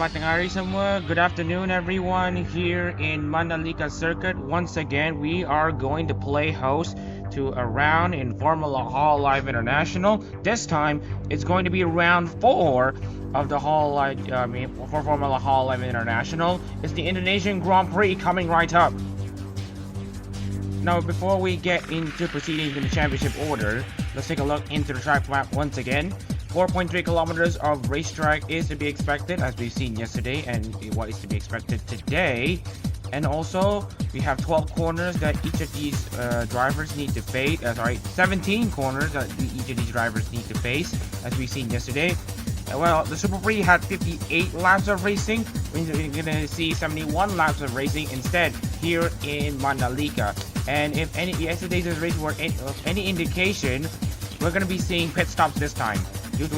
Selamat tengah hari semua. Good afternoon everyone here in Mandalika circuit. Once again, we are going to play host to a round in Hololive International. This time, it's going to be round 4 of the for Hololive International. It's the Indonesian Grand Prix coming right up. Now, before we get into proceedings in the championship order, let's take a look into the track map once again. 4.3 kilometers of racetrack is to be expected, as we've seen yesterday, and what is to be expected today. And also, we have 12 corners that each of these drivers need to face. 17 corners that each of these drivers need to face, as we've seen yesterday. Well, the Super Prix had 58 laps of racing. We're going to see 71 laps of racing instead here in Mandalika. And if yesterday's race were any indication, we're going to be seeing pit stops this time due to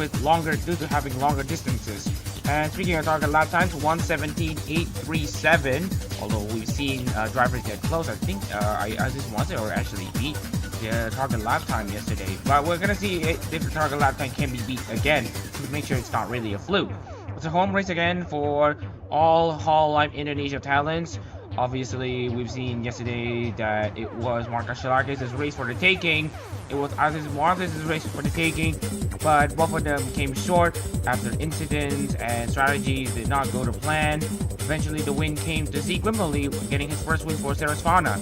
having longer distances. And speaking of target lap times, 1:17.837. Although we've seen drivers get close, I think I just wanted or actually beat the target lap time yesterday. But we're gonna see if the target lap time can be beat again to make sure it's not really a fluke. It's a home race again for all Hololive Indonesia talents. Obviously, we've seen yesterday that it was Marcus Shalakis' race for the taking. It was Aziz Marquez's race for the taking, but both of them came short after incidents and strategies did not go to plan. Eventually, the win came to Zeke Wimberly, getting his first win for Sarasvana.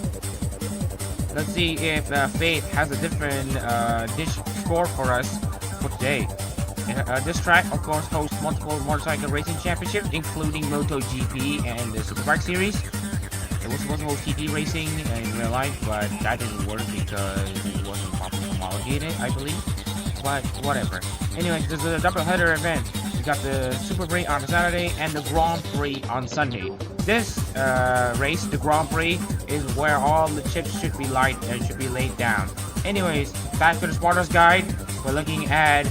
Let's see if fate has a different dish score for us for today. This track, of course, hosts multiple motorcycle racing championships, including MotoGP and the Superbike Series. It was supposed to host TT racing in real life, but that didn't work because it wasn't properly homologated, I believe. But whatever. Anyway, there's a double header event. We got the Super Prix on Saturday and the Grand Prix on Sunday. This race, the Grand Prix, is where all the chips should be laid down. Anyways, back to the Spartans guide. We're looking at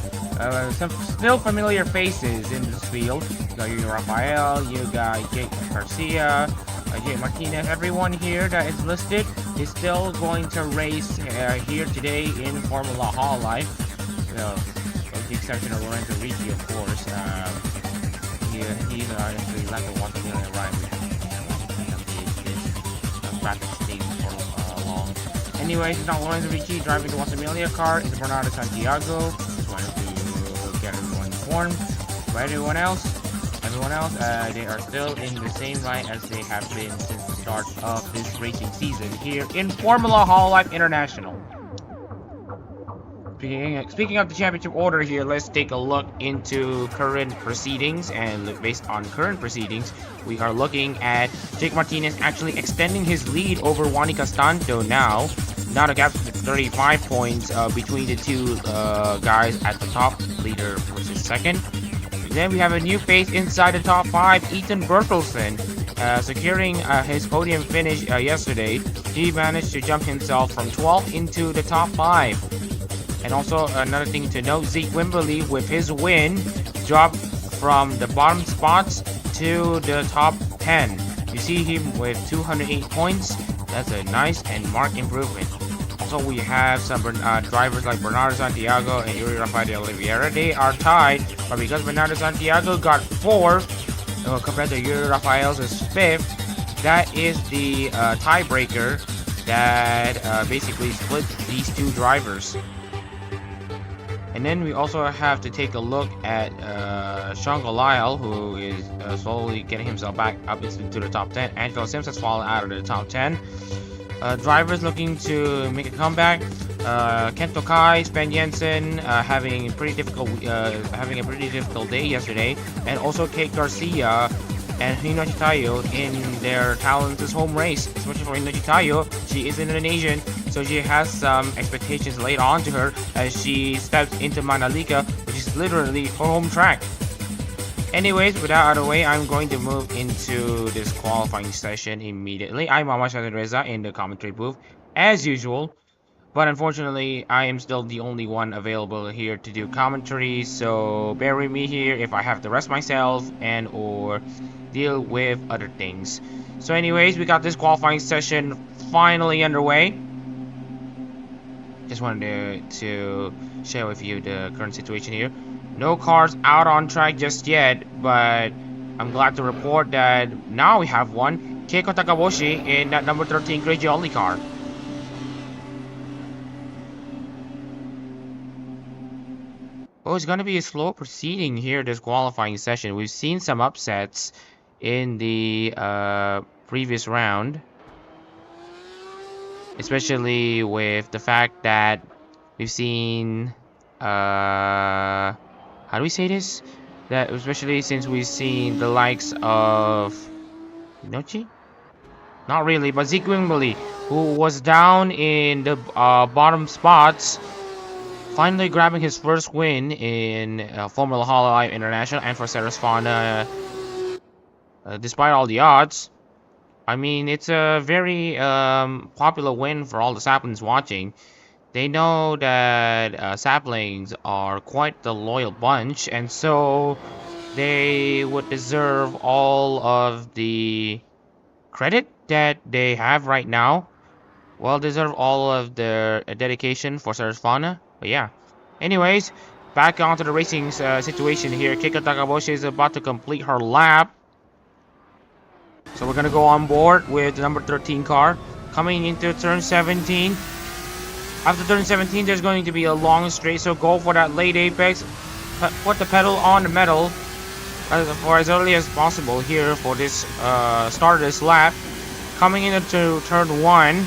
some still familiar faces in this field. You got Rafael, you got Jake Garcia, Jake Martinez. Everyone here that is listed is still going to race here today in Formula Hololive. With the exception of Lorenzo Ricci, of course. He's actually left the 1 million ride. Rapid stage for long. Anyways, it's not Lorenzo Ricci driving the 1 million car. It's Bernardo Santiago. Just wanted to get everyone informed. But everyone else, they are still in the same line as they have been since the start of this racing season here in Formula Hololive International. Speaking of the championship order here, let's take a look into current proceedings. And based on current proceedings, we are looking at Jake Martinez actually extending his lead over Wani Castanto now. Now the gap is 35 points between the two guys at the top, leader versus second. Then we have a new face inside the top 5, Ethan Bertelsen, securing his podium finish yesterday. He managed to jump himself from 12th into the top 5. And also another thing to note, Zeke Wimberly with his win dropped from the bottom spots to the top 10. You see him with 208 points. That's a nice and marked improvement. Also, we have some drivers like Bernardo Santiago and Yuri Rafael de Oliveira. They are tied, but because Bernardo Santiago got 4th compared to Yuri Rafael's 5th, that is the tiebreaker that basically split these two drivers. And then we also have to take a look at Sean Golial, who is slowly getting himself back up into the top 10. Angelo Sims has fallen out of the top 10. Drivers looking to make a comeback. Kent Tokai, Sven Jensen having a pretty difficult day yesterday, and also Kate Garcia and Hinochi Tayo in their Talents' home race. Especially for Hinochi Tayo, she is Indonesian, so she has some expectations laid on to her as she steps into Mandalika, which is literally her home track. Anyways, with that out of the way, I'm going to move into this qualifying session immediately. I'm Mama Shazad Reza in the commentary booth, as usual. But unfortunately, I am still the only one available here to do commentary, so bear with me here if I have to rest myself and or deal with other things. So anyways, we got this qualifying session finally underway. Just wanted to share with you the current situation here. No cars out on track just yet, but I'm glad to report that now we have one. Keiko Takaboshi in that number 13 Crazy Only car. Oh, it's gonna be a slow proceeding here this qualifying session. We've seen some upsets in the previous round, especially with the fact that we've seen how do we say this? That especially since we've seen the likes of Inochi? Not really, but Zeke Wimberly, who was down in the bottom spots, finally grabbing his first win in Formula Hololive International and for Sarasvana, despite all the odds. I mean, it's a very popular win for all the saplings watching. They know that saplings are quite the loyal bunch, and so they would deserve all of the credit that they have right now. Well, deserve all of their dedication for Sarasvana. But yeah. Anyways, back onto the racing situation here. Keiko Takaboshi is about to complete her lap. So we're gonna go on board with the number 13 car. Coming into turn 17. After turn 17, there's going to be a long straight, so go for that late apex. Put the pedal on the metal for as early as possible here for this start of this lap. Coming into turn 1,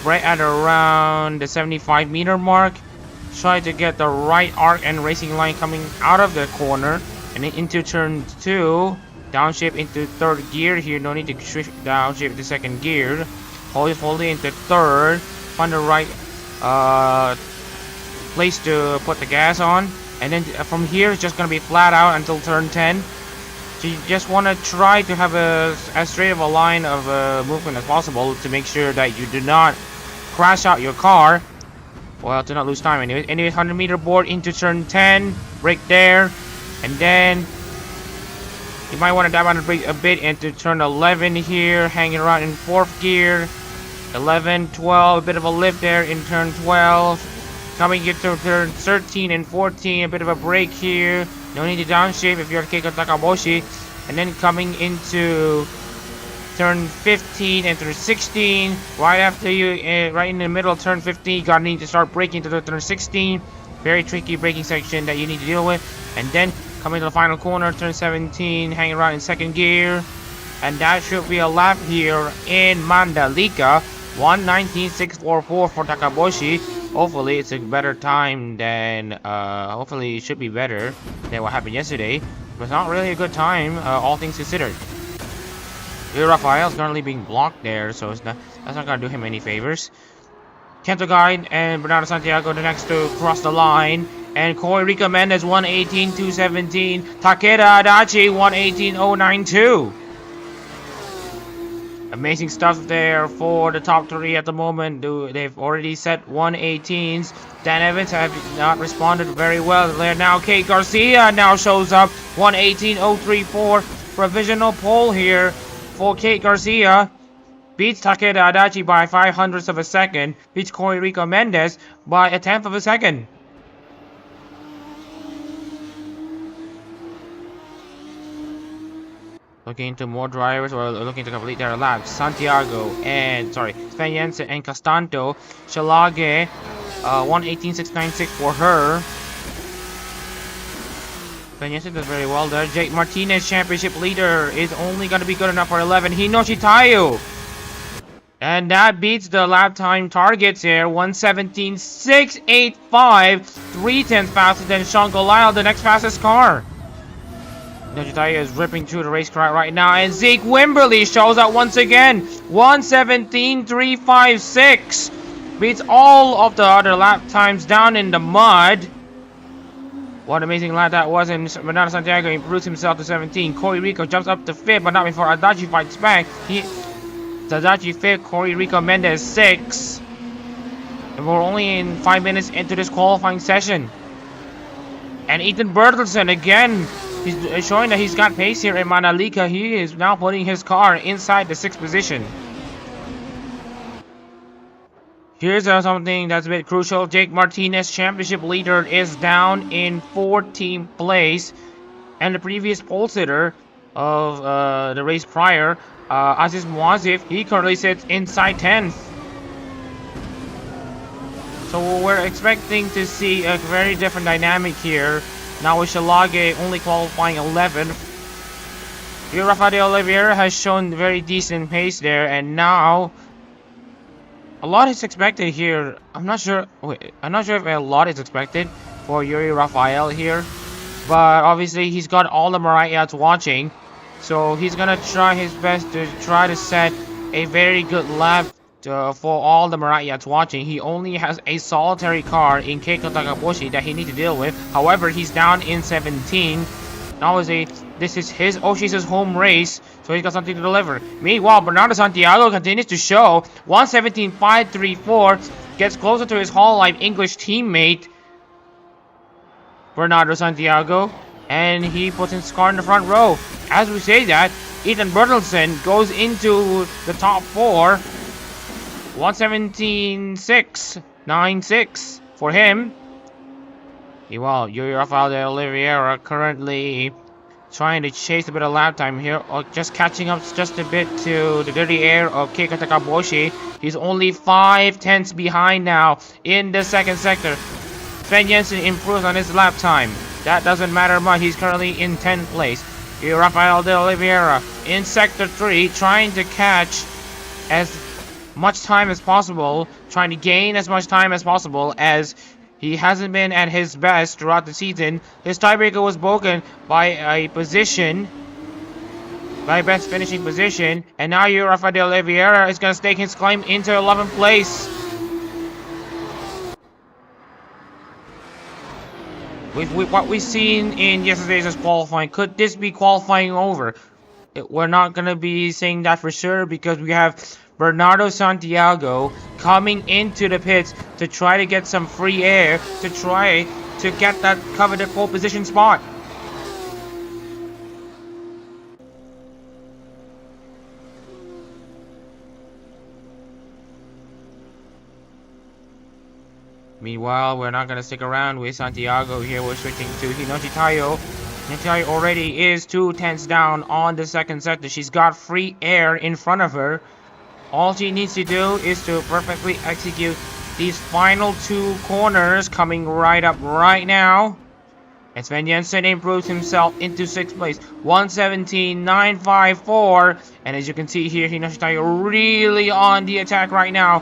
right at around the 75-meter mark. Try to get the right arc and racing line coming out of the corner. And then into turn 2, downshift into third gear here. No need to shift downshift to second gear. Hold it into third. Find the right place to put the gas on, and then from here it's just gonna be flat out until turn 10. So you just want to try to have as straight of a line of movement as possible to make sure that you do not crash out your car. Well, to not lose time anyway. 100-meter board into turn 10, brake there, and then you might want to dive on the brake a bit into turn 11 here, hanging around in fourth gear. 11, 12, a bit of a lift there in turn 12. Coming into turn 13 and 14, a bit of a break here. No need to downshift if you're Keiko Takaboshi. And then coming into turn 15 and turn 16. Right after you, right in the middle of turn 15, you gotta need to start braking to turn 16. Very tricky braking section that you need to deal with. And then coming to the final corner, turn 17, hanging around in second gear. And that should be a lap here in Mandalika. 1:19.644 for Takaboshi. Hopefully it's a better time than hopefully it should be better than what happened yesterday. But it's not really a good time, all things considered. Here Rafael's currently being blocked there, so that's not gonna do him any favors. Kento Guide and Bernardo Santiago the next to cross the line. And Corey Rico Mendez 1:18.217. Takeda Adachi 1:18.092. Amazing stuff there for the top three at the moment. They've already set 1:18s. Dan Evans have not responded very well there. Now Kate Garcia now shows up 1:18.034. Provisional pole here for Kate Garcia. Beats Takeda Adachi by 0.05 of a second. Beats Corey Rico Mendez by 1/10 of a second. Looking into more drivers or looking to complete their laps. Santiago and Sven Jensen and Castanto. Shalage 1:18.696 for her. Sven Jensen does very well there. Jake Martinez, championship leader, is only going to be good enough for 11. Hinoshi Tayu. And that beats the lap time targets here. 1:17.685. 3/10 faster than Sean Goliath, the next fastest car. Nojitaya is ripping through the racetrack right now, and Zeke Wimberly shows up once again. 1:17.356. Beats all of the other lap times down in the mud. What an amazing lap that was, and Bernardo Santiago improves himself to 17. Corey Rico jumps up to 5th, but not before Adachi fights back. Adachi 5th, Corey Rico Mendez 6th. And we're only in 5 minutes into this qualifying session. And Ethan Bertelsen again. He's showing that he's got pace here in Mandalika. He is now putting his car inside the 6th position. Here's something that's a bit crucial. Jake Martinez, championship leader, is down in 14th place. And the previous pole sitter of the race prior. Aziz Muazif, he currently sits inside 10th. So we're expecting to see a very different dynamic here. Now with Shalage only qualifying 11th. Rafael de Oliveira has shown very decent pace there, and now a lot is expected here. I'm not sure if a lot is expected for Yuri Rafael here, but obviously he's got all the Marayats watching, so he's gonna try his best to try to set a very good lap for all the Marayats watching. He only has a solitary car in Keiko Takaboshi that he needs to deal with. However, he's down in 17. Obviously, this is his Oshi's home race, so he's got something to deliver. Meanwhile, Bernardo Santiago continues to show 117.534, gets closer to his Hololive English teammate, Bernardo Santiago, and he puts his car in the front row. As we say that, Ethan Bertelsen goes into the top 4, 117.696 for him. Meanwhile, Yuri Rafael de Oliveira currently trying to chase a bit of lap time here, or just catching up just a bit to the dirty air of Keiko Takaboshi. He's only 5 tenths behind now in the second sector. Sven Jensen improves on his lap time. That doesn't matter much. He's currently in 10th place. Yuri Rafael de Oliveira in sector 3, trying to catch as much time as possible, trying to gain as much time as possible, as he hasn't been at his best throughout the season. His tiebreaker was broken by a position, by best finishing position, and now Rafael de Oliveira is going to stake his claim into 11th place. With what we've seen in yesterday's qualifying, could this be qualifying over? We're not going to be saying that for sure, because we have Bernardo Santiago coming into the pits to try to get some free air, to try to get that coveted pole position spot. Meanwhile, we're not going to stick around with Santiago here. We're switching to Hinoshi Tayo. Hinoshi already is 2 tenths down on the second sector. She's got free air in front of her. All she needs to do is to perfectly execute these final 2 corners coming right up right now. And Sven Jensen improves himself into 6th place, 117.954. And as you can see here, Hinoshi Tayo really on the attack right now.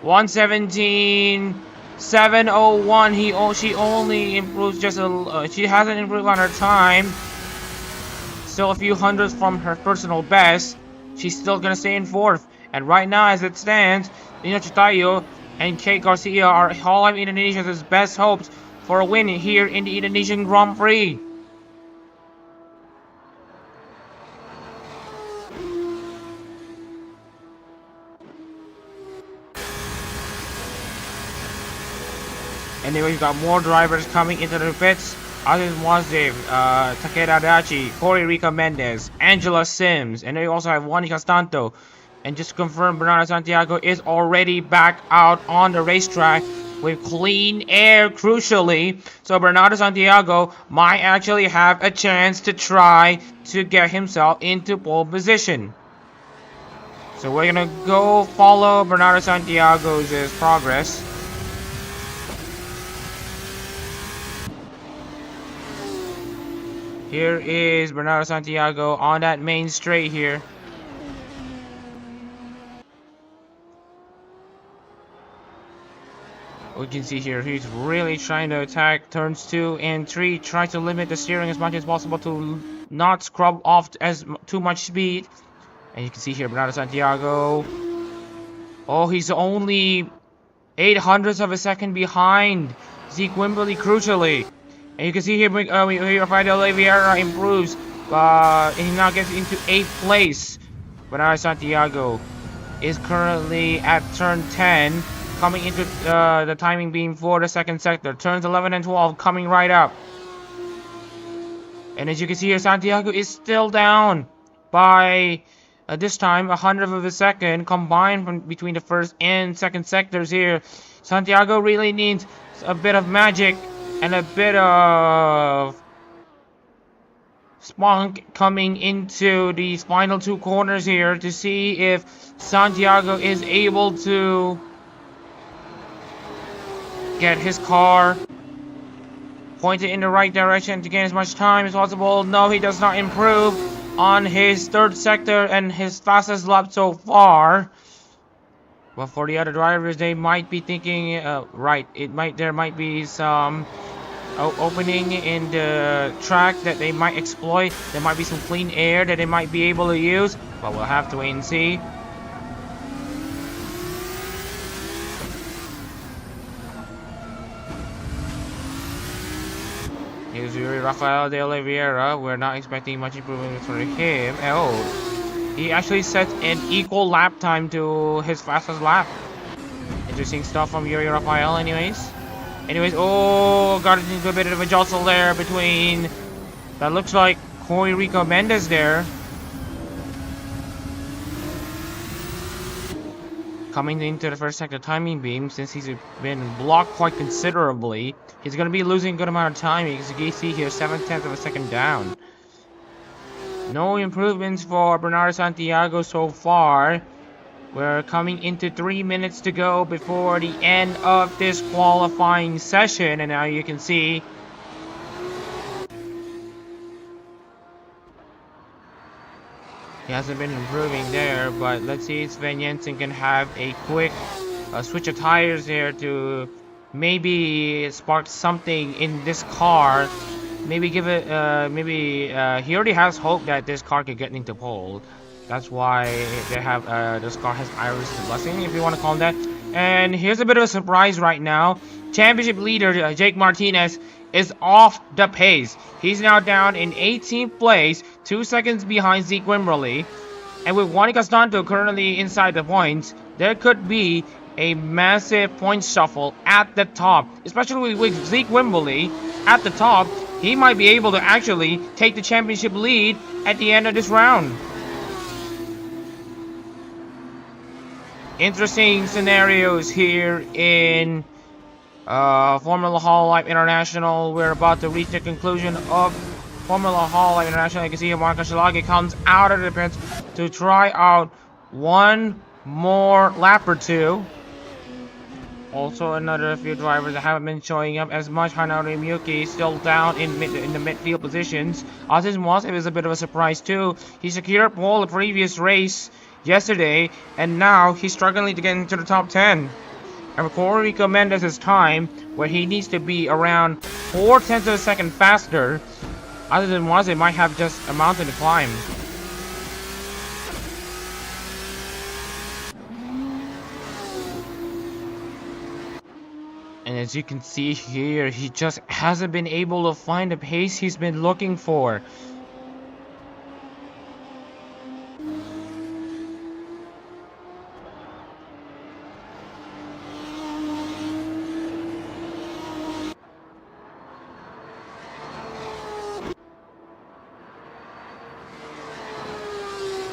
117.701. She only improves just a. She hasn't improved on her time. Still a few hundreds from her personal best. She's still gonna stay in 4th. And right now, as it stands, Hinoshi Tayo and Kate Garcia are Hololive Indonesia's best hopes for a win here in the Indonesian Grand Prix. Anyway, we've got more drivers coming into the pits. Aziz Muazif, Takeda Adachi, Corey Rica Mendez, Angela Sims, and then we also have Juan Castanto. And just to confirm, Bernardo Santiago is already back out on the racetrack with clean air, crucially. So Bernardo Santiago might actually have a chance to try to get himself into pole position. So we're gonna go follow Bernardo Santiago's progress. Here is Bernardo Santiago on that main straight here. We can see here he's really trying to attack turns 2 and 3, try to limit the steering as much as possible to not scrub off too much speed. And you can see here Bernardo Santiago. Oh, he's only 0.08 of a second behind Zeke Wimberly, crucially. And you can see here Rafael de Oliveira improves, but he now gets into 8th place. Bernardo Santiago is currently at turn 10. Coming into the timing beam for the second sector. Turns 11 and 12 coming right up. And as you can see here, Santiago is still down by this time 100th of a second combined between the first and second sectors here. Santiago really needs a bit of magic and a bit of Spunk coming into these final two corners here to see if Santiago is able to get his car pointed in the right direction to gain as much time as possible. No, he does not improve on his third sector and his fastest lap so far. But for the other drivers, they might be thinking, there might be some opening in the track that they might exploit. There might be some clean air that they might be able to use, but we'll have to wait and see. Here's Rafael de Oliveira. We're not expecting much improvement for him. Oh, he actually set an equal lap time to his fastest lap. Interesting stuff from Yuri Rafael anyways. Oh, got into a bit of a jostle there between, that looks like Corey Rico Mendes there. Coming into the first sector timing beam, since he's been blocked quite considerably, he's going to be losing a good amount of time. As you can see here, 7/10 of a second down. No improvements for Bernardo Santiago so far. We're coming into 3 minutes to go before the end of this qualifying session, and now you can see he hasn't been improving there, but let's see if Sven Jensen can have a quick switch of tires there to maybe spark something in this car. Maybe give it, he already has hope that this car can get into pole. That's why they have, this car has Iris Blessing, if you want to call that. And here's a bit of a surprise right now. Championship leader Jake Martinez is off the pace. He's now down in 18th place, 2 seconds behind Zeke Wimberly. And with Juan Castanto currently inside the points, there could be a massive point shuffle at the top. Especially with Zeke Wimberly at the top, he might be able to actually take the championship lead at the end of this round. Interesting scenarios here in Formula Hololive International. We're about to reach the conclusion of Formula Hololive International. You can see Marco Shilagi comes out of the pits to try out one more lap or two. Also, another few drivers that haven't been showing up as much. Hanari Miyuki still down in the midfield positions. Aziz Mwasib is a bit of a surprise too. He secured pole the previous race yesterday, and now he's struggling to get into the top 10. And for Corey Rico Mendes' time, where he needs to be around 4/10 of a second faster, other than Mwasib might have just a mountain to climb. And as you can see here, he just hasn't been able to find the pace he's been looking for.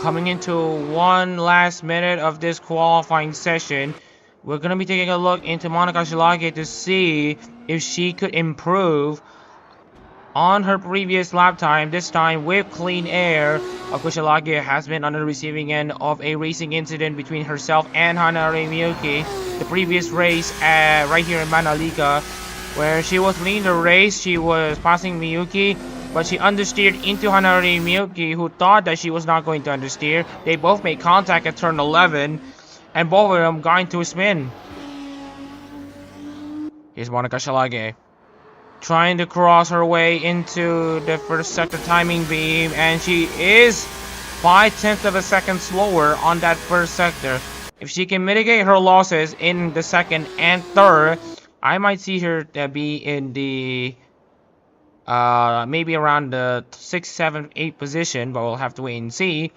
Coming into one last minute of this qualifying session, we're going to be taking a look into Monica Shilage to see if she could improve on her previous lap time, this time with clean air. Shilage has been on the receiving end of a racing incident between herself and Hanari Miyuki. The previous race right here in Mandalika, where she was leading the race, she was passing Miyuki, but she understeered into Hanari Miyuki, who thought that she was not going to understeer. They both made contact at turn 11, and both of them got into a spin. Here's Monica Shilage trying to cross her way into the first sector timing beam, and she is 5/10 of a second slower on that first sector. If she can mitigate her losses in the second and third, I might see her be in the maybe around the 6, 7, 8 position, but we'll have to wait and see.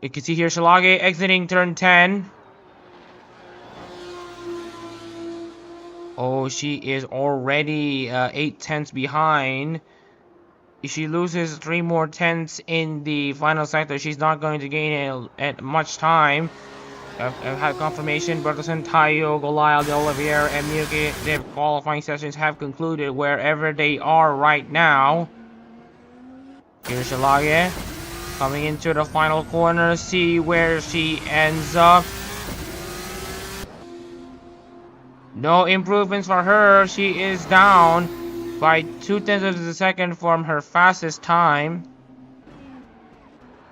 You can see here Shilage exiting turn 10. Oh, she is already 8/10 behind. If she loses 3 more tenths in the final sector, she's not going to gain at much time. I've had confirmation. Bertelsen, Tayo, Goliath, De Oliveira, and Miyuki, their qualifying sessions have concluded wherever they are right now. Kirishilage coming into the final corner. See where she ends up. No improvements for her. She is down by 0.2 of a second from her fastest time.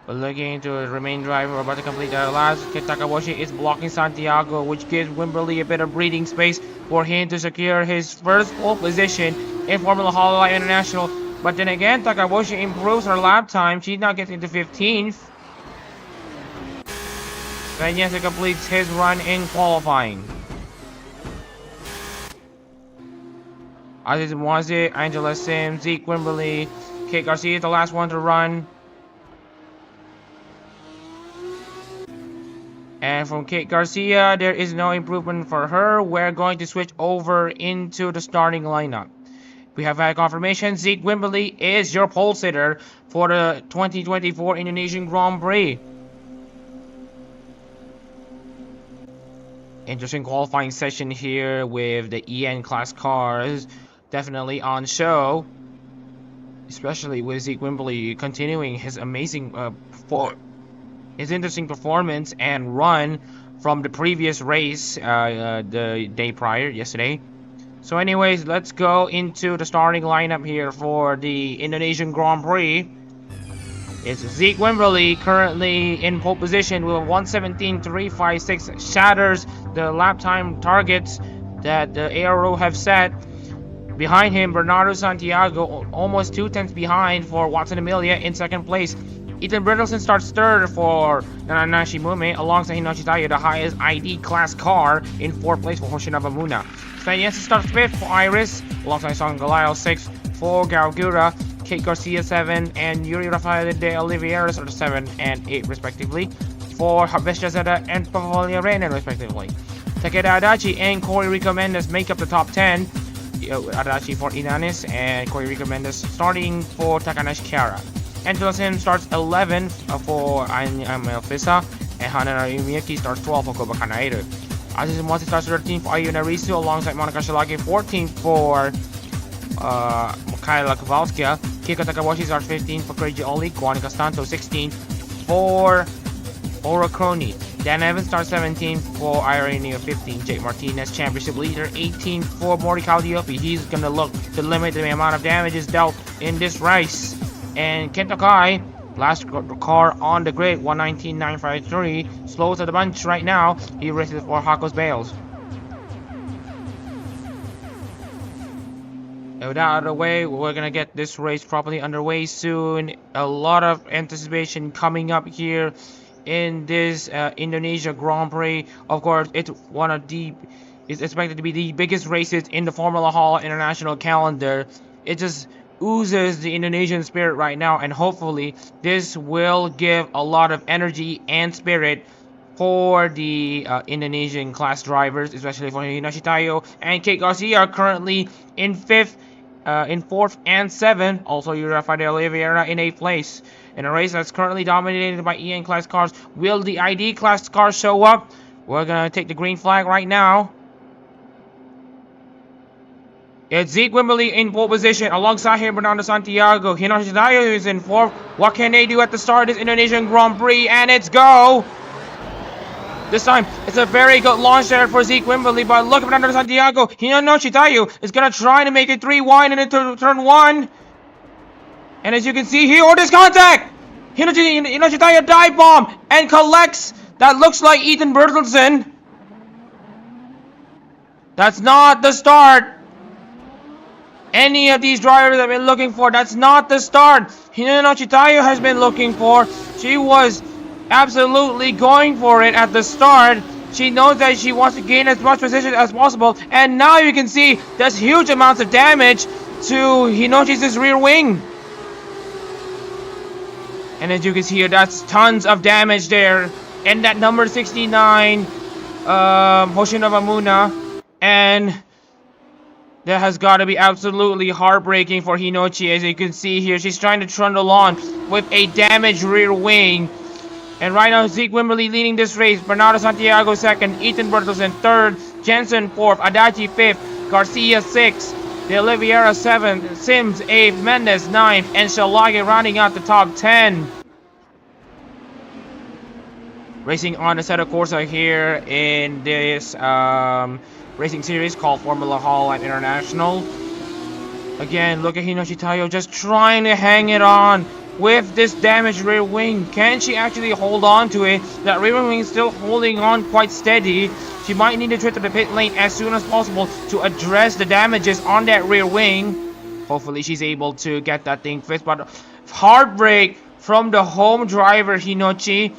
But looking into the remaining driver, we're about to complete the last. Takaboshi is blocking Santiago, which gives Wimberly a bit of breathing space for him to secure his first pole position in Formula Hololive International. But then again, Takaboshi improves her lap time. She now gets into 15th. Spagnola completes his run in qualifying. Aziz Mwazi, Angela Sim, Zeke Wimberly, Kate Garcia is the last one to run. And from Kate Garcia, there is no improvement for her. We're going to switch over into the starting lineup. We have had confirmation. Zeke Wimberly is your pole sitter for the 2024 Indonesian Grand Prix. Interesting qualifying session here with the EN class cars. Definitely on show. Especially with Zeke Wimberly continuing his amazing his interesting performance and run from the previous race the day prior, yesterday. So anyways, let's go into the starting lineup here for the Indonesian Grand Prix. It's Zeke Wimberly currently in pole position with 1:17.356, shatters the lap time targets that the ARO have set. Behind him, Bernardo Santiago, almost 2/10 behind for Watson Emilia in second place. Ethan Brittleson starts third for Nananashi Mume, alongside Hinoshi Tayo, the highest ID class car, in fourth place for Hoshinobu Muna. Spaniense starts fifth for Iris, alongside Song Galile, sixth for Gaugura, Kate Garcia 7, and Yuri Rafael de Oliveira are 7 and 8 respectively, for Habesha Zeta and Pavolia Reina respectively. Takeda Adachi and Corey Rico Mendes make up the top 10. Adachi for Inanis and Corey Rico Mendes starting for Takanashi Kiara. Angela Sim starts 11th for Fisa, and Hanara Miyaki starts 12th for Koba Kanairu. Aziz Mwati starts 13th for Ayuna Risu, alongside Monica Shilage 14th for Kyla Kowalska. Kiko Takawashi starts 15th for Kreiji Oli, Kwani Costanto 16th for Ora Crony. Dan Evans starts 17th for Irene 15th. Jake Martinez, championship leader, 18th for Mori Caldiopi. He's gonna look to limit the amount of damages dealt in this race. And Kento Kai, last car on the grid, 119.953, slows at the bunch right now. He races for Hako's Bales. And with that out of the way, we're gonna get this race properly underway soon. A lot of anticipation coming up here in this Indonesia Grand Prix. Of course, it's expected to be the biggest races in the Formula Hall International calendar. It just oozes the Indonesian spirit right now, and hopefully this will give a lot of energy and spirit for the Indonesian class drivers, especially for Hinoshi Tayo and Kate Garcia, currently in 5th, in 4th and 7th. Also, Rafael de Oliveira in 8th place. In a race that's currently dominated by EN class cars, will the ID class cars show up? We're gonna take the green flag right now. It's Zeke Wimberly in pole position, alongside him Bernardo Santiago. Hinoshi Tayo is in 4th. What can they do at the start of this Indonesian Grand Prix? And it's go! This time, it's a very good launch there for Zeke Wimberly, but look at Bernardo Santiago. Hinoshi Tayo is gonna try to make it 3 wide into turn 1. And as you can see here, this contact! Hinoshi Tayo dive bomb and collects, that looks like Ethan Bertelsen. That's not the start any of these drivers have been looking for. That's not the start Hinoshi Tayo has been looking for. She was absolutely going for it at the start. She knows that she wants to gain as much position as possible, and now you can see there's huge amounts of damage to Hinoshi's rear wing. And as you can see here, that's tons of damage there. And that number 69 Hoshinobu Muna, and that has got to be absolutely heartbreaking for Hinochi. As you can see here, she's trying to trundle on with a damaged rear wing. And right now, Zeke Wimberly leading this race. Bernardo Santiago 2nd, Ethan Bertelsen 3rd, Jensen 4th, Adachi 5th, Garcia 6th, De Oliveira 7th, Sims 8th, Mendes 9th, and Shalagi rounding out the top 10. Racing on Assetto Corsa here in this racing series called Formula Hololive International. Again, look at Hinoshi Tayo just trying to hang it on with this damaged rear wing. Can she actually hold on to it? That rear wing is still holding on quite steady. She might need to trip to the pit lane as soon as possible to address the damages on that rear wing. Hopefully she's able to get that thing fixed, but heartbreak from the home driver Hinochi.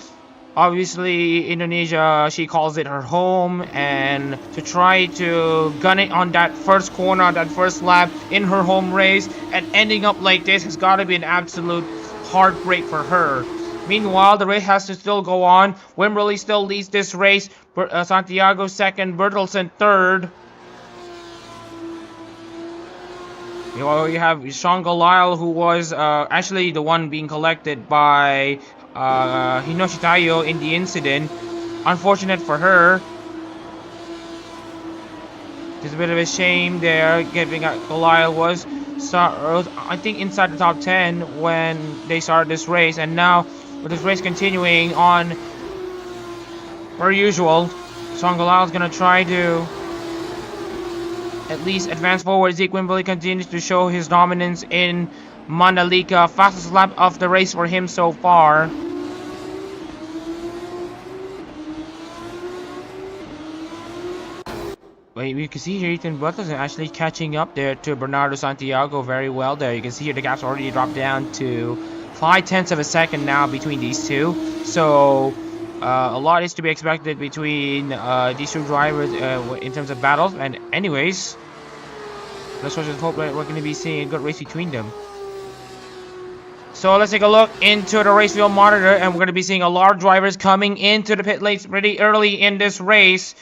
Obviously, Indonesia, she calls it her home, and to try to gun it on that first corner, that first lap in her home race, and ending up like this has got to be an absolute heartbreak for her. Meanwhile, the race has to still go on. Wimberley still leads this race. Santiago second, Bertelsen third. You have Shanga Lyle, who was actually the one being collected by Hinoshi Tayo in the incident. Unfortunate for her. It's a bit of a shame there, giving Lyle was I think inside the top 10 when they started this race, and now with this race continuing on per usual, Shanga is gonna try to at least advance forward. Zeke Wimberley continues to show his dominance in Mandalika. Fastest lap of the race for him so far. Wait, you can see here Ethan Bertelsen actually catching up there to Bernardo Santiago very well there. You can see here the gap's already dropped down to 0.5 of a second now between these two. So a lot is to be expected between these two drivers in terms of battles. And anyways, let's just hope that we're going to be seeing a good race between them. So let's take a look into the race field monitor, and we're going to be seeing a lot of drivers coming into the pit lanes pretty early in this race.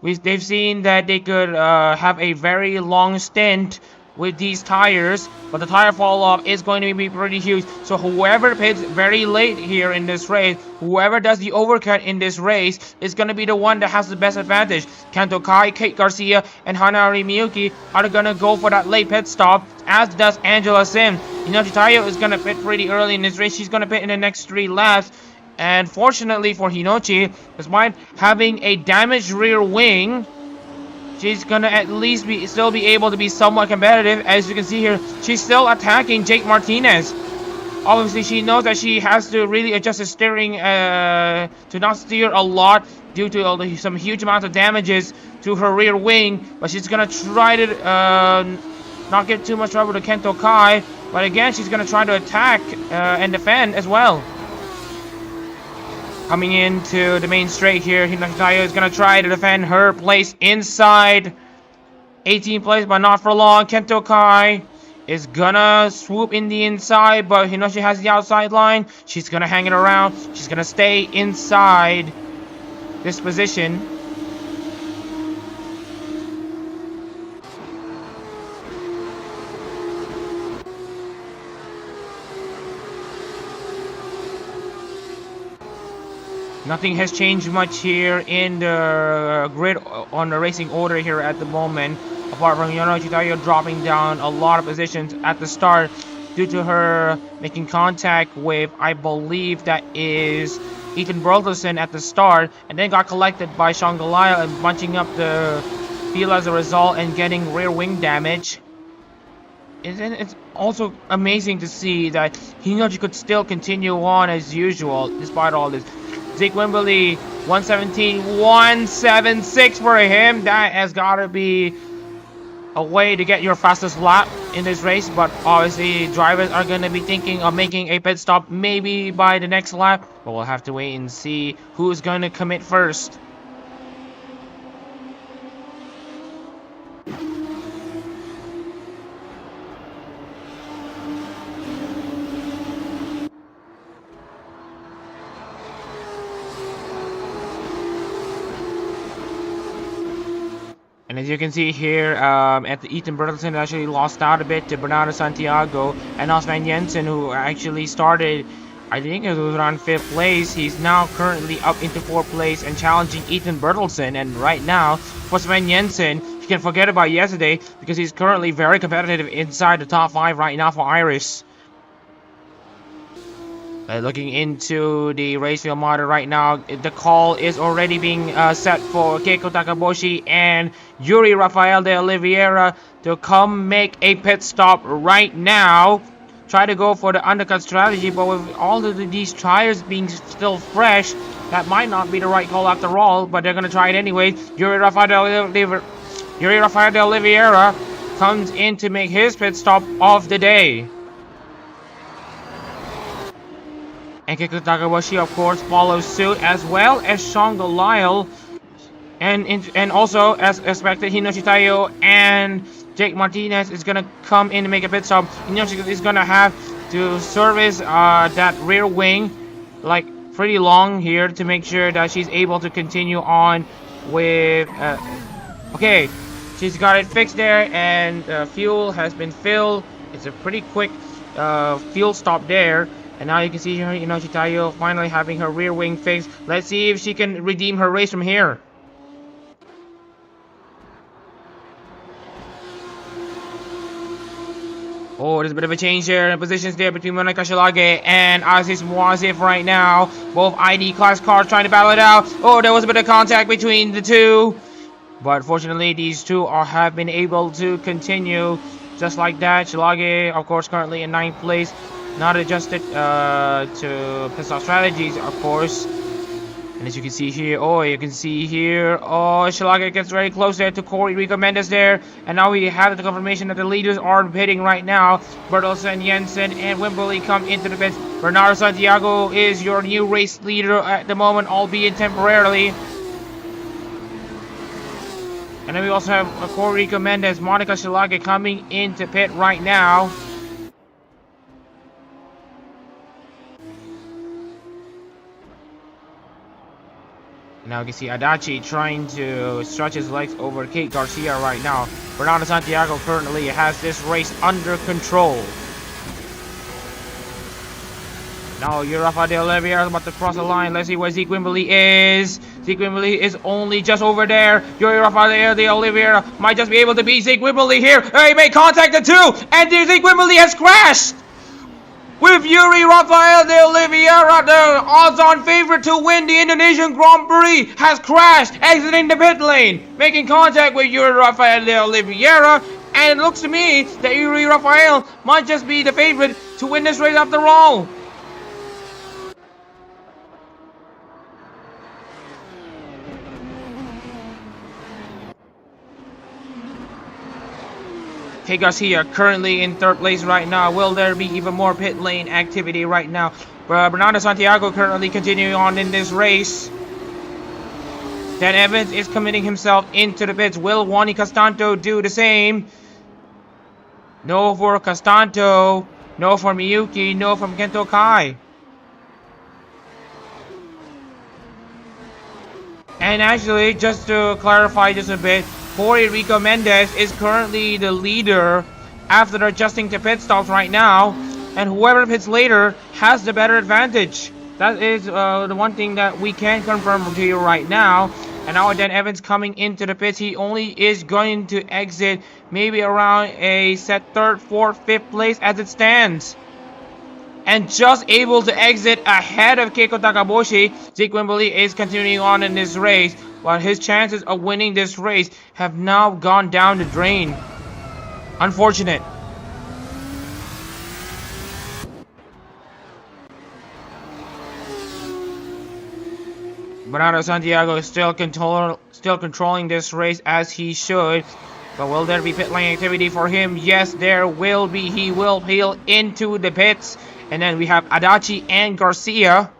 They've seen that they could have a very long stint with these tires, but the tire fall off is going to be pretty huge. So whoever pits very late here in this race, whoever does the overcut in this race, is going to be the one that has the best advantage. Kanto Kai, Kate Garcia, and Hanari Miyuki are going to go for that late pit stop, as does Angela Sim. Hinoshi Tayo is going to pit pretty early in this race. She's going to pit in the next 3 laps. And fortunately for Hinochi, despite having a damaged rear wing, she's gonna at least still be able to be somewhat competitive. As you can see here, she's still attacking Jake Martinez. Obviously, she knows that she has to really adjust the steering to not steer a lot due to some huge amounts of damages to her rear wing. But she's gonna try to not get too much trouble to Kento Kai. But again, she's gonna try to attack and defend as well. Coming into the main straight here, Hinoshi Tayo is going to try to defend her place inside 18th place, but not for long. Kento Kai is going to swoop in the inside, but Hinoshi has the outside line. She's going to hang it around. She's going to stay inside this position. Nothing has changed much here in the grid on the racing order here at the moment, apart from Hinoshi Tayo dropping down a lot of positions at the start due to her making contact with, I believe that is Ethan Bertelsen at the start, and then got collected by Shangalaya and bunching up the field as a result and getting rear wing damage. It's also amazing to see that Hinoshi could still continue on as usual despite all this. Zeke Wimberley, 117, 176 for him. That has got to be a way to get your fastest lap in this race. But obviously, drivers are going to be thinking of making a pit stop maybe by the next lap. But we'll have to wait and see who's going to commit first. And as you can see here, at the Ethan Bertelsen actually lost out a bit to Bernardo Santiago and Osman Jensen, who actually started, I think it was around 5th place. He's now currently up into 4th place and challenging Ethan Bertelsen. And right now, for Sven Jensen, he can forget about yesterday because he's currently very competitive inside the top 5 right now for Iris. Looking into the race field monitor right now, the call is already being set for Keiko Takaboshi and Yuri Rafael de Oliveira to come make a pit stop right now. Try to go for the undercut strategy, but with all of these tires being still fresh, that might not be the right call after all, but they're going to try it anyway. Yuri Rafael de Oliveira comes in to make his pit stop of the day. And Keiko Takaboshi, of course, follows suit, as well as Sean Lyle. And also, as expected, Hinoshi Taiyo and Jake Martinez is going to come in to make a pit stop. Hinoshi is going to have to service that rear wing, like, pretty long here to make sure that she's able to continue on with... okay, she's got it fixed there, and fuel has been filled. It's a pretty quick fuel stop there. And now you can see here Hinoshi Taiyo finally having her rear wing fixed. Let's see if she can redeem her race from here. Oh, there's a bit of a change there in positions there between Monica Shilage and Aziz Moazif right now. Both ID class cars trying to battle it out. Oh, there was a bit of contact between the two. But fortunately, these two have been able to continue just like that. Shilage, of course, currently in 9th place. Not adjusted to pit stop strategies, of course. And as you can see here, Shilage gets very close there to Corey Rico Mendes there. And now we have the confirmation that the leaders are pitting right now. Bertelsen, Jensen, and Wimberley come into the pits. Bernardo Santiago is your new race leader at the moment, albeit temporarily. And then we also have Corey Rico Mendes, Monica Shilage coming into pit right now. Now you can see Adachi trying to stretch his legs over Kate Garcia right now. Bernardo Santiago currently has this race under control. Now Rafael de Oliveira is about to cross the line. Let's see where Zeke Wimberley is. Zeke Wimberley is only just over there. Rafael de Oliveira might just be able to beat Zeke Wimberley here. He made contact the two, and Zeke Wimberley has crashed. With Yuri Rafael de Oliveira, the odds-on favorite to win the Indonesian Grand Prix, has crashed, exiting the pit lane, making contact with Yuri Rafael de Oliveira, and it looks to me that Yuri Rafael might just be the favorite to win this race after all. Hey Garcia currently in 3rd place right now. Will there be even more pit lane activity right now? Bernardo Santiago currently continuing on in this race. Dan Evans is committing himself into the pits. Will Wani Castanto do the same? No for Castanto. No for Miyuki. No from Kento Kai. And actually, just to clarify just a bit, Corey Rico Mendes is currently the leader after adjusting to pit stops right now, and whoever pits later has the better advantage. That is the one thing that we can confirm to you right now. And now Dan Evans coming into the pits, he only is going to exit maybe around a set 3rd, 4th, 5th place as it stands. And just able to exit ahead of Keiko Takaboshi. Zeke Wimberley is continuing on in this race, while his chances of winning this race have now gone down the drain. Unfortunate. Bernardo Santiago is still controlling this race as he should. But will there be pit lane activity for him? Yes, there will be. He will peel into the pits. And then we have Adachi and Garcia.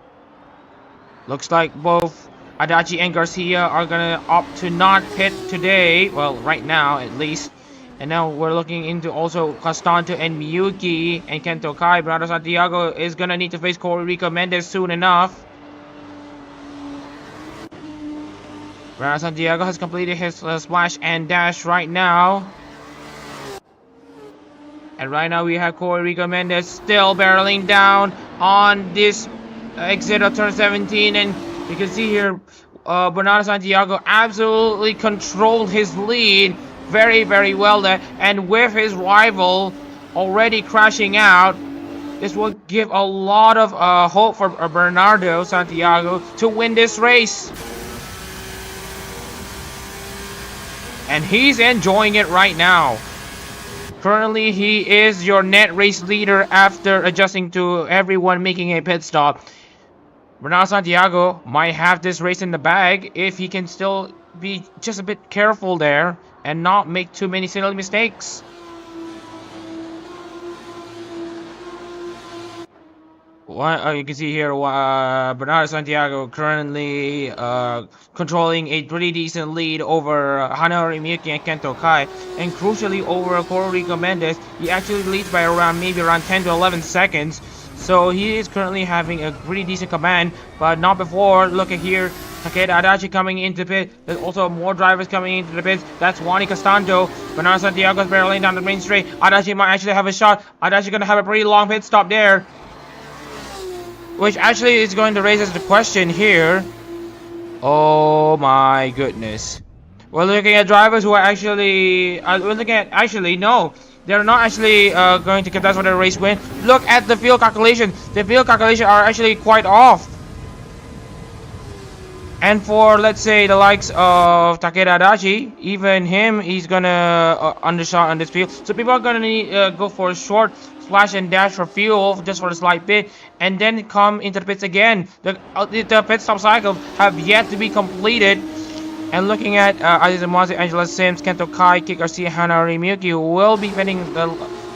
Looks like both Adachi and Garcia are going to opt to not pit today. Well, right now at least. And now we're looking into also Castanto and Miyuki and Kento Kai. Bernardo Santiago is going to need to face Corey Rico Mendes soon enough. Bernardo Santiago has completed his splash and dash right now. And right now we have Corey Rico Mendes still barreling down on this exit of turn 17. And you can see here Bernardo Santiago absolutely controlled his lead very, very well there. And with his rival already crashing out, this will give a lot of hope for Bernardo Santiago to win this race. And he's enjoying it right now. Currently, he is your net race leader after adjusting to everyone making a pit stop. Bernardo Santiago might have this race in the bag if he can still be just a bit careful there and not make too many silly mistakes. You can see here Bernardo Santiago currently controlling a pretty decent lead over Hanori Miyuki and Kento Kai, and crucially over Corrico Mendes. He actually leads by maybe around 10 to 11 seconds. So he is currently having a pretty decent command, but not before. Look at here, Takeda Adachi coming into the pit. There's also more drivers coming into the pits. That's Juani Castando. Bernardo Santiago's barreling down the main straight. Adachi might actually have a shot. Adachi gonna have a pretty long pit stop there, which actually is going to raise us the question here. Oh my goodness. We're looking at drivers who are actually... no. They're not actually going to contest for the race win. Look at the field calculation. The field calculations are actually quite off. And for, let's say, the likes of Takeda Adachi, even him, he's gonna undershot on this field. So people are gonna need go for a short splash and dash for fuel just for a slight bit, and then come into the pits again. The pit stop cycles have yet to be completed. And looking at Aziz Amazi, Angela Sims, Kento Kai, Kik Garcia, Hanari Miyuki, who will be winning the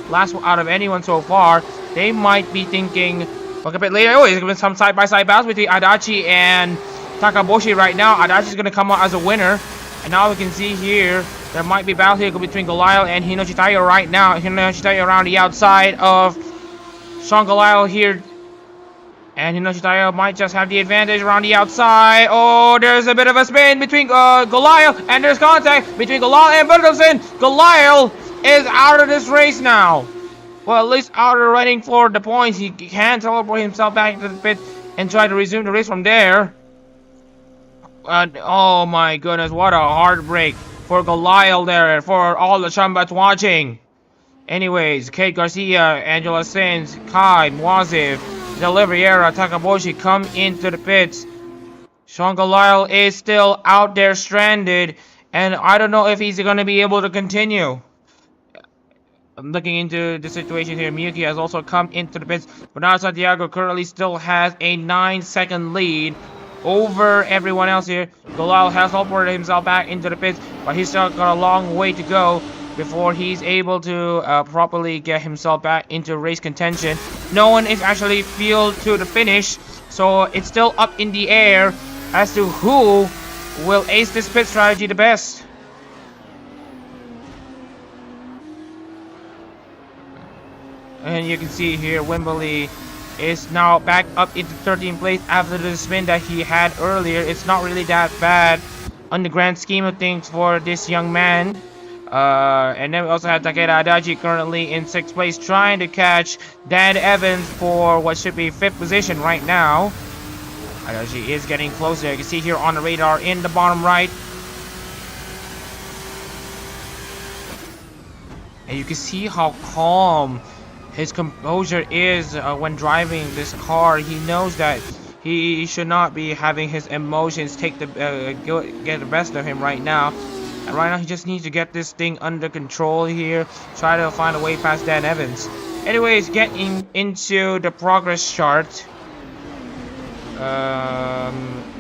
last one out of anyone so far, they might be thinking, look a bit later, oh, there's going to be some side-by-side battles between Adachi and Takaboshi right now. Adachi's going to come out as a winner. And now we can see here, there might be battle here between Goliath and Hinoshi Tayo right now. Hinoshi Tayo around the outside of Sean Goliath here. And Hinoshi Tayo might just have the advantage around the outside. Oh, there's a bit of a spin between Goliath, and there's contact between Goliath and Bertelsen. Goliath is out of this race now. Well, at least out of running for the points. He can teleport himself back into the pit and try to resume the race from there. Oh my goodness, what a heartbreak for Goliath there, for all the Chambats watching. Anyways, Kate Garcia, Angela Sins, Kai, Mwazif, Del Riviera, Takaboshi come into the pits. Sean Goliath is still out there stranded, and I don't know if he's going to be able to continue. I'm looking into the situation here. Miyuki has also come into the pits. Bernardo Santiago currently still has a 9-second lead over everyone else here. Goliath has teleported himself back into the pits, but he's still got a long way to go before he's able to properly get himself back into race contention. No one is actually fueled to the finish, so it's still up in the air as to who will ace this pit strategy the best. And you can see here Wimberley is now back up into 13th place after the spin that he had earlier. It's not really that bad on the grand scheme of things for this young man. And then we also have Takeda Adachi currently in 6th place, trying to catch Dan Evans for what should be 5th position right now. Adachi is getting closer. You can see here on the radar in the bottom right. And you can see how calm his composure is when driving this car. He knows that he should not be having his emotions take the get the best of him right now. And right now he just needs to get this thing under control here. Try to find a way past Dan Evans. Anyways, getting into the progress chart.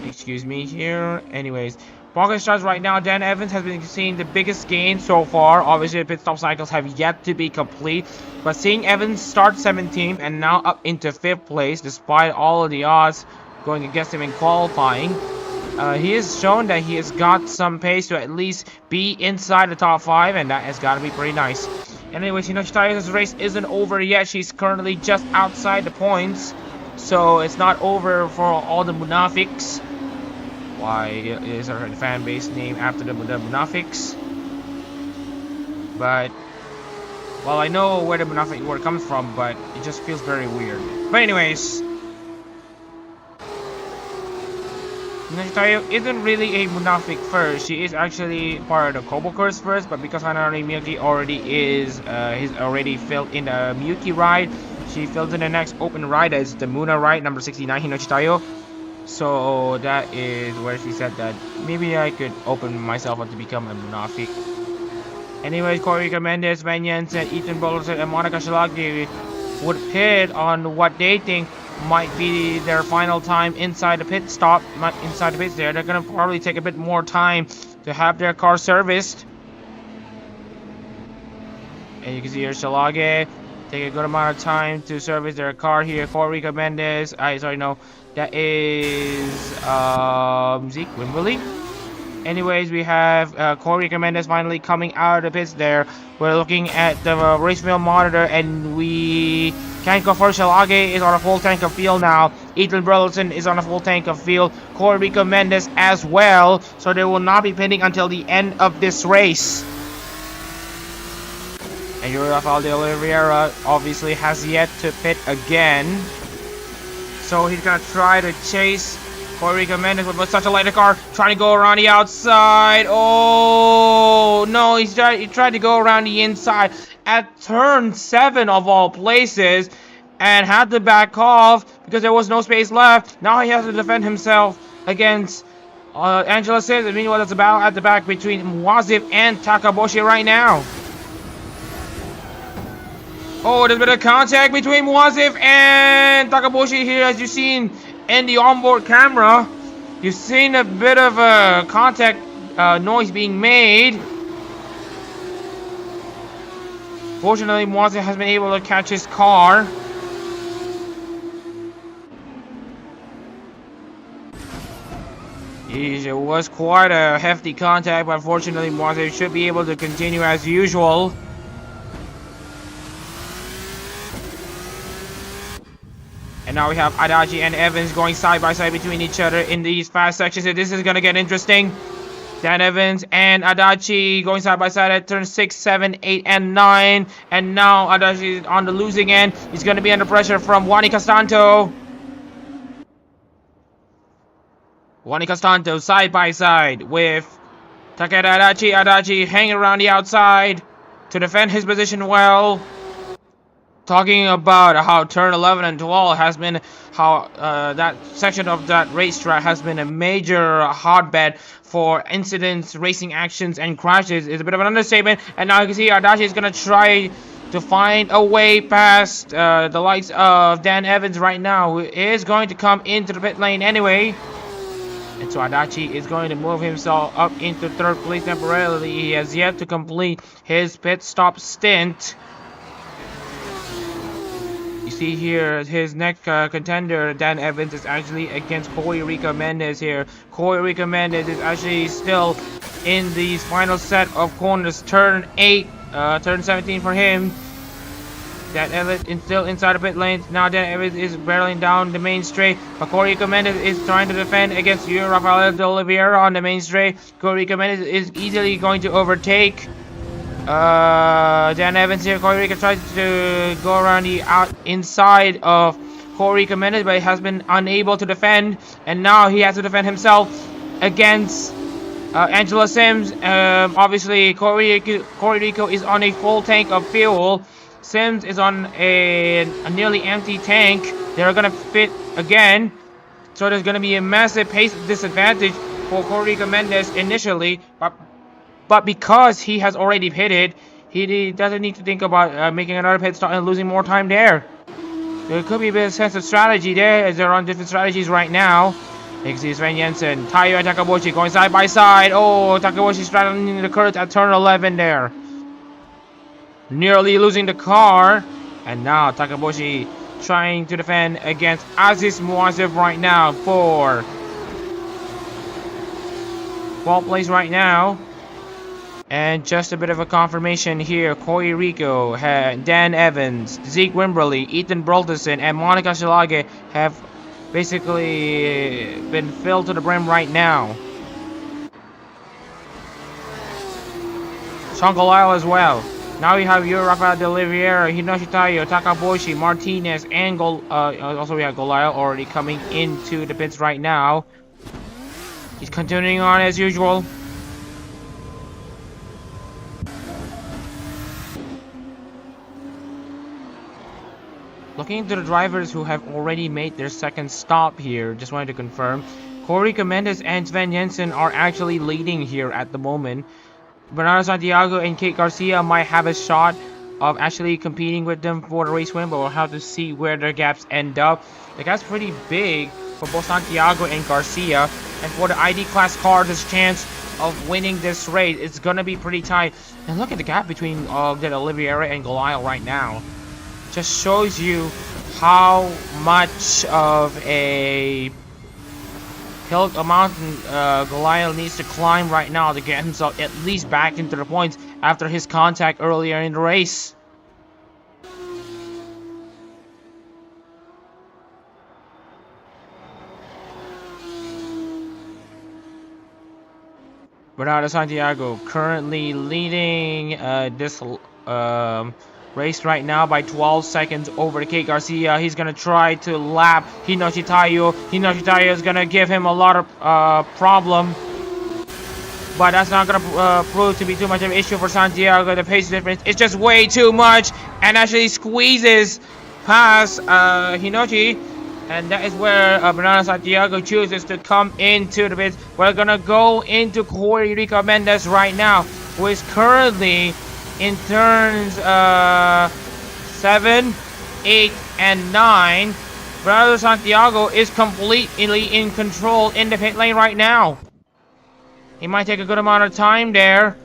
Excuse me here. Anyways, progress charts right now. Dan Evans has been seeing the biggest gain so far. Obviously, the pit stop cycles have yet to be complete. But seeing Evans start 17th and now up into 5th place, despite all of the odds going against him in qualifying, he has shown that he has got some pace to at least be inside the top 5, and that has got to be pretty nice. Anyways, Hinoshi Tayo's race isn't over yet. She's currently just outside the points, so it's not over for all the Munafiks. Why is her fan base named after the Munafiks? But, well, I know where the Munafik word comes from, but it just feels very weird. But anyways, Tayo isn't really a Munafik first. She is actually part of the Kobo Curse first, but because Hanari Miyuki already is, he's already filled in the Miyuki ride, she filled in the next open ride as the Muna ride, number 69, Hinochi Tayo. So that is where she said that maybe I could open myself up to become a Munafik. Anyways, Corey Mendes, Van Jensen, Ethan Bolson, and Monica Shalagi would pit on what they think might be their final time inside the pit stop, not inside the pits there. They're gonna probably take a bit more time to have their car serviced. And you can see here Shalage take a good amount of time to service their car here. Corey Mendes, that is Zeke Wimberly. Anyways, we have Corey Mendes finally coming out of the pits there. We're looking at the race wheel monitor, and we can't go for Shalage is on a full tank of fuel now. Ethan Burleson is on a full tank of fuel. Corey Mendes as well. So they will not be pitting until the end of this race. And Rafael de Oliveira obviously has yet to pit again. So he's gonna try to chase Corey Mendes with such a lighter car, trying to go around the outside. Oh no, he tried to go around the inside at turn 7 of all places, and had to back off because there was no space left. Now he has to defend himself against Angela Sims. I mean, it's a battle at the back between Mwazif and Takaboshi right now. Oh, there's a bit of contact between Mwazif and Takaboshi here, as you've seen in the onboard camera. You've seen a bit of a contact noise being made. Fortunately, Mwazif has been able to catch his car. It was quite a hefty contact, but fortunately, Mwazif should be able to continue as usual. And now we have Adachi and Evans going side by side between each other in these fast sections. So this is going to get interesting. Dan Evans and Adachi going side by side at turn 6, 7, 8, and 9. And now Adachi is on the losing end. He's going to be under pressure from Wani Castanto. Wani Castanto side by side with Takeda Adachi. Adachi hanging around the outside to defend his position well. Talking about how turn 11 and 12 has been, how that section of that racetrack has been a major hotbed for incidents, racing actions, and crashes is a bit of an understatement. And now you can see Adachi is going to try to find a way past the likes of Dan Evans right now, who is going to come into the pit lane anyway. And so Adachi is going to move himself up into third place temporarily. He has yet to complete his pit stop stint. You see here, his next contender, Dan Evans, is actually against Corey Mendes here. Corey Mendes is actually still in the final set of corners. Turn 8, turn 17 for him. Dan Evans is still inside the pit lane. Now Dan Evans is barreling down the main straight. But Corey Mendes is trying to defend against Rafael de Oliveira on the main straight. Corey Mendes is easily going to overtake Dan Evans here. Corey tries to go around the inside of Corey Mendes, but he has been unable to defend, and now he has to defend himself against Angela Sims. Obviously, Corey Rico is on a full tank of fuel. Sims is on a nearly empty tank. They're gonna fit again, so there's gonna be a massive pace disadvantage for Corey Mendes initially, but because he has already pitted, he doesn't need to think about making another pit stop and losing more time there. There could be a bit of sense of strategy there, as they're on different strategies right now. You can see Sven Jensen, Tayo, and Takaboshi going side by side. Oh, Takaboshi straddling the curve at turn 11 there. Nearly losing the car. And now Takaboshi trying to defend against Aziz Muazef right now for 12th place right now. And just a bit of a confirmation here. Corey Rico, Dan Evans, Zeke Wimberly, Ethan Brolterson, and Monica Shalage have basically been filled to the brim right now. Sean Goliath as well. Now we have Rafael de Oliveira, Hinoshi Tayo, Takaboshi, Martinez, and also we have Goliath already coming into the pits right now. He's continuing on as usual. Looking into the drivers who have already made their second stop here, just wanted to confirm. Corey Mendes and Sven Jensen are actually leading here at the moment. Bernardo Santiago and Kate Garcia might have a shot of actually competing with them for the race win, but we'll have to see where their gaps end up. The gap's pretty big for both Santiago and Garcia, and for the ID class Carz' chance of winning this race, it's gonna be pretty tight. And look at the gap between Oliveira and Goliath right now. Just shows you how much of a hill, a mountain Goliath needs to climb right now to get himself at least back into the points after his contact earlier in the race. Bernardo Santiago currently leading this race right now by 12 seconds over Kate Garcia. He's gonna try to lap Hinoshitayo. Hinoshitayo is gonna give him a lot of problem, but that's not gonna prove to be too much of an issue for Santiago. The pace difference is just way too much, and actually squeezes past Hinoshi, and that is where Bernardo Santiago chooses to come into the pits. We're gonna go into Corey Mendes right now, who is currently in turns 7, 8, and 9. Bernardo Santiago is completely in control in the pit lane right now. He might take a good amount of time there.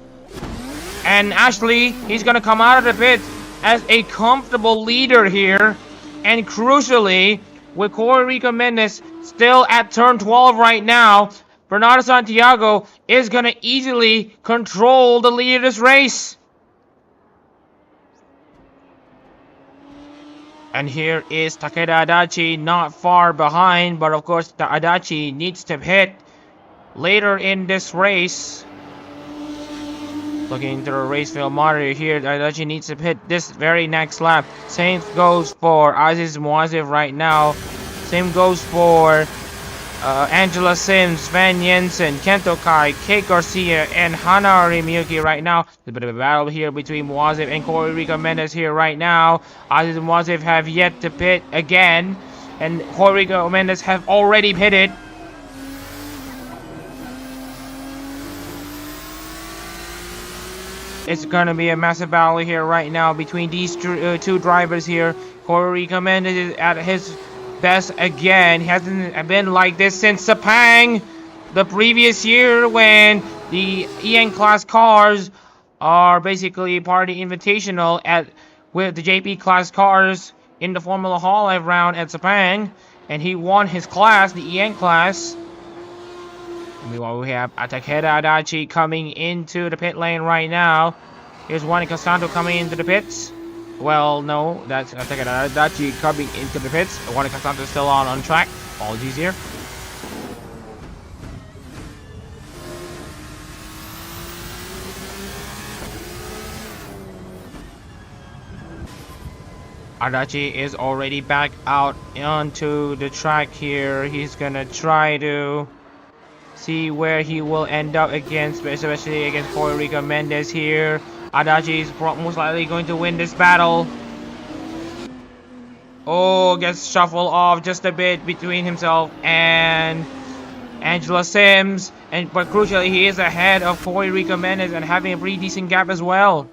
And actually, he's going to come out of the pit as a comfortable leader here. And crucially, with Corey Mendes still at turn 12 right now, Bernardo Santiago is going to easily control the lead of this race. And here is Takeda Adachi, not far behind, but of course the Adachi needs to hit later in this race. Looking into the race film monitor here, Adachi needs to hit this very next lap. Same goes for Aziz Muazzez right now. Same goes for Angela Sims, Sven Jensen, Kento Kai, Kate Garcia, and Hanari Miyuki right now. There's a bit of a battle here between Muazzez and Corey Mendes here right now. Aziz and Muazzez have yet to pit again, and Corey Mendes have already pitted. It's gonna be a massive battle here right now between these two drivers here. Corey Mendes is at his best again. He hasn't been like this since Sepang the previous year, when the EN class cars are basically part of the invitational with the JP class cars in the Formula Hololive round at Sepang, and he won his class, the EN class. And meanwhile, we have Takeda Adachi coming into the pit lane right now. Here's Juan Castanto coming into the pits. Well, no, that's Takeda Adachi coming into the pits. Juan Castanto is still on track. Apologies here. Adachi is already back out onto the track here. He's gonna try to see where he will end up against, especially against Corey Mendes here. Adachi is most likely going to win this battle. Oh, gets shuffled off just a bit between himself and Angela Sims, but crucially he is ahead of Corey Mendes and having a pretty decent gap as well.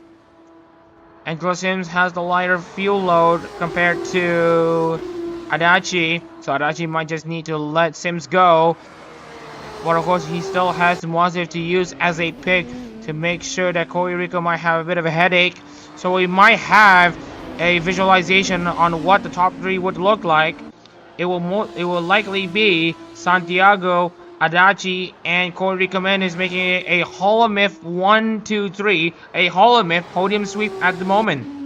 Angela Sims has the lighter fuel load compared to Adachi, so Adachi might just need to let Sims go. But of course, he still has Muazzez to use as a pick to make sure that Corey might have a bit of a headache. So we might have a visualization on what the top three would look like. It will likely be Santiago, Adachi, and Corey Mendes making a Hololive 1, 2, 3, a Hololive podium sweep at the moment.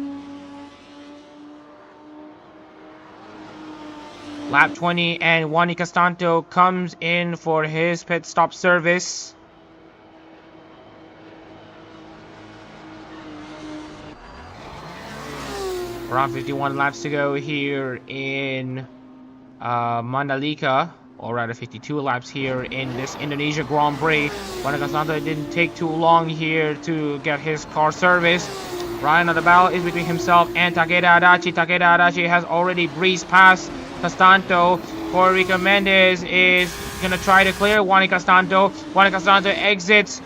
Lap 20, and Juan Castanto comes in for his pit stop service. Around 51 laps to go here in Mandalika. or rather 52 laps here in this Indonesia Grand Prix. Monica Santo didn't take too long here to get his car serviced. Right now the battle is between himself and Takeda Adachi. Takeda Adachi has already breezed past Castanto. Rico Mendes is gonna try to clear Juan Castanto. Juan Castanto exits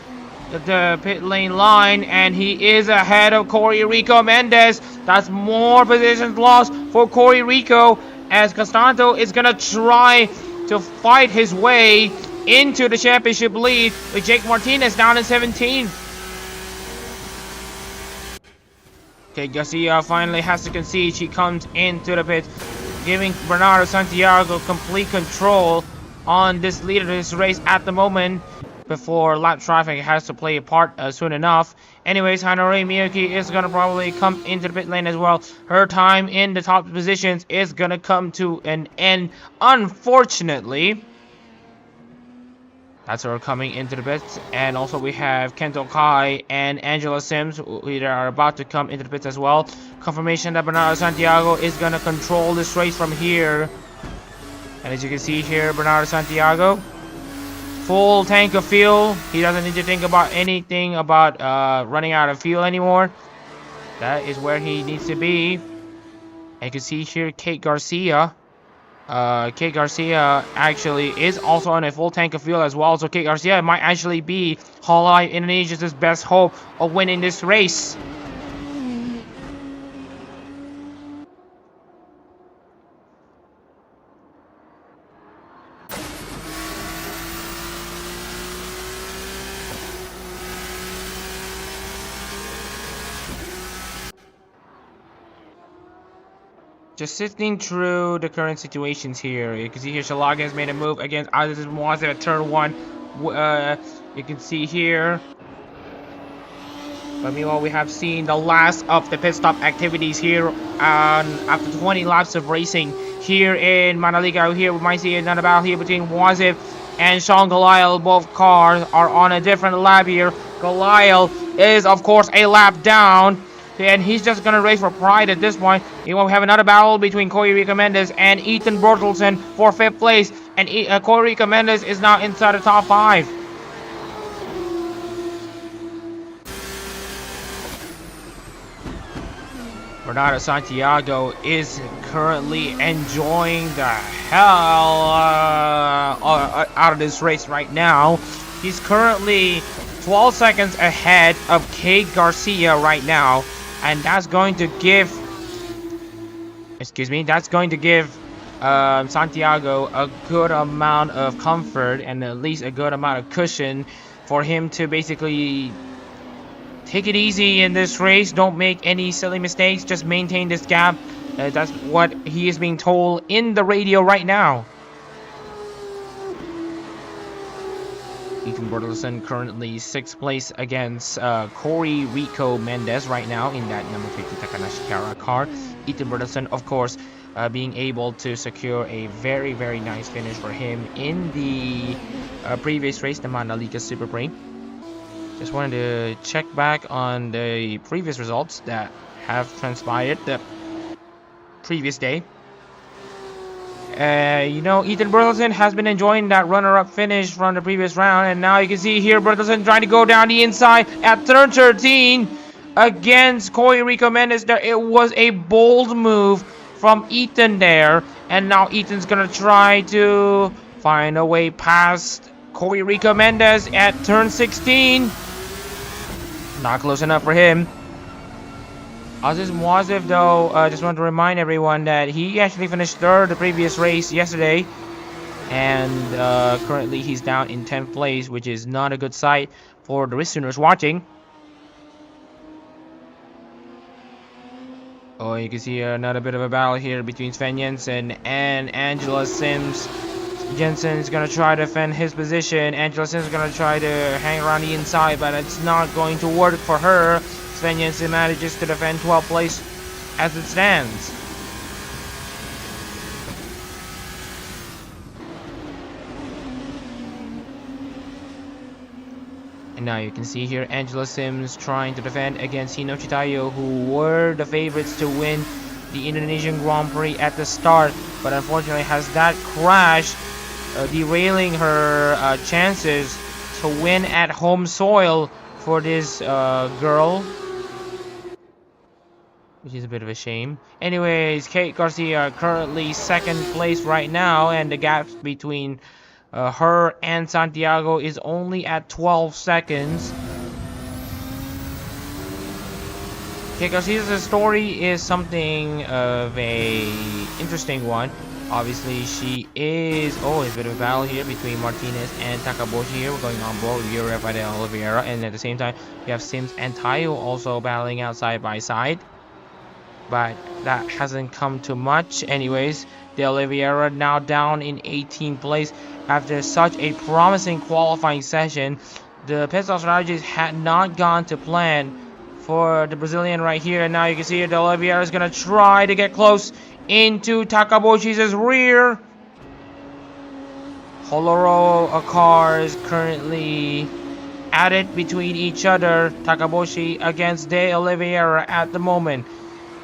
the pit lane line, and he is ahead of Rico Mendes. That's more positions lost for Rico, as Castanto is gonna try to fight his way into the championship lead with Jake Martinez down in 17. Okay, Garcia finally has to concede. She comes into the pit, giving Bernardo Santiago complete control on this leader of this race at the moment, before lap traffic has to play a part soon enough. Anyways, Hanori Miyuki is gonna probably come into the pit lane as well. Her time in the top positions is gonna come to an end, unfortunately. That's her coming into the pits. And also we have Kento Kai and Angela Sims, who are about to come into the pits as well. Confirmation that Bernardo Santiago is going to control this race from here. And as you can see here, Bernardo Santiago, full tank of fuel. He doesn't need to think about anything about running out of fuel anymore. That is where he needs to be. And you can see here Kate Garcia. Kate Garcia actually is also on a full tank of fuel as well. So Kate Garcia might actually be Hololive Indonesia's best hope of winning this race. Just sifting through the current situations here. You can see here Shalaga has made a move against Aziz Muazza at turn 1. You can see here. But meanwhile, we have seen the last of the pit stop activities here after 20 laps of racing here in Mandalika. Here we might see another battle here between Muazza and Sean Galial. Both cars are on a different lap here. Galial is, of course, a lap down, and he's just gonna race for pride at this point. We have another battle between Rico Mendes and Ethan Bertelsen for 5th place, and Rico Mendes is now inside the top 5. Bernardo Santiago is currently enjoying the hell out of this race right now. He's currently 12 seconds ahead of Kate Garcia right now. And that's going to give, Santiago a good amount of comfort and at least a good amount of cushion for him to basically take it easy in this race. Don't make any silly mistakes. Just maintain this gap. That's what he is being told in the radio right now. Ethan Bertelsen currently 6th place against Rico Mendes right now in that number 50 Takanashi Kara car. Ethan Bertelsen, of course, being able to secure a very, very nice finish for him in the previous race, the Mandalika Super Prix. Just wanted to check back on the previous results that have transpired the previous day. Ethan Bertelsen has been enjoying that runner-up finish from the previous round, and now you can see here Bertelsen trying to go down the inside at turn 13 against Rico Mendes. There, it was a bold move from Ethan there, and now Ethan's gonna try to find a way past Rico Mendes at turn 16. Not close enough for him. Aziz Muazza, though, just want to remind everyone that he actually finished 3rd the previous race yesterday, and currently he's down in 10th place, which is not a good sight for the listeners watching. Oh, you can see another bit of a battle here between Sven Jensen and Angela Sims. Jensen is going to try to defend his position. Angela Sims is going to try to hang around the inside, but it's not going to work for her. Sven Jensen manages to defend 12th place as it stands. And now you can see here Angela Sims trying to defend against Hinochi Tayo, who were the favorites to win the Indonesian Grand Prix at the start, but unfortunately has that crash derailing her chances to win at home soil for this girl, which is a bit of a shame. Anyways, Kate Garcia currently second place right now, and the gap between her and Santiago is only at 12 seconds. Kate Garcia's story is something of a interesting one. Obviously, she is... Oh, it's a bit of a battle here between Martinez and Takaboshi here. We're going on board with Rafael and Oliveira. And at the same time, we have Sims and Tayo also battling out side by side. But that hasn't come to much. Anyways, De Oliveira now down in 18th place after such a promising qualifying session. The pit stop strategies had not gone to plan for the Brazilian right here. And now you can see De Oliveira is going to try to get close into Takaboshi's rear. Hololive Carz currently at it between each other. Takaboshi against De Oliveira at the moment.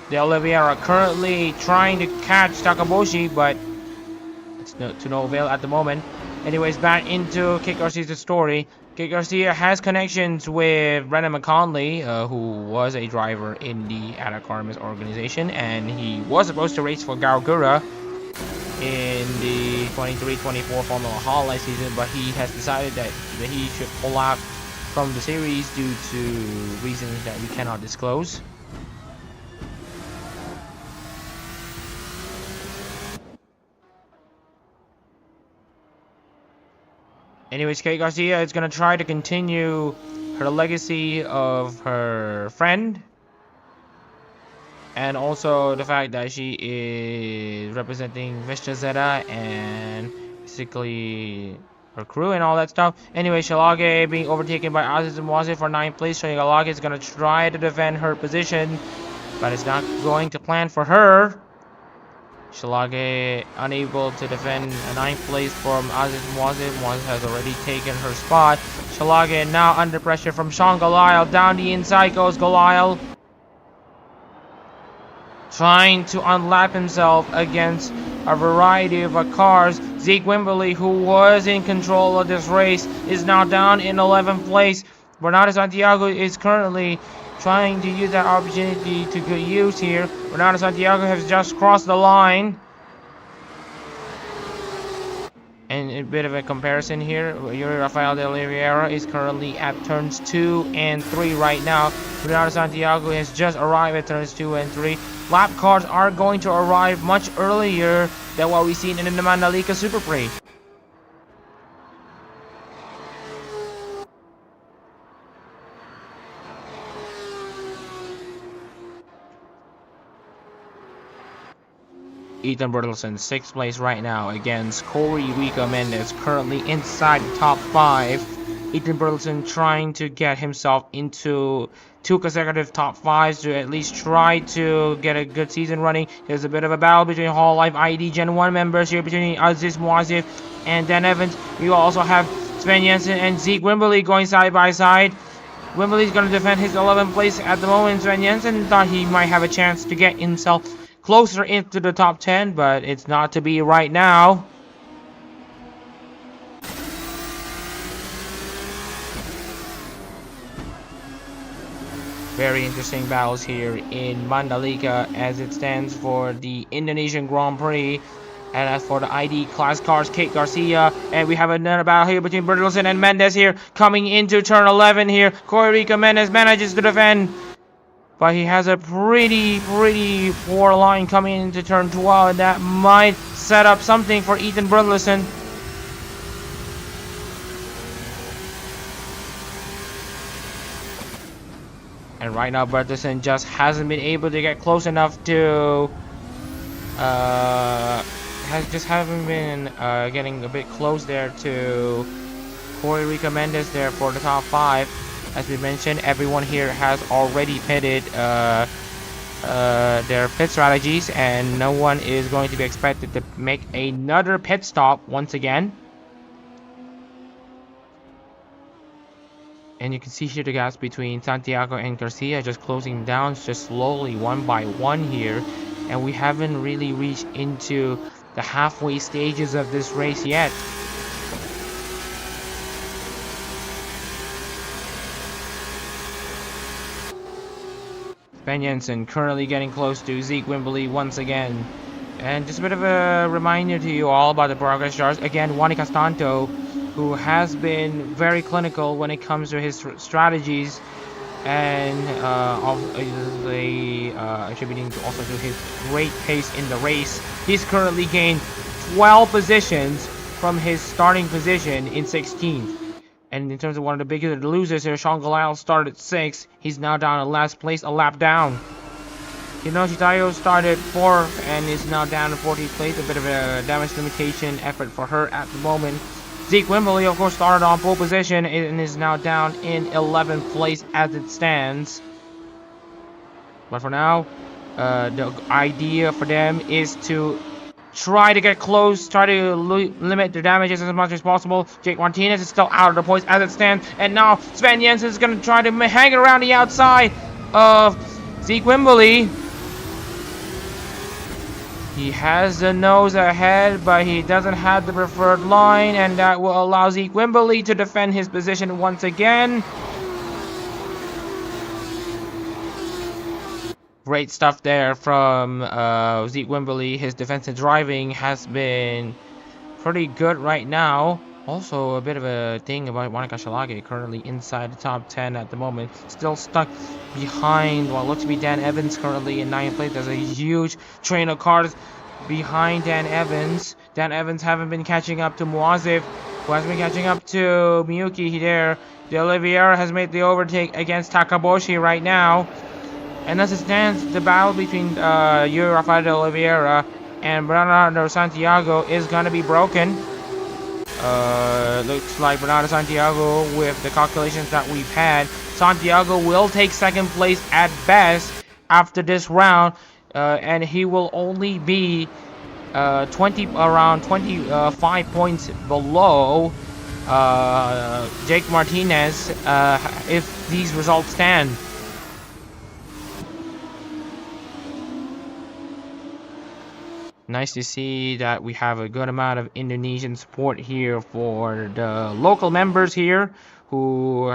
De Oliveira currently trying to catch Takaboshi, but it's to no avail at the moment. Anyways, back into Kate Garcia's story. Kate Garcia has connections with Brendan McConley, who was a driver in the Adak-RMS organization, and he was supposed to race for Gaogura in the 23-24 Formula Hololive season, but he has decided that he should pull out from the series due to reasons that we cannot disclose. Anyways, Kate Garcia is going to try to continue her legacy of her friend. And also the fact that she is representing Vista Zeta and basically her crew and all that stuff. Anyway, Shalage being overtaken by Aziz Mwazi for 9th place. Shalage is going to try to defend her position, but it's not going to plan for her. Shalage unable to defend a 9th place from Aziz Mwazi. Mwazi has already taken her spot. Shalage now under pressure from Sean Golial. Down the inside goes Golial, trying to unlap himself against a variety of cars. Zeke Wimberly, who was in control of this race, is now down in 11th place. Bernardo Santiago is currently trying to use that opportunity to good use here. Bernardo Santiago has just crossed the line. And a bit of a comparison here, Yuri Rafael de Oliveira is currently at turns 2 and 3 right now. Bernardo Santiago has just arrived at turns 2 and 3. Lap cars are going to arrive much earlier than what we've seen in the Mandalika Super Prix. Ethan Bertelsen, 6th place right now against Corey Rico Mendez, currently inside the top 5. Ethan Bertelsen trying to get himself into 2 consecutive top 5s to at least try to get a good season running. There's a bit of a battle between Hololive ID Gen 1 members here between Aziz Mwazi and Dan Evans. We also have Sven Jensen and Zeke Wimberly going side by side. Wimberly's going to defend his 11th place at the moment. Sven Jensen thought he might have a chance to get himself closer into the top 10, but it's not to be right now. Very interesting battles here in Mandalika as it stands for the Indonesian Grand Prix. And as for the ID class cars, Kate Garcia, and we have another battle here between Bertelsen and Mendez here, coming into turn 11 here. Corey Rico Mendez manages to defend, but he has a pretty poor line coming into turn 12, and that might set up something for Ethan Bertelsen. And right now, Bertelsen just hasn't been able to get close enough to... haven't been getting a bit close there to Corey Rico Mendez there for the top 5. As we mentioned, everyone here has already pitted their pit strategies, and no one is going to be expected to make another pit stop once again. And you can see here the gaps between Santiago and Garcia just closing down just slowly one by one here. And we haven't really reached into the halfway stages of this race yet. Ben Jensen currently getting close to Zeke Wimberly once again. And just a bit of a reminder to you all about the progress charts. Again, Juan Castanto, who has been very clinical when it comes to his strategies, and attributing to also to his great pace in the race. He's currently gained 12 positions from his starting position in 16th. And in terms of one of the biggest losers here, Sean Galal started 6th. He's now down in last place, a lap down. Hinoshi Tayo started 4th and is now down in 14th place. A bit of a damage limitation effort for her at the moment. Zeke Wimberly, of course, started on pole position and is now down in 11th place as it stands. But for now, the idea for them is to try to get close, try to limit the damages as much as possible. Jake Martinez is still out of the points as it stands. And now Sven Jensen is going to try to hang around the outside of Zeke Wimberly. He has the nose ahead, but he doesn't have the preferred line, and that will allow Zeke Wimberly to defend his position once again. Great stuff there from Zeke Wimberly. His defensive driving has been pretty good right now. Also, a bit of a thing about Monica Shalage, currently inside the top 10 at the moment. Still stuck behind what looks to be Dan Evans, currently in 9th place. There's a huge train of cars behind Dan Evans. Dan Evans haven't been catching up to Muazif, who has been catching up to Miyuki there. De Oliveira has made the overtake against Takaboshi right now. And as it stands, the battle between Yuri Rafael de Oliveira and Bernardo Santiago is going to be broken. Looks like Bernardo Santiago, with the calculations that we've had, Santiago will take 2nd place at best after this round, and he will only be around 25 points below Jake Martinez if these results stand. Nice to see that we have a good amount of Indonesian support here for the local members here, who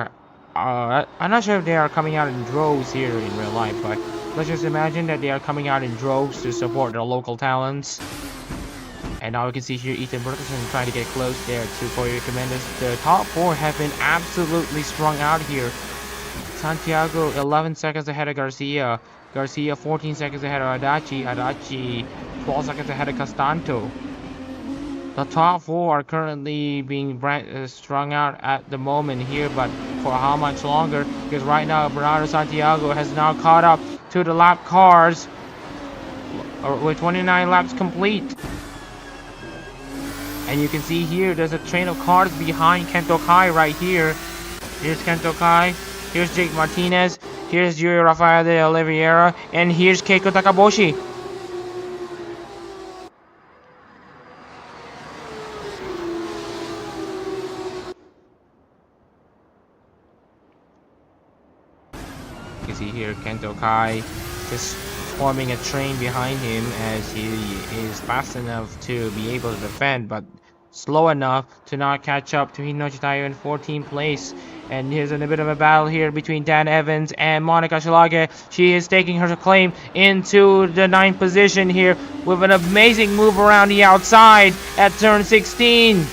I'm not sure if they are coming out in droves here in real life, but let's just imagine that they are coming out in droves to support the local talents. And now we can see here Ethan Berkelson trying to get close there to Corey Recommenders. The top 4 have been absolutely strung out here. Santiago 11 seconds ahead of Garcia. Garcia 14 seconds ahead of Adachi. Adachi 12 seconds ahead of Castanto. The top 4 are currently being strung out at the moment here, but for how much longer? Because right now Bernardo Santiago has now caught up to the lap cars with 29 laps complete. And you can see here there's a train of cars behind Kento Kai right here. Here's Kento Kai, here's Jake Martinez, here's Yuri Rafael de Oliveira, and here's Keiko Takaboshi. You can see here Kento Kai just forming a train behind him as he is fast enough to be able to defend, but slow enough to not catch up to Hinoshi Tayo in 14th place. And here's a bit of a battle here between Dan Evans and Monica Shalage. She is taking her claim into the 9th position here with an amazing move around the outside at turn 16.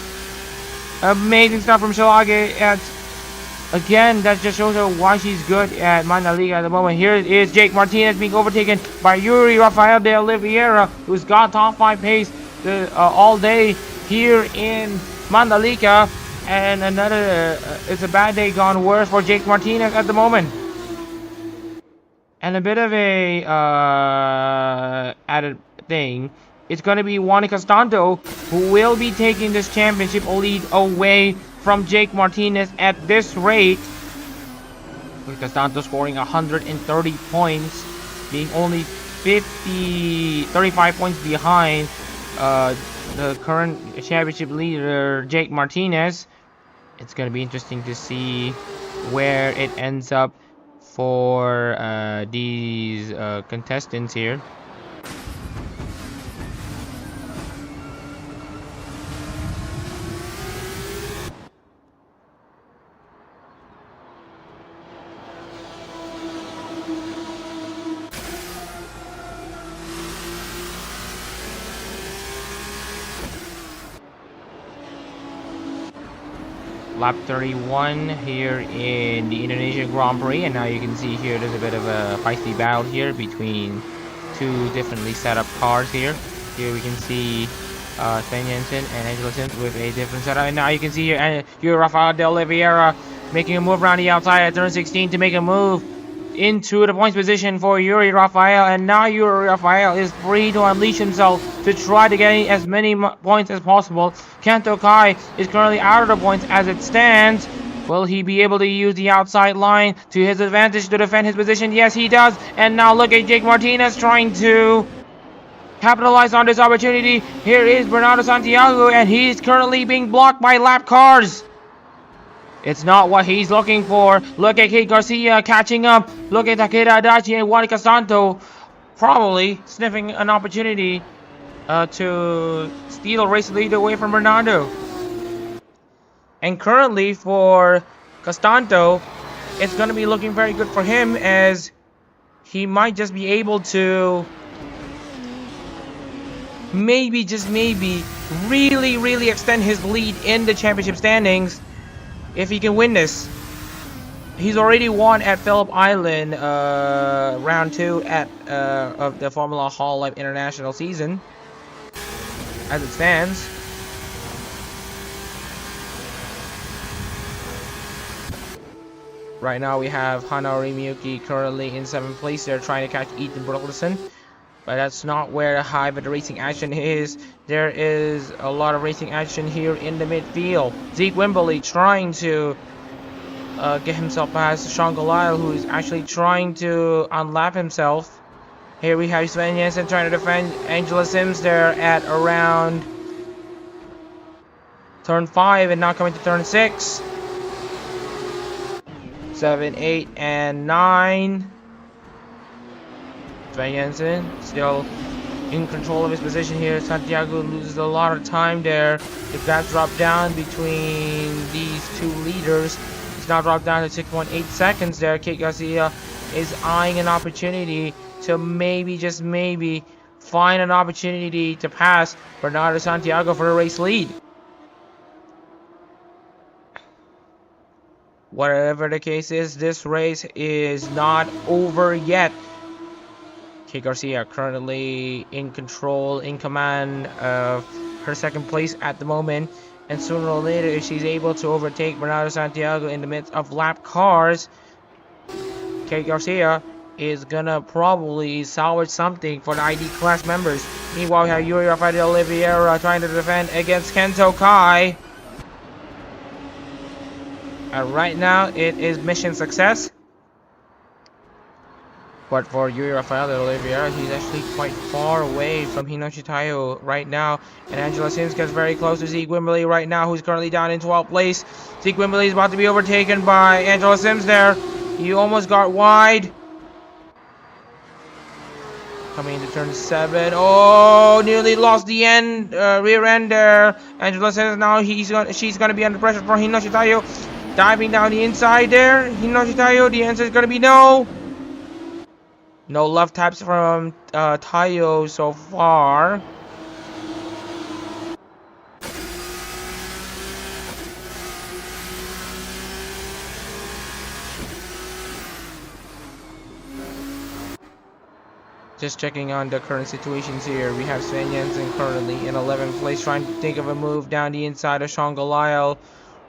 Amazing stuff from Shalage. Again, that just shows her why she's good at Mandalika at the moment. Here is Jake Martinez being overtaken by Yuri Rafael de Oliveira, who's got top 5 pace all day here in Mandalika. And another, it's a bad day gone worse for Jake Martinez at the moment. And a bit of a added thing, it's going to be Juan Castanto who will be taking this championship lead away from Jake Martinez at this rate. With Castanto scoring 130 points, being only 35 points behind the current championship leader, Jake Martinez. It's going to be interesting to see where it ends up for these contestants here. lap 31 here in the Indonesian Grand Prix, and now you can see here there's a bit of a feisty battle here between two differently set up cars here. Here we can see Sven Jensen and Angela Sims with a different setup, and now you can see here Rafael de Oliveira making a move around the outside at turn 16 to make a move into the points position for Yuri Rafael, and now Yuri Rafael is free to unleash himself to try to get as many points as possible. Kento Kai is currently out of the points as it stands. Will he be able to use the outside line to his advantage to defend his position? Yes, he does. And now look at Jake Martinez trying to capitalize on this opportunity. Here is Bernardo Santiago, and he's currently being blocked by lap cars. It's not what he's looking for. Look at Kate Garcia catching up. Look at Takeda Adachi and Juanica Santo probably sniffing an opportunity to steal a race lead away from Bernardo. And currently for Castanto, it's going to be looking very good for him, as he might just be able to maybe, just maybe, really extend his lead in the championship standings if he can win this. He's already won at Phillip Island round 2 of the Formula Hololive International season as it stands. Right now we have Hanori Miyuki currently in 7th place. They're trying to catch Ethan Burleson, but that's not where the hive of the racing action is. There is a lot of racing action here in the midfield. Zeke Wimberley trying to get himself past Sean Goliath, who is actually trying to unlap himself. Here we have Sven Jensen trying to defend Angela Sims there at around turn 5, and now coming to turn 6. 7, 8, and 9. Sven Jensen still in control of his position here. Santiago loses a lot of time there. If that dropped down between these two leaders, it's now dropped down to 6.8 seconds there. Kate Garcia is eyeing an opportunity to maybe, just maybe, find an opportunity to pass Bernardo Santiago for a race lead. Whatever the case is, this race is not over yet. Kate Garcia currently in control, in command of her 2nd place at the moment, and sooner or later, if she's able to overtake Bernardo Santiago in the midst of lap cars, Kate Garcia is gonna probably salvage something for the ID class members. Meanwhile, we have Yuri Rafael de Oliveira trying to defend against Kento Kai. Right now, it is mission success. But for Yuri Rafael de Oliveira, he's actually quite far away from Hinoshi Tayo right now. And Angela Sims gets very close to Zeke Wimberley right now, who's currently down in 12th place. Zeke Wimberley is about to be overtaken by Angela Sims there. He almost got wide. Coming into turn 7. Oh, nearly lost the rear end there. Angela Sims now, she's gonna be under pressure for Hinoshi Tayo. Diving down the inside there. Hinoshi Tayo, the answer is gonna be no. No love taps from Tayo so far. Just checking on the current situations here. We have Sven Jensen currently in 11th place, trying to think of a move down the inside of Sean Goliath.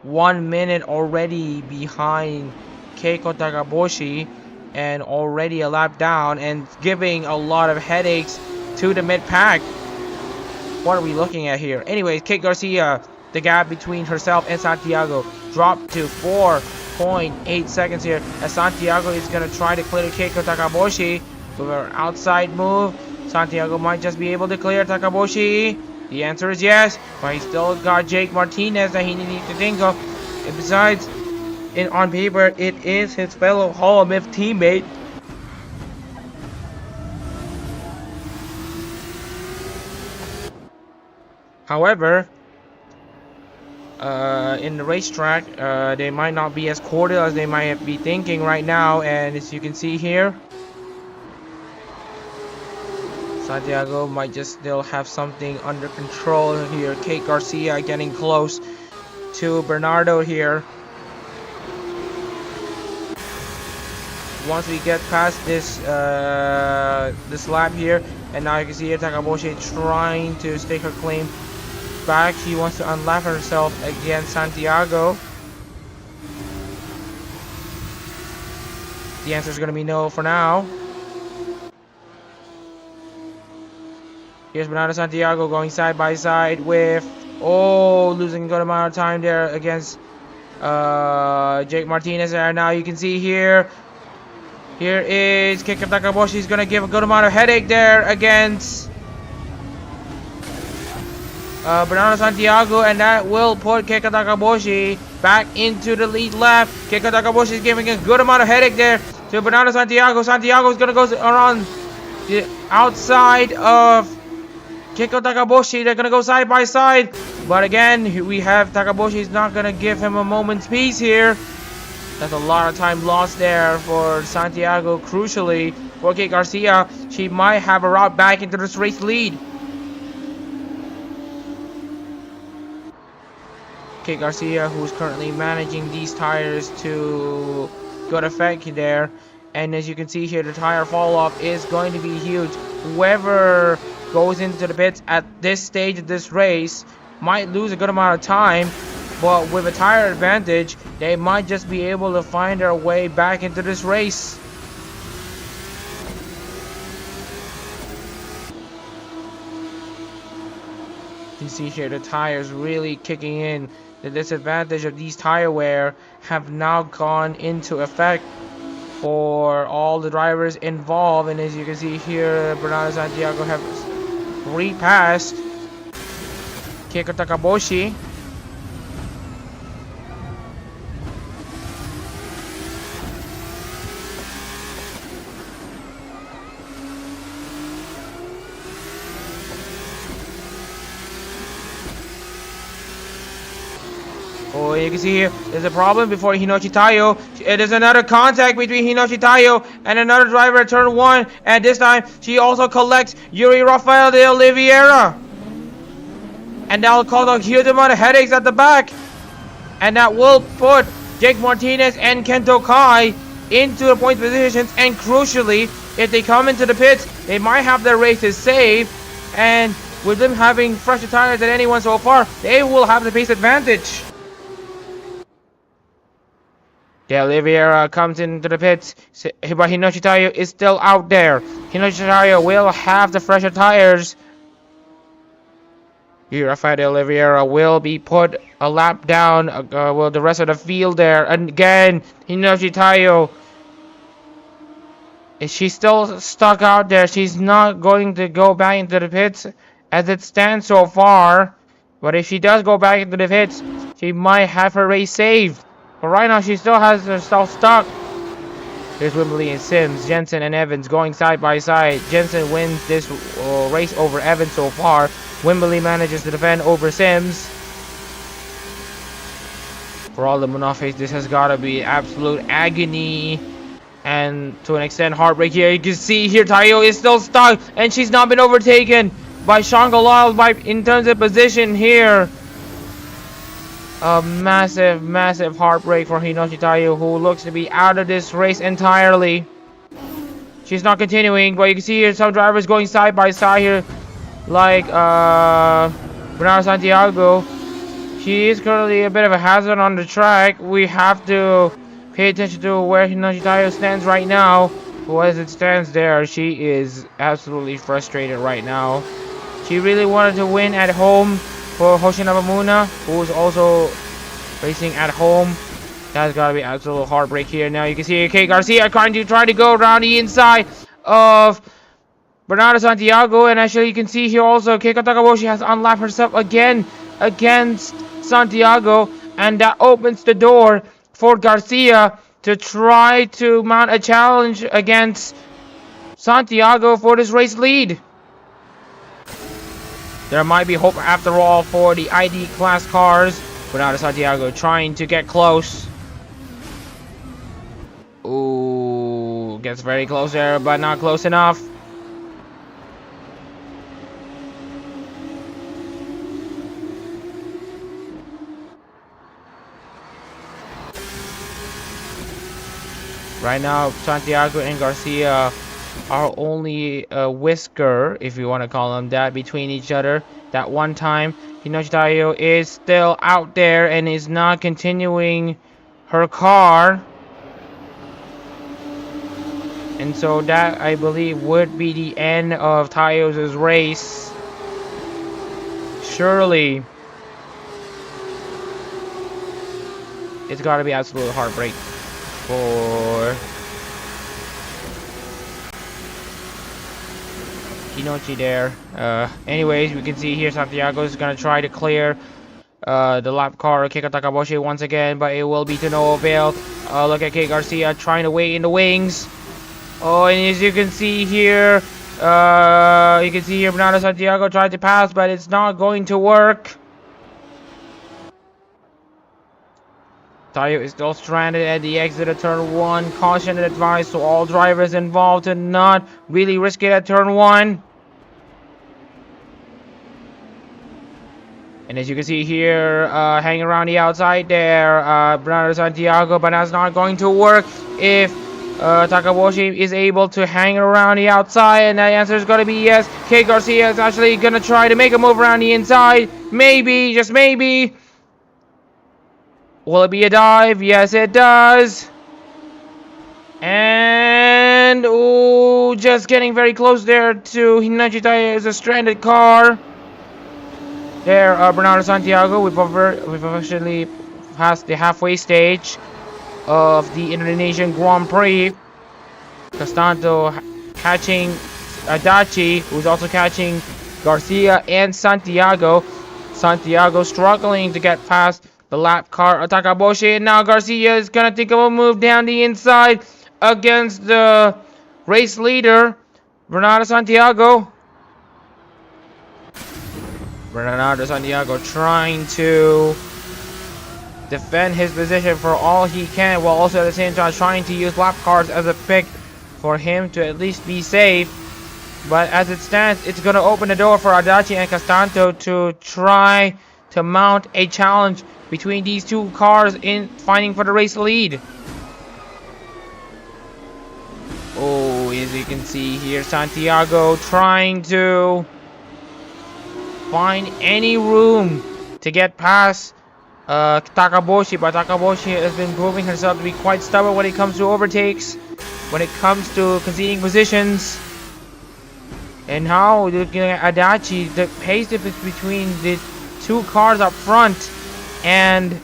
1 minute already behind Keiko Takaboshi, and already a lap down, and giving a lot of headaches to the mid-pack. What are we looking at here? Anyways, Kate Garcia, the gap between herself and Santiago dropped to 4.8 seconds here, as Santiago is going to try to clear Keiko Takaboshi with her outside move. Santiago might just be able to clear Takaboshi. The answer is yes, but he still got Jake Martinez that he needs to think of. And besides, on paper, it is his fellow Hololive teammate. However, in the racetrack, they might not be as cordial as they might be thinking right now. And as you can see here, Santiago might just still have something under control here. Kate Garcia getting close to Bernardo here. Once we get past this lap here, and now you can see here Takaboshi trying to stake her claim back. She wants to unlap herself against Santiago. The answer is going to be no for now. Here's Bernardo Santiago going side by side with, losing a good amount of time there against Jake Martinez there. Now you can see here is Keiko Takaboshi. He's going to give a good amount of headache there against Bernardo Santiago, and that will put Keiko Takaboshi back into the lead lap. Keiko Takaboshi is giving a good amount of headache there to Bernardo Santiago. Santiago is going to go around the outside of Keiko Takaboshi. They're going to go side by side. But again, we have Takaboshi is not going to give him a moment's peace here. That's a lot of time lost there for Santiago. Crucially, for Kate Garcia, she might have a route back into this race lead. Kate Garcia, who's currently managing these tires to good effect there. And as you can see here, the tire fall off is going to be huge. Whoever goes into the pits at this stage of this race might lose a good amount of time, but with a tire advantage, they might just be able to find their way back into this race. You see here the tires really kicking in. The disadvantage of these tire wear have now gone into effect for all the drivers involved, and as you can see here, Bernardo Santiago have repassed Keiko Takaboshi. Oh, you can see here, there's a problem before Hinoshi Tayo. There's another contact between Hinoshi Tayo and another driver at turn 1. And this time, she also collects Yuri Rafael de Oliveira. And that'll cause a huge amount of headaches at the back. And that will put Jake Martinez and Kento Kai into the point positions. And crucially, if they come into the pits, they might have their races saved. And with them having fresher tires than anyone so far, they will have the pace advantage. De Oliveira comes into the pits, but Hinoshi Tayo is still out there. Hinoshi Tayo will have the fresher tires. Rafael de Oliveira will be put a lap down, the rest of the field there. And again, Hinoshi Tayo, is she still stuck out there? She's not going to go back into the pits as it stands so far. But if she does go back into the pits, she might have her race saved. But right now, she still has herself stuck. Here's Wimberly and Sims, Jensen and Evans going side by side. Jensen wins this race over Evans so far. Wimberly manages to defend over Sims. For all the Monoface, this has got to be absolute agony. And to an extent, heartbreak here. You can see here, Tayo is still stuck. And she's not been overtaken by Shanga Lyle in terms of position here. A massive, massive heartbreak for Hinoshi Tayo, who looks to be out of this race entirely. She's not continuing, but you can see here some drivers going side by side here, like Bernardo Santiago. She is currently a bit of a hazard on the track. We have to pay attention to where Hinoshi Tayo stands right now. Well, as it stands there, she is absolutely frustrated right now. She really wanted to win at home for Hoshinabamuna, who is also racing at home. That's gotta be absolute heartbreak here. Now you can see Kate Garcia trying to go around the inside of Bernardo Santiago, and actually you can see here also Keiko Takaboshi has unlapped herself again against Santiago, and that opens the door for Garcia to try to mount a challenge against Santiago for this race lead. There might be hope after all for the ID class cars. Bernardo Santiago trying to get close. Ooh, gets very close there, but not close enough. Right now, Santiago and Garcia are only a whisker, if you want to call them that, between each other. That one time, Hinoshi Tayo is still out there and is not continuing her car. And so that, I believe, would be the end of Tayo's race. Surely. It's got to be absolute heartbreak for Hinochi there. Anyways, we can see here Santiago is going to try to clear the lap car of Keiko Takaboshi once again, but it will be to no avail. Look at Kei Garcia trying to wait in the wings. Oh, and as you can see here, Bernardo Santiago tried to pass, but it's not going to work. Tayo is still stranded at the exit of turn 1. Caution and advice to all drivers involved to not really risk it at turn 1. And as you can see here, hanging around the outside there, Bernardo Santiago, but that's not going to work if Takaboshi is able to hang around the outside, and the answer is going to be yes. Kei Garcia is actually going to try to make a move around the inside. Maybe, just maybe. Will it be a dive? Yes, it does. And, ooh, just getting very close there to Hinochi Tayo's a stranded car. There, Bernardo Santiago, we've officially passed the halfway stage of the Indonesian Grand Prix. Castanto catching Adachi, who's also catching Garcia and Santiago. Santiago struggling to get past the lap car of Takaboshi, and now Garcia is gonna think of a move down the inside against the race leader, Bernardo Santiago. Bernardo Santiago trying to defend his position for all he can, while also at the same time trying to use lap cars as a pick for him to at least be safe. But as it stands, it's going to open the door for Adachi and Castanto to try to mount a challenge between these two cars in fighting for the race lead. Oh, as you can see here, Santiago trying to find any room to get past Takaboshi, but Takaboshi has been proving herself to be quite stubborn when it comes to overtakes, when it comes to conceding positions. And now looking at Adachi, the pace difference between the two cars up front and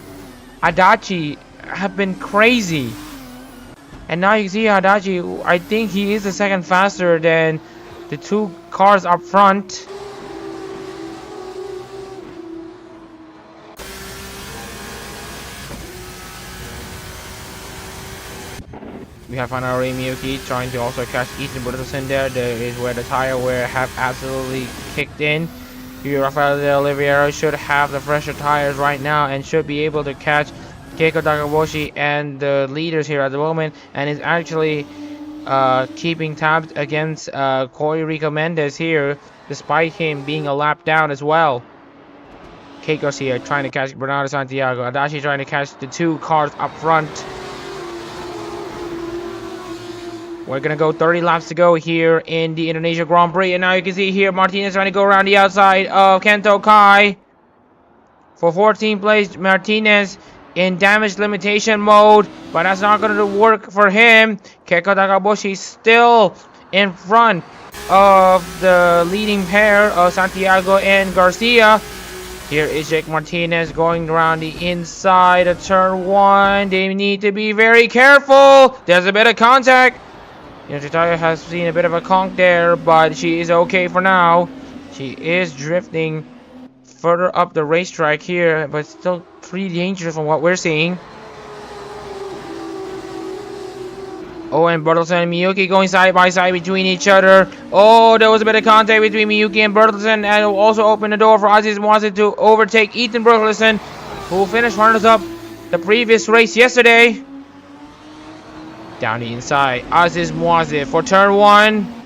Adachi have been crazy. And now you can see Adachi, I think he is a second faster than the two cars up front. We have Hanari Miyuki trying to also catch Ethan Burleson there. There is where the tire wear have absolutely kicked in. Here, Rafael de Oliveira should have the fresher tires right now and should be able to catch Keiko Takaboshi and the leaders here at the moment, and is actually keeping tabs against Corey Rico Mendes here, despite him being a lap down as well. Kei Garcia trying to catch Bernardo Santiago. Adachi trying to catch the two cars up front. We're going to go 30 laps to go here in the Indonesia Grand Prix. And now you can see here Martinez trying to go around the outside of Kento Kai. For 14th place, Martinez in damage limitation mode. But that's not going to work for him. Keiko Takaboshi still in front of the leading pair of Santiago and Garcia. Here is Jake Martinez going around the inside of turn 1. They need to be very careful. There's a bit of contact. Tayo has seen a bit of a conk there, but she is okay for now. She is drifting further up the racetrack here, but still pretty dangerous from what we're seeing. Oh, and Bertelsen and Miyuki going side by side between each other. Oh, there was a bit of contact between Miyuki and Bertelsen, and will also open the door for Aziz Moise to overtake Ethan Bertelsen, who finished runners-up the previous race yesterday. Down the inside, Aziz Moise for turn 1.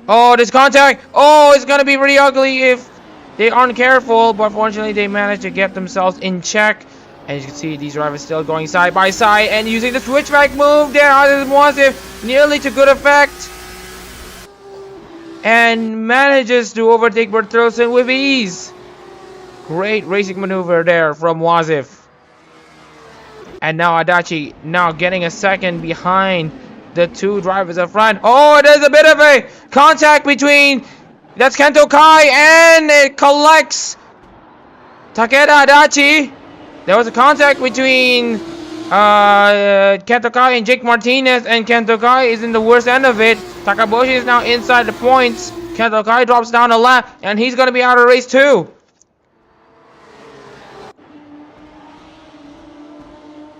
Oh, this contact. Oh, it's gonna be pretty ugly if they aren't careful, but fortunately they managed to get themselves in check And you can see these drivers still going side by side and using the switchback move there. Adak-RMS nearly to good effect. And manages to overtake Bertelsen with ease. Great racing maneuver there from Wasif. And now Adachi now getting a second behind the two drivers up front. Oh, there's a bit of a contact between, that's Kento Kai, and it collects Takeda Adachi. There was a contact between Kento Kai and Jake Martinez, and Kento Kai is in the worst end of it. Takaboshi is now inside the points. Kento Kai drops down a lap, and he's going to be out of race 2.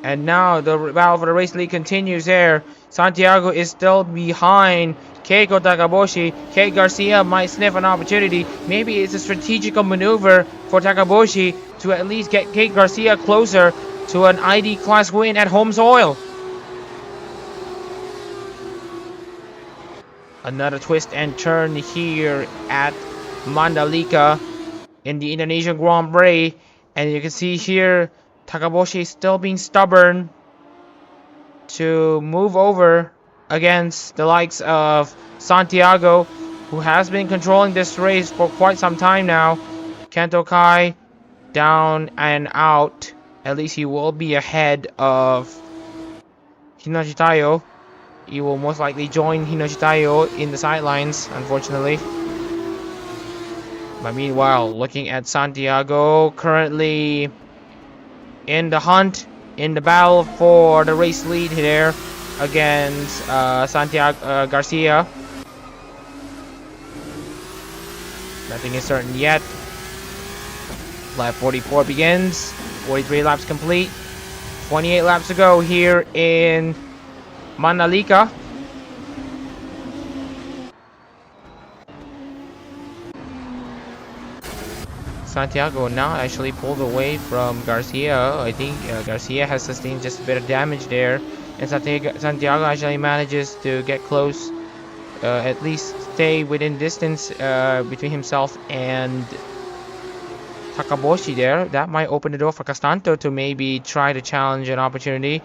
And now the battle for the race lead continues there. Santiago is still behind Keiko Takaboshi. Kate Garcia might sniff an opportunity. Maybe it's a strategical maneuver for Takaboshi to at least get Kate Garcia closer to an ID class win at home soil. Another twist and turn here at Mandalika in the Indonesian Grand Prix. And you can see here Takaboshi is still being stubborn to move over against the likes of Santiago, who has been controlling this race for quite some time now. Kento Kai down and out. At least he will be ahead of Hinoshi Tayo. He will most likely join Hinoshi Tayo in the sidelines, unfortunately. But meanwhile, looking at Santiago, currently in the hunt, in the battle for the race lead here against Santiago Garcia. Nothing is certain yet. Lap 44 begins. 43 laps complete. 28 laps to go here in Mandalika. Santiago now actually pulled away from Garcia. I think Garcia has sustained just a bit of damage there, and Santiago actually manages to get close, at least stay within distance between himself and Takaboshi there. That might open the door for Castanto to maybe try to challenge an opportunity.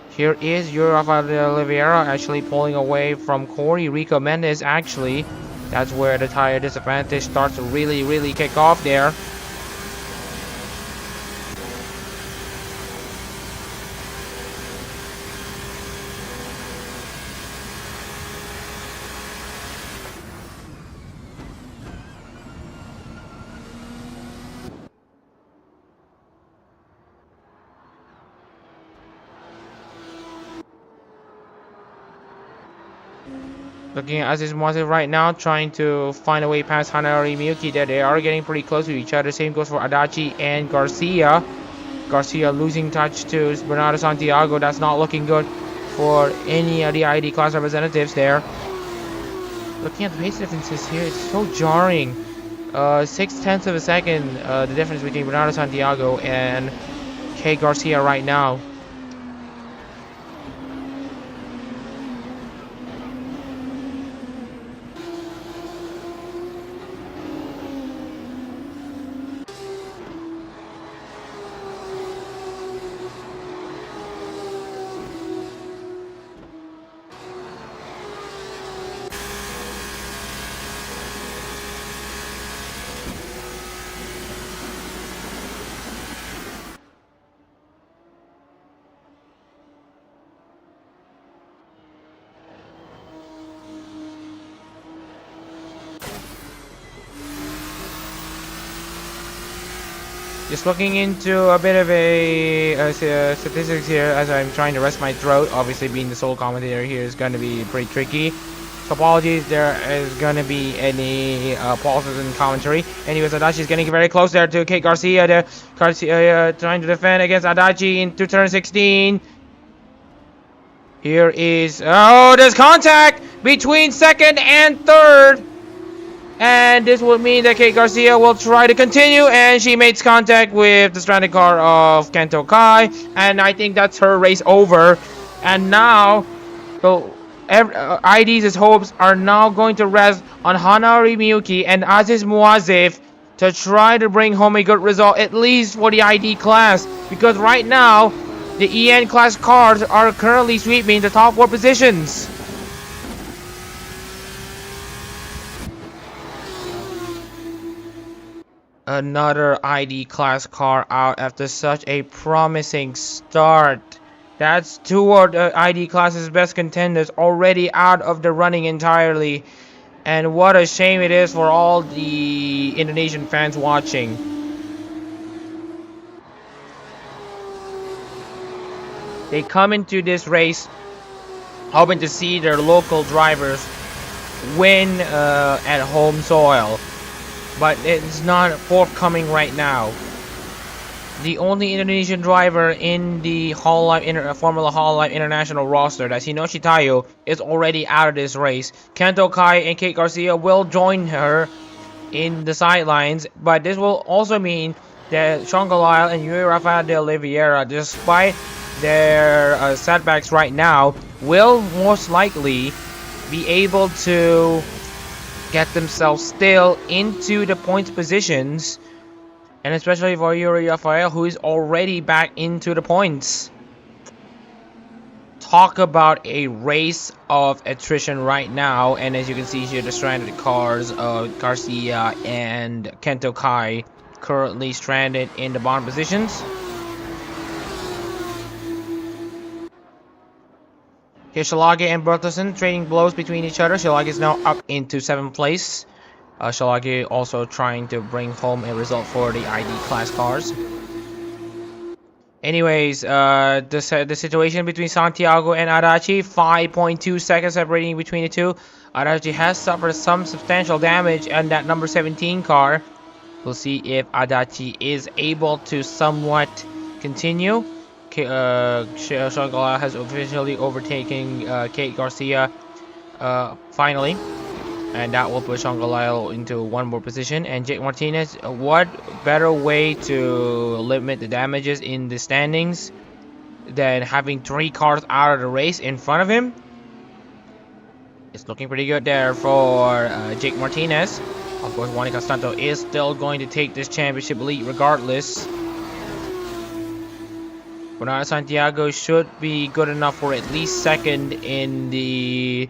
Here is Rafael de Oliveira actually pulling away from Corey Rico Mendes. Actually, that's where the tire disadvantage starts to really kick off there. Looking at Aziz Moazif right now, trying to find a way past Hanari Miyuki there. They are getting pretty close to each other. Same goes for Adachi and Garcia. Garcia losing touch to Bernardo Santiago. That's not looking good for any of the ID class representatives there. Looking at the pace differences here, it's so jarring. 0.6 of a second, the difference between Bernardo Santiago and K. Garcia right now. Just looking into a bit of a statistics here as I'm trying to rest my throat. Obviously, being the sole commentator here is going to be pretty tricky. So apologies, there is going to be any pauses in commentary. Anyways, Adachi is getting very close there to Kate Garcia. There, Garcia trying to defend against Adachi into turn 16. Here is, oh, there's contact between second and third. And this would mean that Kate Garcia will try to continue, and she makes contact with the stranded car of Kento Kai, and I think that's her race over. And now, so ID's hopes are now going to rest on Hanari Miyuki and Aziz Moazif to try to bring home a good result, at least for the ID class, because right now the EN class cars are currently sweeping the top 4 positions. Another ID class car out after such a promising start. That's 2 of the ID class's best contenders already out of the running entirely. And what a shame it is for all the Indonesian fans watching. They come into this race hoping to see their local drivers win at home soil, but it's not forthcoming right now. The only Indonesian driver in the Formula Hololive International roster, that's Hinoshi Tayo, is already out of this race. Kento Kai and Kate Garcia will join her in the sidelines, but this will also mean that Sean Galile and Yuri Rafael de Oliveira, despite their setbacks right now, will most likely be able to get themselves still into the points positions, and especially for Yuri Rafael, who is already back into the points. Talk about a race of attrition right now, and as you can see here, the stranded cars of Garcia and Kento Kai currently stranded in the bottom positions. Here's Schalage and Bertelsen trading blows between each other. Schalage is now up into 7th place. Schalage also trying to bring home a result for the ID class cars. Anyways, the situation between Santiago and Adachi, 5.2 seconds separating between the two. Adachi has suffered some substantial damage on that number 17 car. We'll see if Adachi is able to somewhat continue. Sean Galile has officially overtaken Kate Garcia finally, and that will put Sean Galile into 1 more position. And Jake Martinez, what better way to limit the damages in the standings than having 3 cars out of the race in front of him? It's looking pretty good there for Jake Martinez. Of course, Juan Castanto is still going to take this championship lead regardless. Bernardo Santiago should be good enough for at least 2nd in the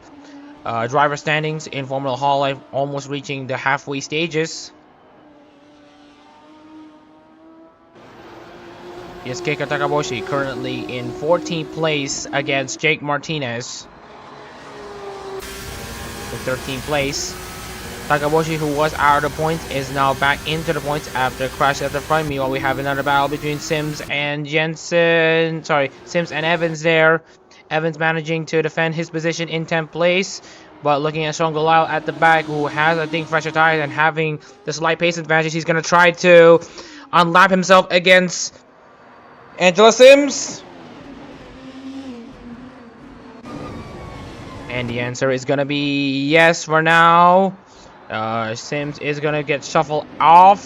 driver standings in Formula Hololive, almost reaching the halfway stages. Here's Keiko Takaboshi currently in 14th place against Jake Martinez in 13th place. Takaboshi, who was out of the points, is now back into the points after a crash at the front. Meanwhile, we have another battle between Sims and Sims and Evans there. Evans managing to defend his position in 10th place, but looking at Sean Galile at the back, who has, I think, fresher tires and having the slight pace advantage, he's going to try to unlap himself against Angela Sims. And the answer is going to be yes for now. Sims is gonna get shuffled off.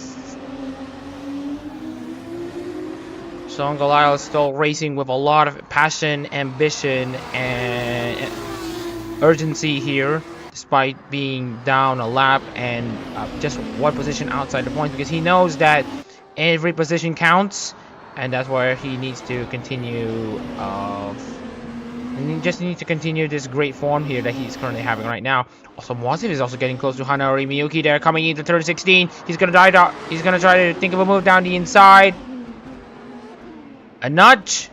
Sean Galile is still racing with a lot of passion, ambition, and urgency here, despite being down a lap and just 1 position outside the points, because he knows that every position counts, and that's where he needs to continue. And he just needs to continue this great form here that he's currently having right now. Also, Mwazif is also getting close to Hanari Miyuki there, coming into turn 16. He's gonna he's gonna try to think of a move down the inside. A nudge,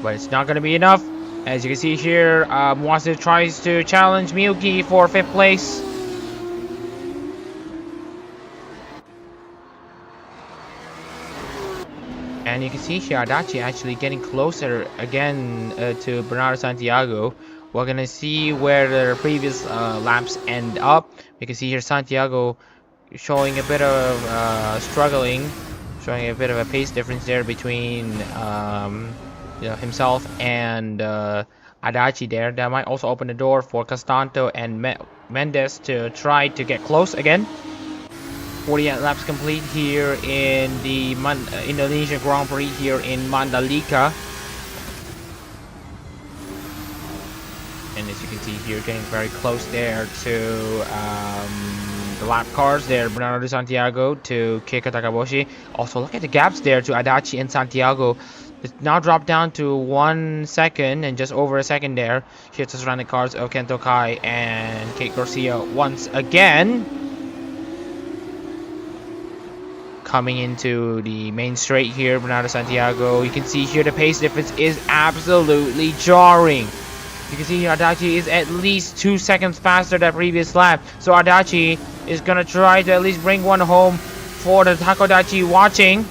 but it's not gonna be enough. As you can see here, Mwazif tries to challenge Miyuki for 5th place. And you can see here Adachi actually getting closer again to Bernardo Santiago. We're gonna see where the previous laps end up. You can see here Santiago showing a bit of struggling, showing a bit of a pace difference there between himself and Adachi there. That might also open the door for Castanto and Mendes to try to get close again. 48 laps complete here in the Indonesian Grand Prix here in Mandalika. And as you can see here, getting very close there to the lap cars there. Bernardo Santiago to Keiko Takaboshi. Also, look at the gaps there to Adachi and Santiago. It's now dropped down to 1 second and just over a second there. Here's the surrounding cars of Kento Kai and Kate Garcia once again. Coming into the main straight here, Bernardo Santiago. You can see here the pace difference is absolutely jarring. You can see here Adachi is at least 2 seconds faster than previous lap. So Adachi is going to try to at least bring one home for the Takodachi watching.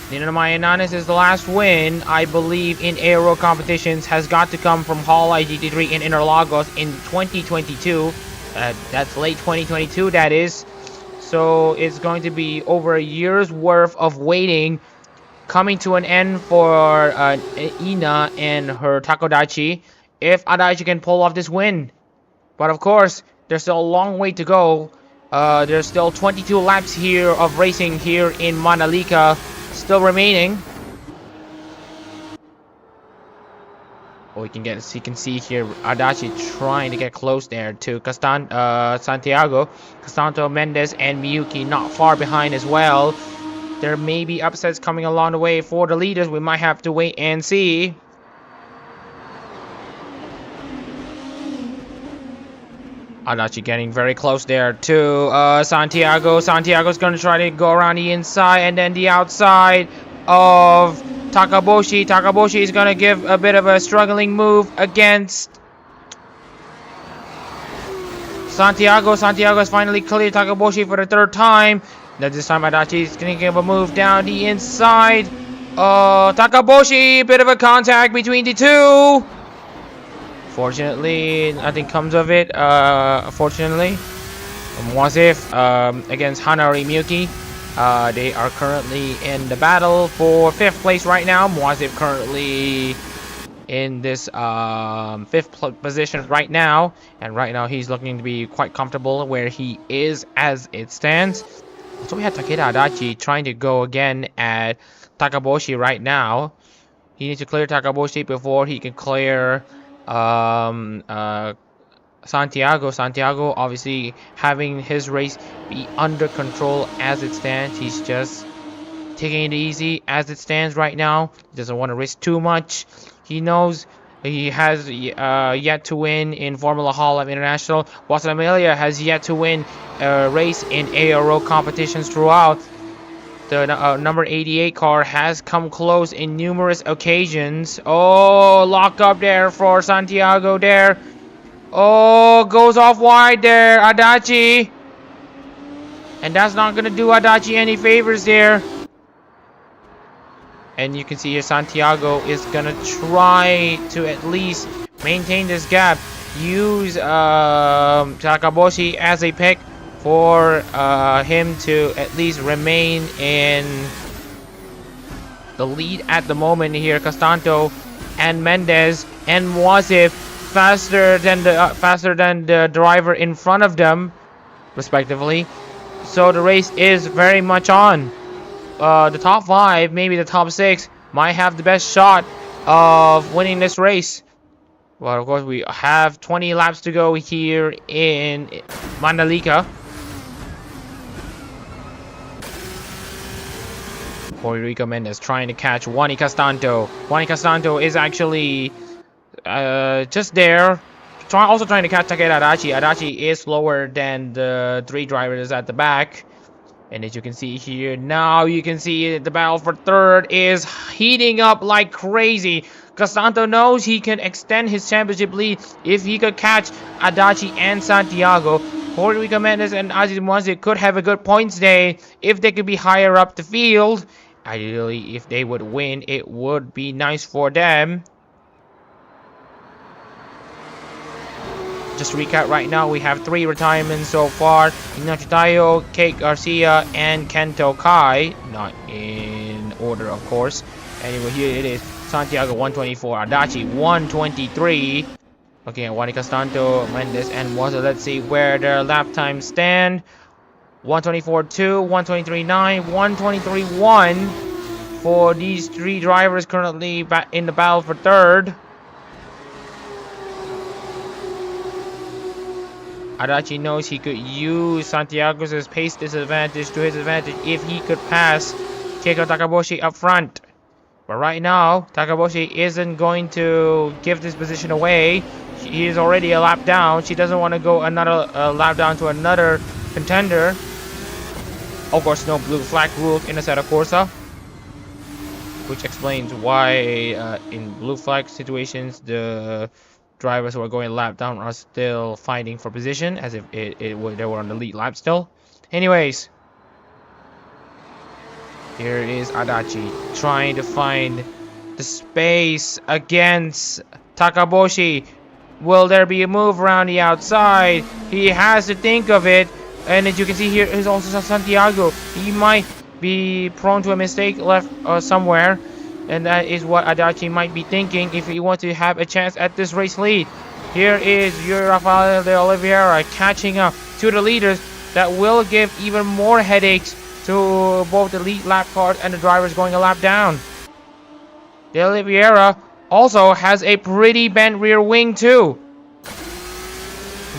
Nino Mayananis is the last win, I believe, in aero competitions has got to come from Hololive GT3 in Interlagos in 2022. That's late 2022, that is. So it's going to be over a year's worth of waiting coming to an end for Ina and her Takodachi if Adachi can pull off this win. But of course, there's still a long way to go. There's still 22 laps here of racing here in Mandalika still remaining. Oh, you can see here Adachi trying to get close there to Santiago. Castanto, Mendes, and Miyuki not far behind as well. There may be upsets coming along the way for the leaders. We might have to wait and see. Adachi getting very close there to Santiago. Santiago's going to try to go around the inside and then the outside of Takaboshi. Takaboshi is going to give a bit of a struggling move against Santiago. Santiago has finally cleared Takaboshi for the third time. Now this time Adachi is going to give a move down the inside. Takaboshi, bit of a contact between the two. Fortunately, nothing comes of it. Fortunately, Mwazif against Hanari Miyuki. They are currently in the battle for 5th place right now. Mwazif currently in this 5th position right now. And right now he's looking to be quite comfortable where he is as it stands. So we have Takeda Adachi trying to go again at Takaboshi right now. He needs to clear Takaboshi before he can clear Santiago. Santiago obviously having his race be under control as it stands. He's just taking it easy as it stands right now. He doesn't want to risk too much. He knows he has yet to win in Formula Hololive International. Watson Amelia has yet to win a race in aero competitions throughout. The number 88 car has come close in numerous occasions. Oh, lock up there for Santiago there. Oh, goes off wide there, Adachi. And that's not going to do Adachi any favors there. And you can see here Santiago is going to try to at least maintain this gap. Use Takaboshi as a pick for him to at least remain in the lead at the moment here. Castanto and Mendes and Mwazif faster than the driver in front of them, respectively. So the race is very much on. The top 5, maybe the top 6, might have the best shot of winning this race. Well, of course, we have 20 laps to go here in Mandalika. Puerto Rico Mendes trying to catch Juani Castanto. Juani Castanto is actually just there. Also trying to catch Takeda Adachi. Adachi is slower than the 3 drivers at the back. And as you can see here, now you can see the battle for 3rd is heating up like crazy. Castanto knows he can extend his championship lead if he could catch Adachi and Santiago. Puerto Rico Mendes and Aziz Mwanzi could have a good points day if they could be higher up the field. Ideally, if they would win, it would be nice for them. Just to recap right now, we have 3 retirements so far. Ignacio Tayo, Kate Garcia, and Kento Kai. Not in order, of course. Anyway, here it is. Santiago 124, Adachi 123. Looking at Juani Castanto, Mendes, and Waza. Let's see where their lap times stand. 124.2, 123.9, 123.1 for these 3 drivers currently in the battle for 3rd. Adachi knows he could use Santiago's pace disadvantage to his advantage if he could pass Keiko Takaboshi up front. But right now, Takaboshi isn't going to give this position away. He is already a lap down. She doesn't want to go another lap down to another contender. Of course, no blue flag rules in Assetto Corsa, which explains why in blue flag situations the drivers who are going lap down are still fighting for position as if they were on the lead lap still. Anyways, here is Adachi trying to find the space against Takaboshi. Will there be a move around the outside? He has to think of it. And as you can see here is also Santiago. He might be prone to a mistake left somewhere. And that is what Adachi might be thinking if he wants to have a chance at this race lead. Here is Rafael de Oliveira catching up to the leaders. That will give even more headaches to both the lead lap cars and the drivers going a lap down. De Oliveira also has a pretty bent rear wing too.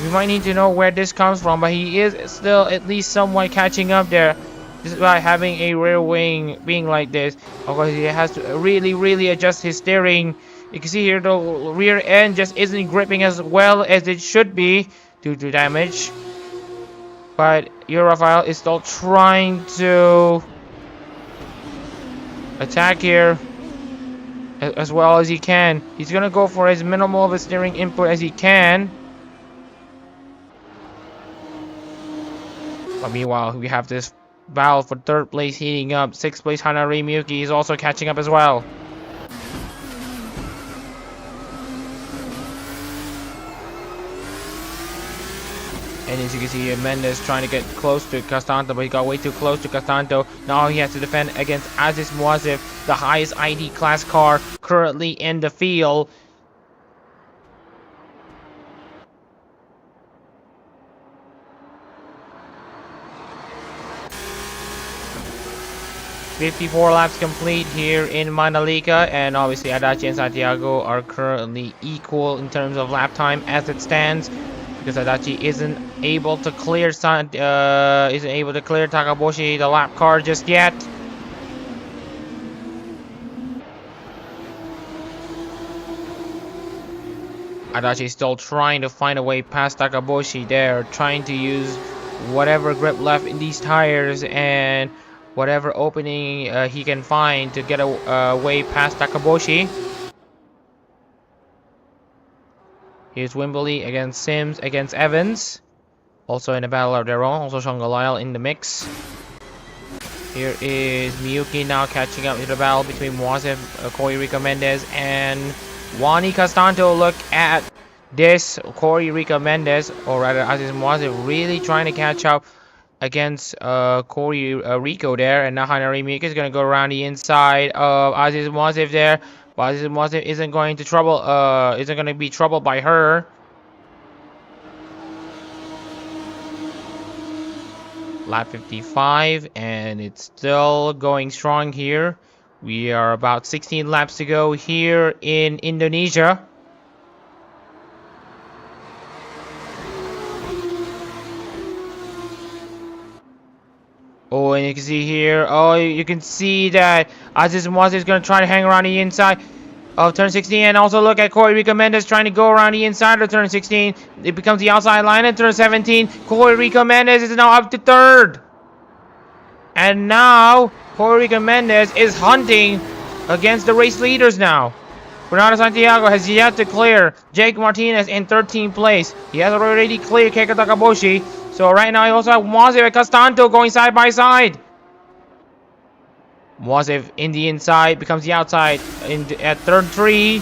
We might need to know where this comes from, but he is still at least somewhat catching up there. Despite having a rear wing being like this, of course he has to really adjust his steering. You can see here the rear end just isn't gripping as well as it should be due to damage. But Rafael is still trying to attack here as well as he can. He's gonna go for as minimal of a steering input as he can. But meanwhile, we have this battle for third place heating up. Sixth place Hanari Miyuki is also catching up as well. And as you can see, Mendes trying to get close to Castanto, but he got way too close to Castanto. Now he has to defend against Aziz Muazif, the highest ID class car currently in the field. "54 laps complete here in Mandalika, and obviously Adachi and Santiago are currently equal in terms of lap time as it stands, because Adachi isn't able to clear Takaboshi, the lap car, just yet. Adachi is still trying to find a way past Takaboshi there, trying to use whatever grip left in these tires and whatever opening he can find to get a way past Takaboshi. Here's Wimberley against Sims against Evans, also in a battle of their own. Also Shanghalayal in the mix. Here is Miyuki now catching up to the battle between Muazif, Corey Rico Mendes, and Wani Castanto. Look at this, Corey Rico Mendes, or rather Aziz Muazif, really trying to catch up against Corey Rico there, and now Hanari Miyuki is going to go around the inside of Aziz Muazif there, but Aziz Muazif isn't going to be troubled by her. Lap 55, and it's still going strong here. We are about 16 laps to go here in Indonesia. Oh, and you can see here, you can see that Aziz Muazif is going to try to hang around the inside of turn 16, and also look at Corey Rico Mendes trying to go around the inside of turn 16. It becomes the outside line in turn 17. Corey Rico Mendes is now up to third. And now, Corey Rico Mendes is hunting against the race leaders now. Bernardo Santiago has yet to clear Jake Martinez in 13th place. He has already cleared Keiko Takaboshi. So right now, he also have Muazif and Castanto going side by side. Muazif in the inside, becomes the outside at turn 3.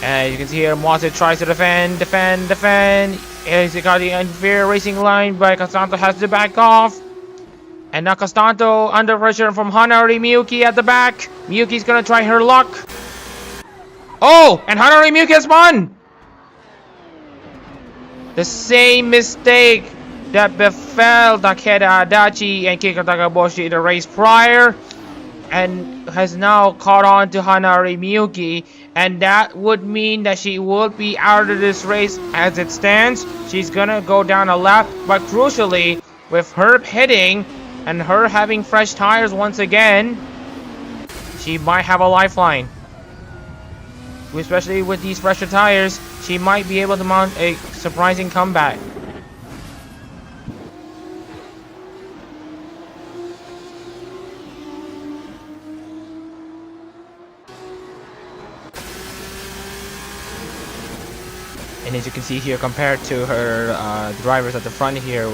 And you can see here, Muazif tries to defend. He's got the unfair racing line, but Castanto has to back off. And now Castanto under pressure from Hanari Miyuki at the back. Miyuki's gonna try her luck. Oh, and Hanari Miyuki has won! The same mistake that befell Takeda Adachi and Keiko Takaboshi in the race prior and has now caught on to Hanari Miyuki, and that would mean that she would be out of this race as it stands. She's gonna go down a lap, but crucially, with her hitting and her having fresh tires once again, she might have a lifeline. Especially with these fresher tires, she might be able to mount a surprising comeback. And as you can see here, compared to her drivers at the front here,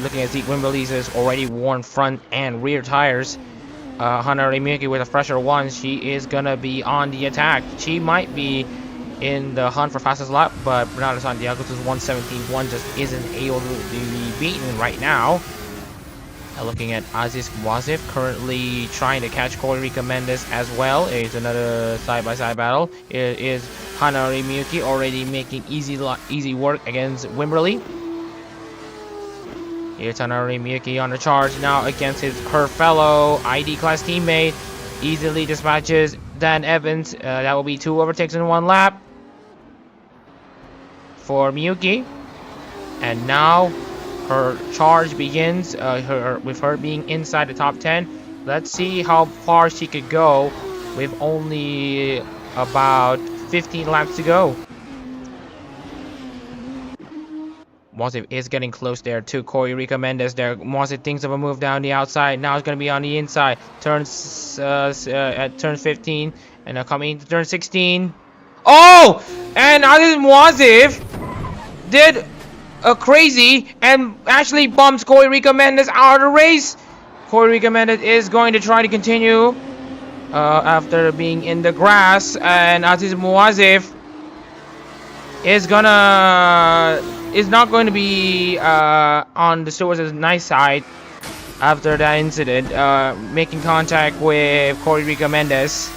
looking at Zeke Wimberly's already worn front and rear tires, Hanari Miyuki with a fresher one, she is gonna be on the attack. She might be in the hunt for fastest lap, but Bernardo Santiago's 1:17.1 just isn't able to be beaten right now. Looking at Aziz Mwazif currently trying to catch Corey Mendes as well. It's another side-by-side battle. It is Hanari Miyuki already making easy work against Wimberly. Here's Hanari Miyuki on the charge now against her fellow ID class teammate. Easily dispatches Dan Evans. That will be 2 overtakes in 1 lap for Miyuki. And now her charge begins with her being inside the top 10. Let's see how far she could go with only about 15 laps to go. Mwazif is getting close there to Corey Mendes there. Mwazif thinks of a move down the outside. Now it's going to be on the inside. Turns at turn 15 and now coming to turn 16. Oh! And Aziz Mwazif did a crazy and actually bumps Corey Mendes out of the race. Corey Mendes is going to try to continue after being in the grass, and Aziz Mwazif is not going to be on the Stewards' nice side after that incident, making contact with Corey Mendes.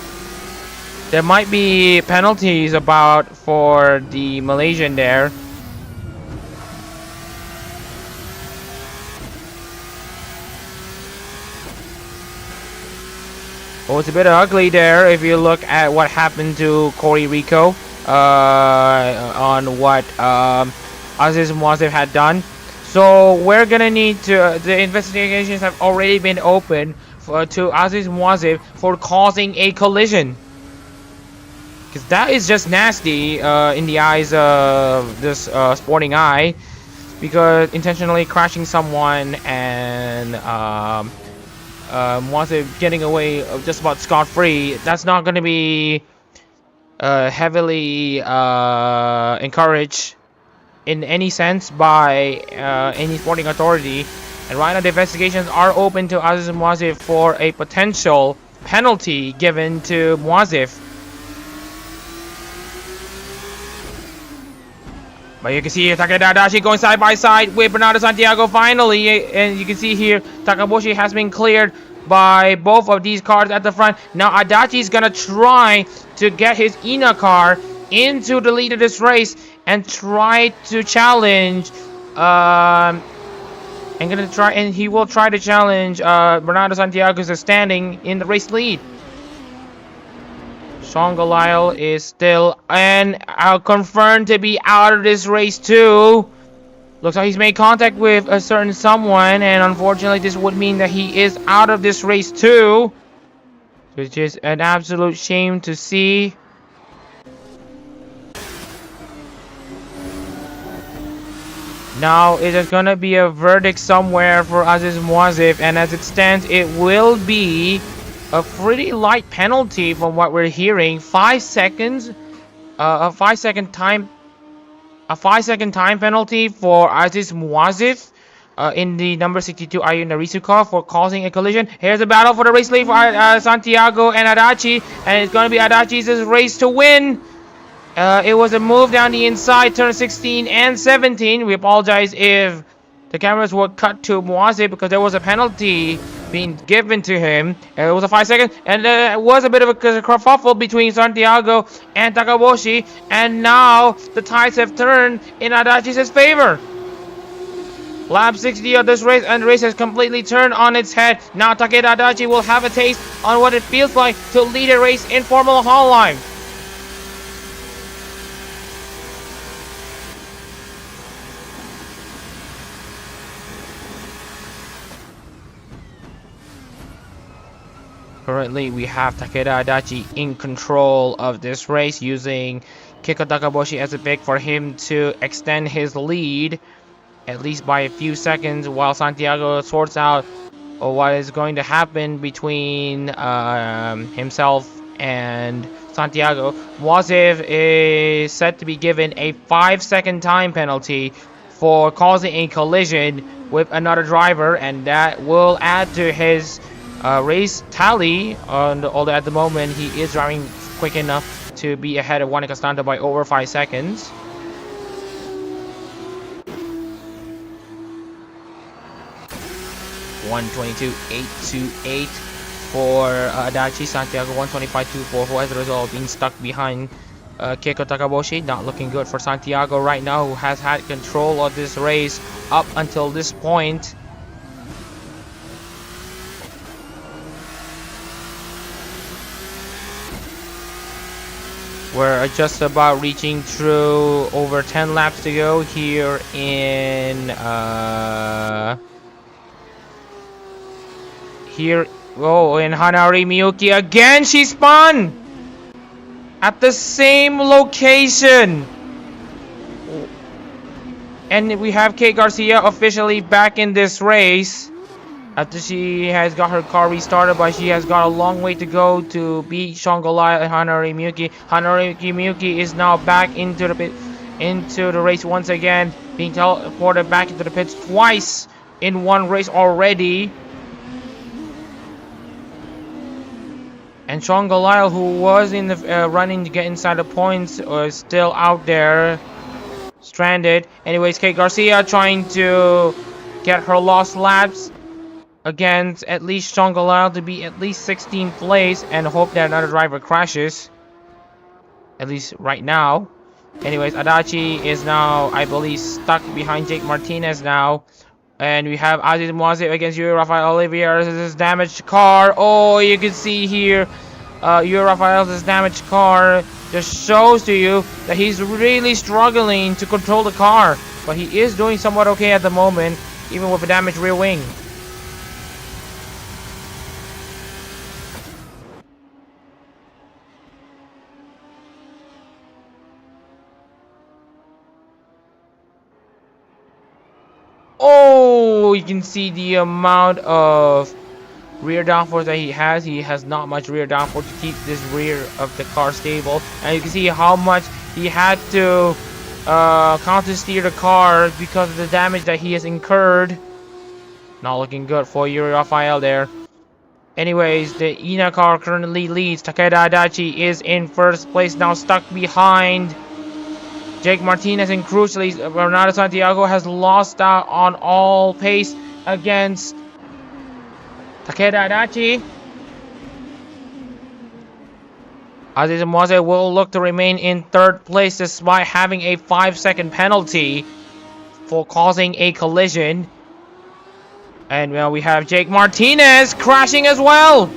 There might be penalties for the Malaysian there. Oh, it's a bit ugly there if you look at what happened to Corey on what Aziz Mwazif had done. So we're gonna need to, the investigations have already been opened to Aziz Mwazif for causing a collision. Because that is just nasty in the eyes of this sporting eye. Because intentionally crashing someone and Mwazif getting away just about scot-free, that's not going to be heavily encouraged in any sense by any sporting authority. And right now the investigations are open to Aziz Mwazif for a potential penalty given to Mwazif. But you can see here Takeda Adachi going side by side with Bernardo Santiago finally, and you can see here Takaboshi has been cleared by both of these cars at the front. Now Adachi is gonna try to get his Ina car into the lead of this race and try to challenge he will try to challenge Bernardo Santiago's standing in the race lead. Sean Goliath is still confirmed to be out of this race too. Looks like he's made contact with a certain someone, and unfortunately this would mean that he is out of this race too, which is an absolute shame to see. Now it is gonna be a verdict somewhere for Aziz Mwazif, and as it stands it will be a pretty light penalty from what we're hearing. 5 seconds, a 5 second time penalty for Aziz Mwazif in the number 62 Ayun Narisu car for causing a collision. Here's a battle for the race lead for Santiago and Adachi, and it's going to be Adachi's race to win. It was a move down the inside, turn 16 and 17. We apologize if the cameras were cut to Mwazif because there was a penalty being given to him. It was a 5 second, and it was a bit of a kerfuffle between Santiago and Takaboshi, and now the tides have turned in Adachi's favor. Lap 60 of this race, and the race has completely turned on its head. Now Takeda Adachi will have a taste on what it feels like to lead a race in Formula Hololive. Currently, we have Takeda Adachi in control of this race, using Keiko Takaboshi as a pick for him to extend his lead, at least by a few seconds, while Santiago sorts out what is going to happen between himself and Santiago. Moazev is set to be given a 5-second time penalty for causing a collision with another driver, and that will add to his race tally. Although at the moment he is driving quick enough to be ahead of Juan Castanta by over 5 seconds. $122.828 for Adachi. Santiago 125.244 as a result of being stuck behind Keiko Takaboshi. Not looking good for Santiago right now, who has had control of this race up until this point. We're just about reaching through over 10 laps to go here in Hanari Miyuki again. She spun at the same location, and we have Kate Garcia officially back in this race after she has got her car restarted, but she has got a long way to go to beat Shongolai and Hanari Miyuki. Hanari Miyuki is now back into the race once again, being teleported back into the pits twice in one race already. And Shongolai, who was in the running to get inside the points, is still out there, stranded. Anyways, Kate Garcia trying to get her lost laps against at least Shongolai to be at least 16th place, and hope that another driver crashes, at least right now. Anyways, Adachi is now, I believe, stuck behind Jake Martinez now. And we have Aziz Moazev against Yuri Rafael Oliveira's damaged car. Oh, you can see here, Yuri Rafael's damaged car just shows to you that he's really struggling to control the car. But he is doing somewhat okay at the moment, even with a damaged rear wing. Oh, you can see the amount of rear downforce that he has. He has not much rear downforce to keep this rear of the car stable, and you can see how much he had to counter steer the car because of the damage that he has incurred. Not looking good for Yuri Rafael there. Anyways, the Ina car currently leads. Takeda Adachi is in first place now, stuck behind Jake Martinez, and crucially, Bernardo Santiago has lost out on all pace against Takeda Adachi. Aziz Moazev will look to remain in third place despite having a 5-second penalty for causing a collision. And well, we have Jake Martinez crashing as well.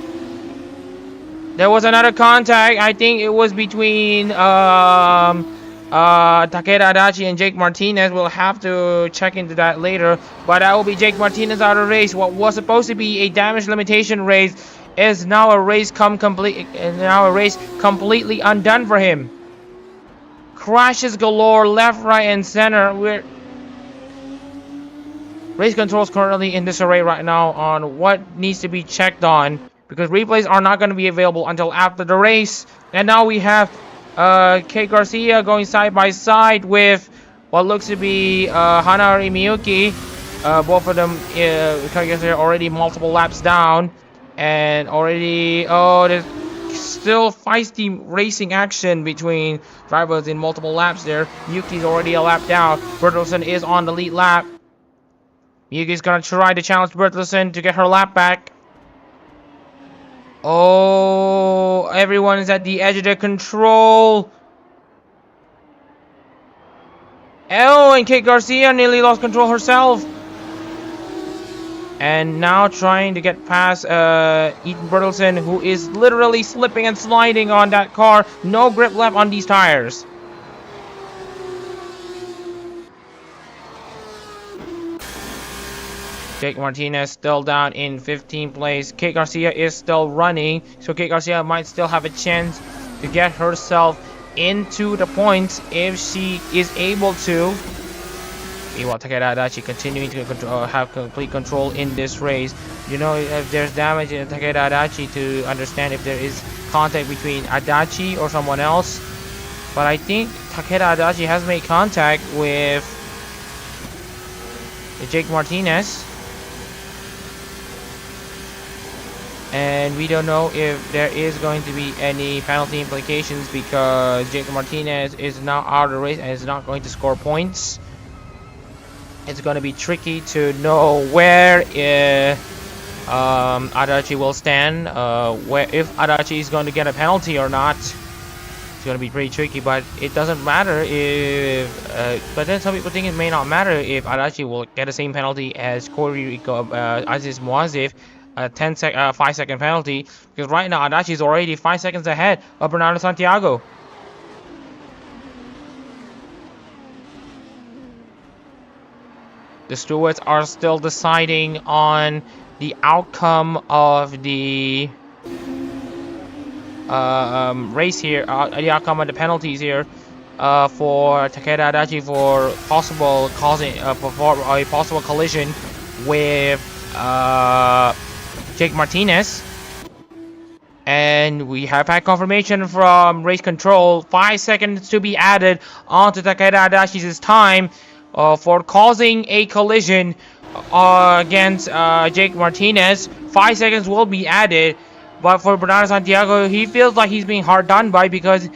There was another contact. I think it was between Takeda Adachi and Jake Martinez. We'll have to check into that later, but that will be Jake Martinez out of race. What was supposed to be a damage limitation race is now a race completely undone for him. Crashes galore left, right, and center. Race control is currently in disarray right now on what needs to be checked on, because replays are not going to be available until after the race. And now we have Kate Garcia going side by side with what looks to be Hanari Miyuki. Both of them, because they're already multiple laps down, and already, there's still feisty racing action between drivers in multiple laps there. Miyuki's already a lap down. Bertelsen is on the lead lap. Miyuki's gonna try to challenge Bertelsen to get her lap back. Oh, everyone is at the edge of their control. Oh, and Kate Garcia nearly lost control herself. And now trying to get past Ethan Bertelsen, who is literally slipping and sliding on that car. No grip left on these tires. Jake Martinez still down in 15th place. Kate Garcia is still running, so Kate Garcia might still have a chance to get herself into the points if she is able to. Meanwhile, Takeda Adachi continuing to have complete control in this race. You know, if there's damage in Takeda Adachi, to understand if there is contact between Adachi or someone else. But I think Takeda Adachi has made contact with Jake Martinez. And we don't know if there is going to be any penalty implications, because Jake Martinez is now out of the race and is not going to score points. It's going to be tricky to know where Adachi will stand, if Adachi is going to get a penalty or not. It's going to be pretty tricky, but it doesn't matter if... but then some people think it may not matter if Adachi will get the same penalty as Aziz Muazif, a 5-second penalty, because right now Adachi is already 5 seconds ahead of Bernardo Santiago. The stewards are still deciding on the outcome of the race here, the outcome of the penalties here for Takeda Adachi for possible causing a possible collision with Jake Martinez. And we have had confirmation from race control, 5 seconds to be added onto Takeda Adachi's time for causing a collision against Jake Martinez. 5 seconds will be added, but for Bernardo Santiago, he feels like he's being hard done by, because he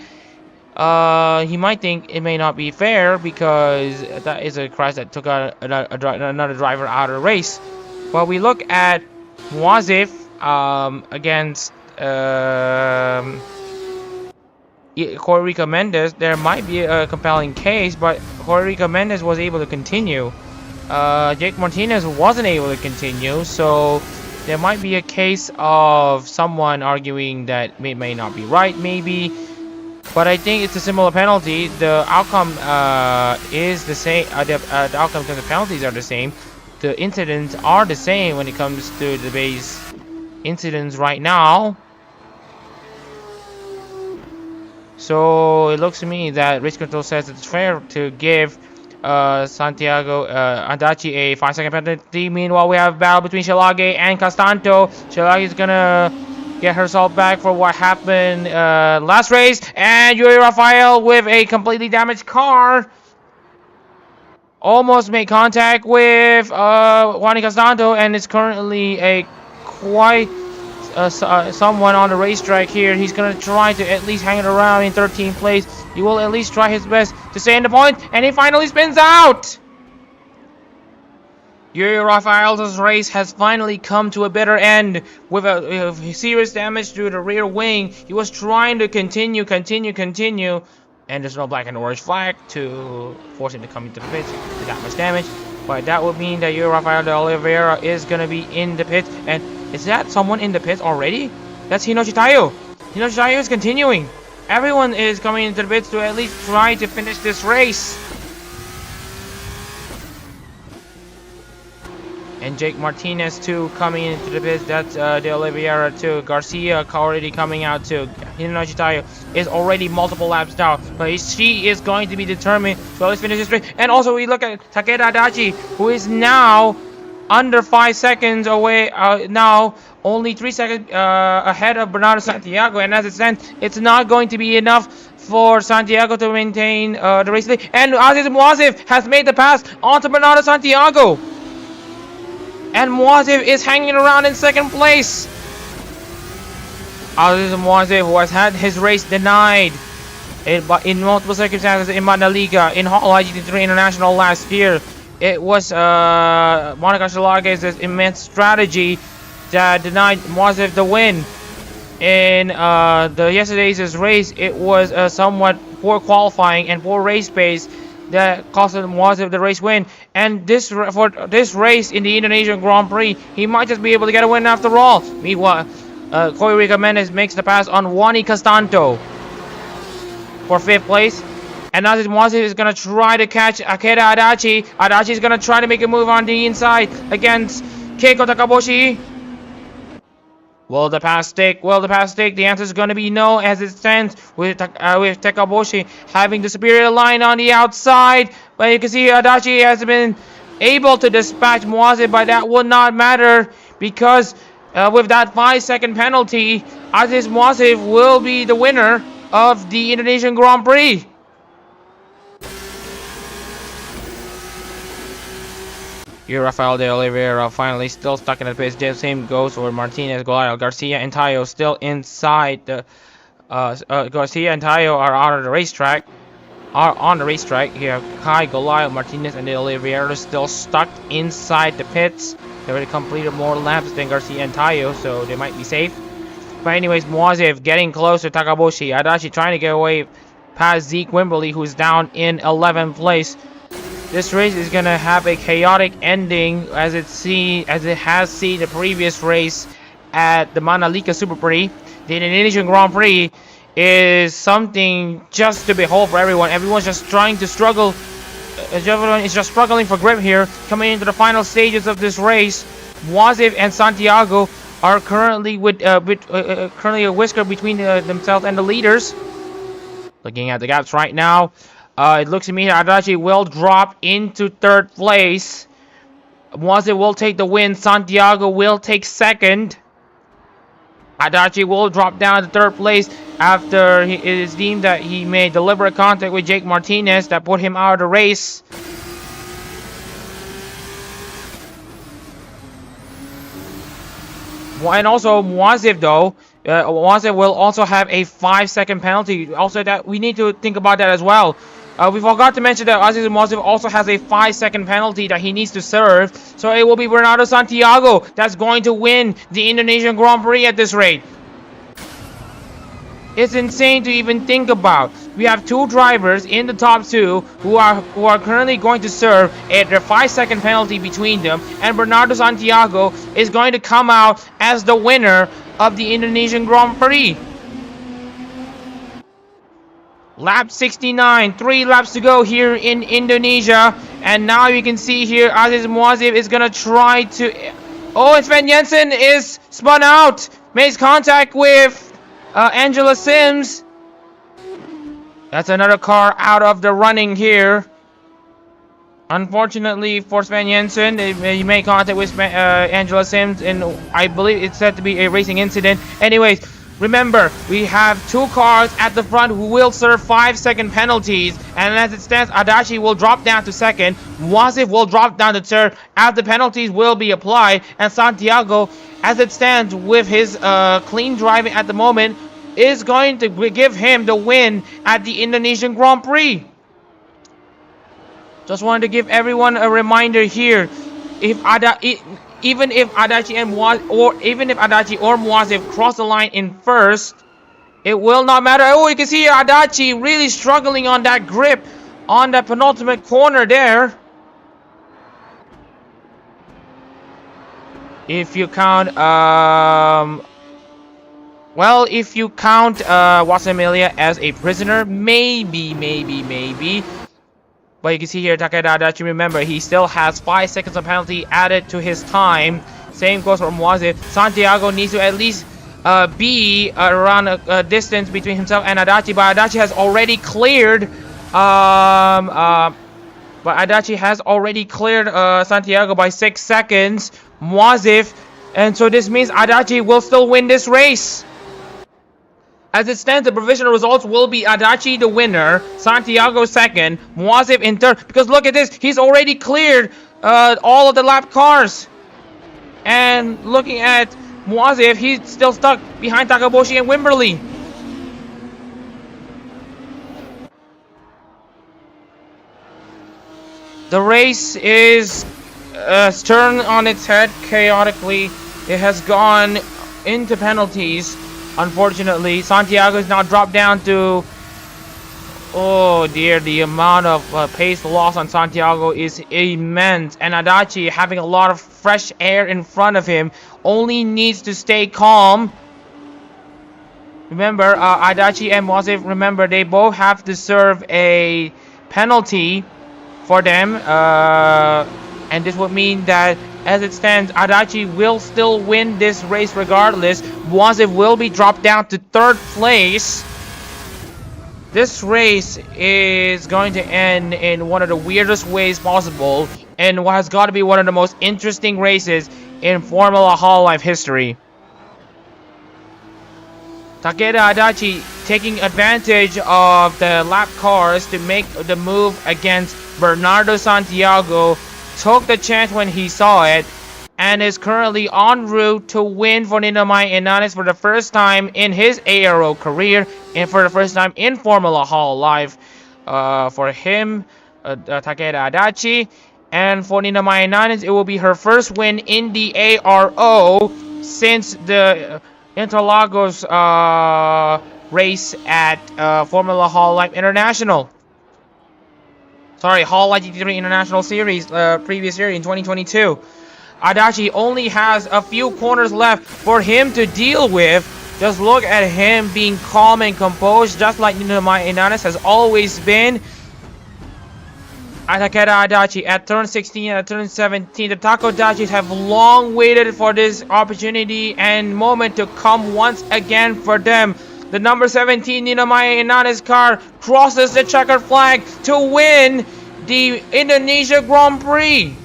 might think it may not be fair, because that is a crash that took another driver out of the race. But we look at Muazif against Corrica Mendes. There might be a compelling case, but Corrica Mendes was able to continue. Jake Martinez wasn't able to continue, so there might be a case of someone arguing that it may not be right, maybe. But I think it's a similar penalty. The outcome is the same. The outcomes of the penalties are the same. The incidents are the same when it comes to the base incidents right now. So it looks to me that race control says it's fair to give Santiago Adachi a 5-second penalty. Meanwhile, we have a battle between Shalage and Castanto. Shalage is gonna get herself back for what happened last race, and Yuri Rafael with a completely damaged car almost made contact with Juan Castanto, and is currently a quite someone on the racetrack here. He's gonna try to at least hang it around in 13th place. He will at least try his best to stay in the point, and he finally spins out. Yuri Rafael's race has finally come to a bitter end with a serious damage to the rear wing. He was trying to continue, and there's no black and orange flag to force him to come into the pits with that much damage. But that would mean that Yuri Rafael de Oliveira is going to be in the pits. And is that someone in the pits already? That's Hinoshi Tayo. Hinoshi Tayo is continuing. Everyone is coming into the pits to at least try to finish this race. And Jake Martinez too coming into the pits. That's De Oliveira too. Garcia already coming out too. Hinoshi Tayo is already multiple laps down, but she is going to be determined to at least finish this race. And also we look at Takeda Adachi, who is now under 5 seconds away. Now only 3 seconds ahead of Bernardo Santiago. And as it stands, it's not going to be enough for Santiago to maintain the race lead. And Aziz Muazif has made the pass onto Bernardo Santiago. And Muazif is hanging around in 2nd place. Aziz Muazif, who has had his race denied in multiple circumstances in Mandalika, in Hololive GT3 International last year. It was Monica Shalage's immense strategy that denied Muazif the win. In yesterday's race, it was somewhat poor qualifying and poor race pace that cost Muazif the race win. And for this race in the Indonesian Grand Prix, he might just be able to get a win after all. Meanwhile, Koirica Mendes makes the pass on Wani Castanto for 5th place. And now Muazif is going to try to catch Akira Adachi. Adachi is going to try to make a move on the inside against Keiko Takaboshi. Will the pass stick? Will the pass stick? The answer is going to be no, as it stands with Takaboshi having the superior line on the outside. But you can see Adachi has been able to dispatch Muazif, but that will not matter because with that 5-second penalty, Aziz Muazif will be the winner of the Indonesian Grand Prix. Here, Rafael de Oliveira finally still stuck in the pace. The same goes for Martinez, Goliath, Garcia, and Tayo still inside the. Garcia and Tayo are out of the racetrack. Are on the racetrack. Here, Kai, Goliath, Martinez, and de Oliveira still stuck inside the pits. They already completed more laps than Garcia and Tayo, so they might be safe. But anyways, Muazif getting close to Takaboshi. Adachi trying to get away past Zeke Wimberly, who's down in 11th place. This race is gonna have a chaotic ending, as it has seen the previous race at the Mandalika Super Prix. The Indonesian Grand Prix is something just to behold for everyone. Everyone's just trying to struggle. Everyone is just struggling for grip here. Coming into the final stages of this race, Muazif and Santiago are currently currently a whisker between themselves and the leaders. Looking at the gaps right now. It looks to me that Adachi will drop into 3rd place. Muazif will take the win. Santiago will take 2nd. Adachi will drop down to 3rd place after it is deemed that he made deliberate contact with Jake Martinez that put him out of the race. And also Muazif though, Muazif will also have a 5-second penalty. Also, that we need to think about that as well. We forgot to mention that Aziz Muazif also has a 5-second penalty that he needs to serve. So it will be Bernardo Santiago that's going to win the Indonesian Grand Prix at this rate. It's insane to even think about. We have 2 drivers in the top 2 who are currently going to serve a 5-second penalty between them, and Bernardo Santiago is going to come out as the winner of the Indonesian Grand Prix. Lap 69, 3 laps to go here in Indonesia. And now you can see here Aziz Muazif is going to try to... Oh, and Sven Jensen is spun out. Makes contact with Angela Sims. That's another car out of the running here. Unfortunately for Sven Jensen, he made contact with Angela Sims, and I believe it's said to be a racing incident. Anyways, remember, we have 2 cars at the front who will serve 5-second penalties, and as it stands, Adachi will drop down to 2nd, Muazif will drop down to 3rd, as the penalties will be applied, and Santiago, as it stands with his clean driving at the moment, is going to give him the win at the Indonesian Grand Prix. Just wanted to give everyone a reminder here. Even if Adachi or Muazif cross the line in 1st, it will not matter. Oh, you can see Adachi really struggling on that grip on that penultimate corner there. If you count, well, if you count Watson Emilia as a prisoner, maybe. But you can see here, Takeda Adachi, remember, he still has 5 seconds of penalty added to his time. Same goes for Muazif. Santiago needs to at least be around a distance between himself and Adachi, but Adachi has already cleared Santiago by 6 seconds. Muazif, and so this means Adachi will still win this race. As it stands, the provisional results will be Adachi the winner, Santiago 2nd, Muazif in 3rd. Because look at this, he's already cleared all of the lap cars. And looking at Muazif, he's still stuck behind Takaboshi and Wimberly. The race is turned on its head chaotically. It has gone into penalties. Unfortunately, Santiago is now dropped down to Oh dear, the amount of pace loss on Santiago is immense, and Adachi, having a lot of fresh air in front of him, only needs to stay calm. Remember, Adachi and Mosif, remember, they both have to serve a penalty for them, and this would mean that, as it stands, Adachi will still win this race regardless. Mosif will be dropped down to 3rd place. This race is going to end in one of the weirdest ways possible, and what has got to be one of the most interesting races in Formula Hololive history. Takeda Adachi, taking advantage of the lap cars to make the move against Bernardo Santiago, took the chance when he saw it, and is currently en route to win for Ninamai Inanes for the first time in his ARO career, and for the first time in Formula Hololive. For him, Takeda Adachi, and for Ninamai Inanes, it will be her first win in the ARO since the Interlagos race at Formula Hololive International. Sorry, Hololive GT3 International Series, previous year in 2022. Adachi only has a few corners left for him to deal with. Just look at him being calm and composed, just like Ninamai Inanes has always been. Takeda Adachi at turn 16 and at turn 17. The Takodachis have long waited for this opportunity and moment to come once again for them. The number 17 Ninamai Inanes car crosses the checkered flag to win the Indonesia Grand Prix.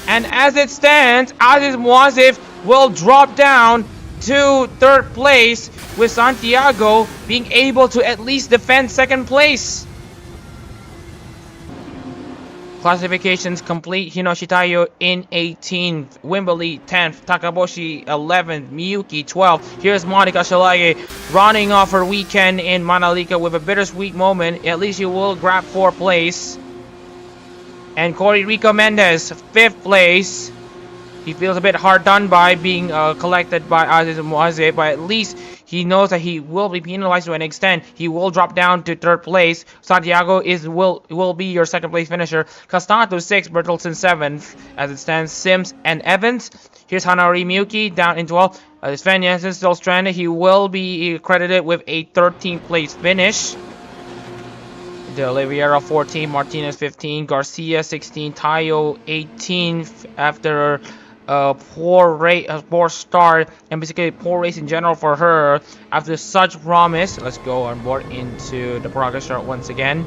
And as it stands, Aziz Muazif will drop down to 3rd place, with Santiago being able to at least defend 2nd place. Classifications complete. Hinoshitayo in 18th, Wimberley 10th, Takaboshi 11th, Miyuki 12th. Here's Monica Shalage running off her weekend in Mandalika with a bittersweet moment. At least he will grab 4th place. And Corey Rico Mendez, 5th place. He feels a bit hard done by being collected by Aziz Muazif, but at least he knows that he will be penalized to an extent. He will drop down to 3rd place. Santiago will be your 2nd place finisher. Castato 6th, Bertelsen 7th. As it stands, Sims and Evans. Here's Hanari Miyuki down in 12th. Sven Jensen still stranded. He will be credited with a 13th place finish. De Oliveira 14, Martinez 15, Garcia 16, Tayo 18th after a poor start, and basically poor race in general for her. After such promise, let's go on board into the progress chart once again.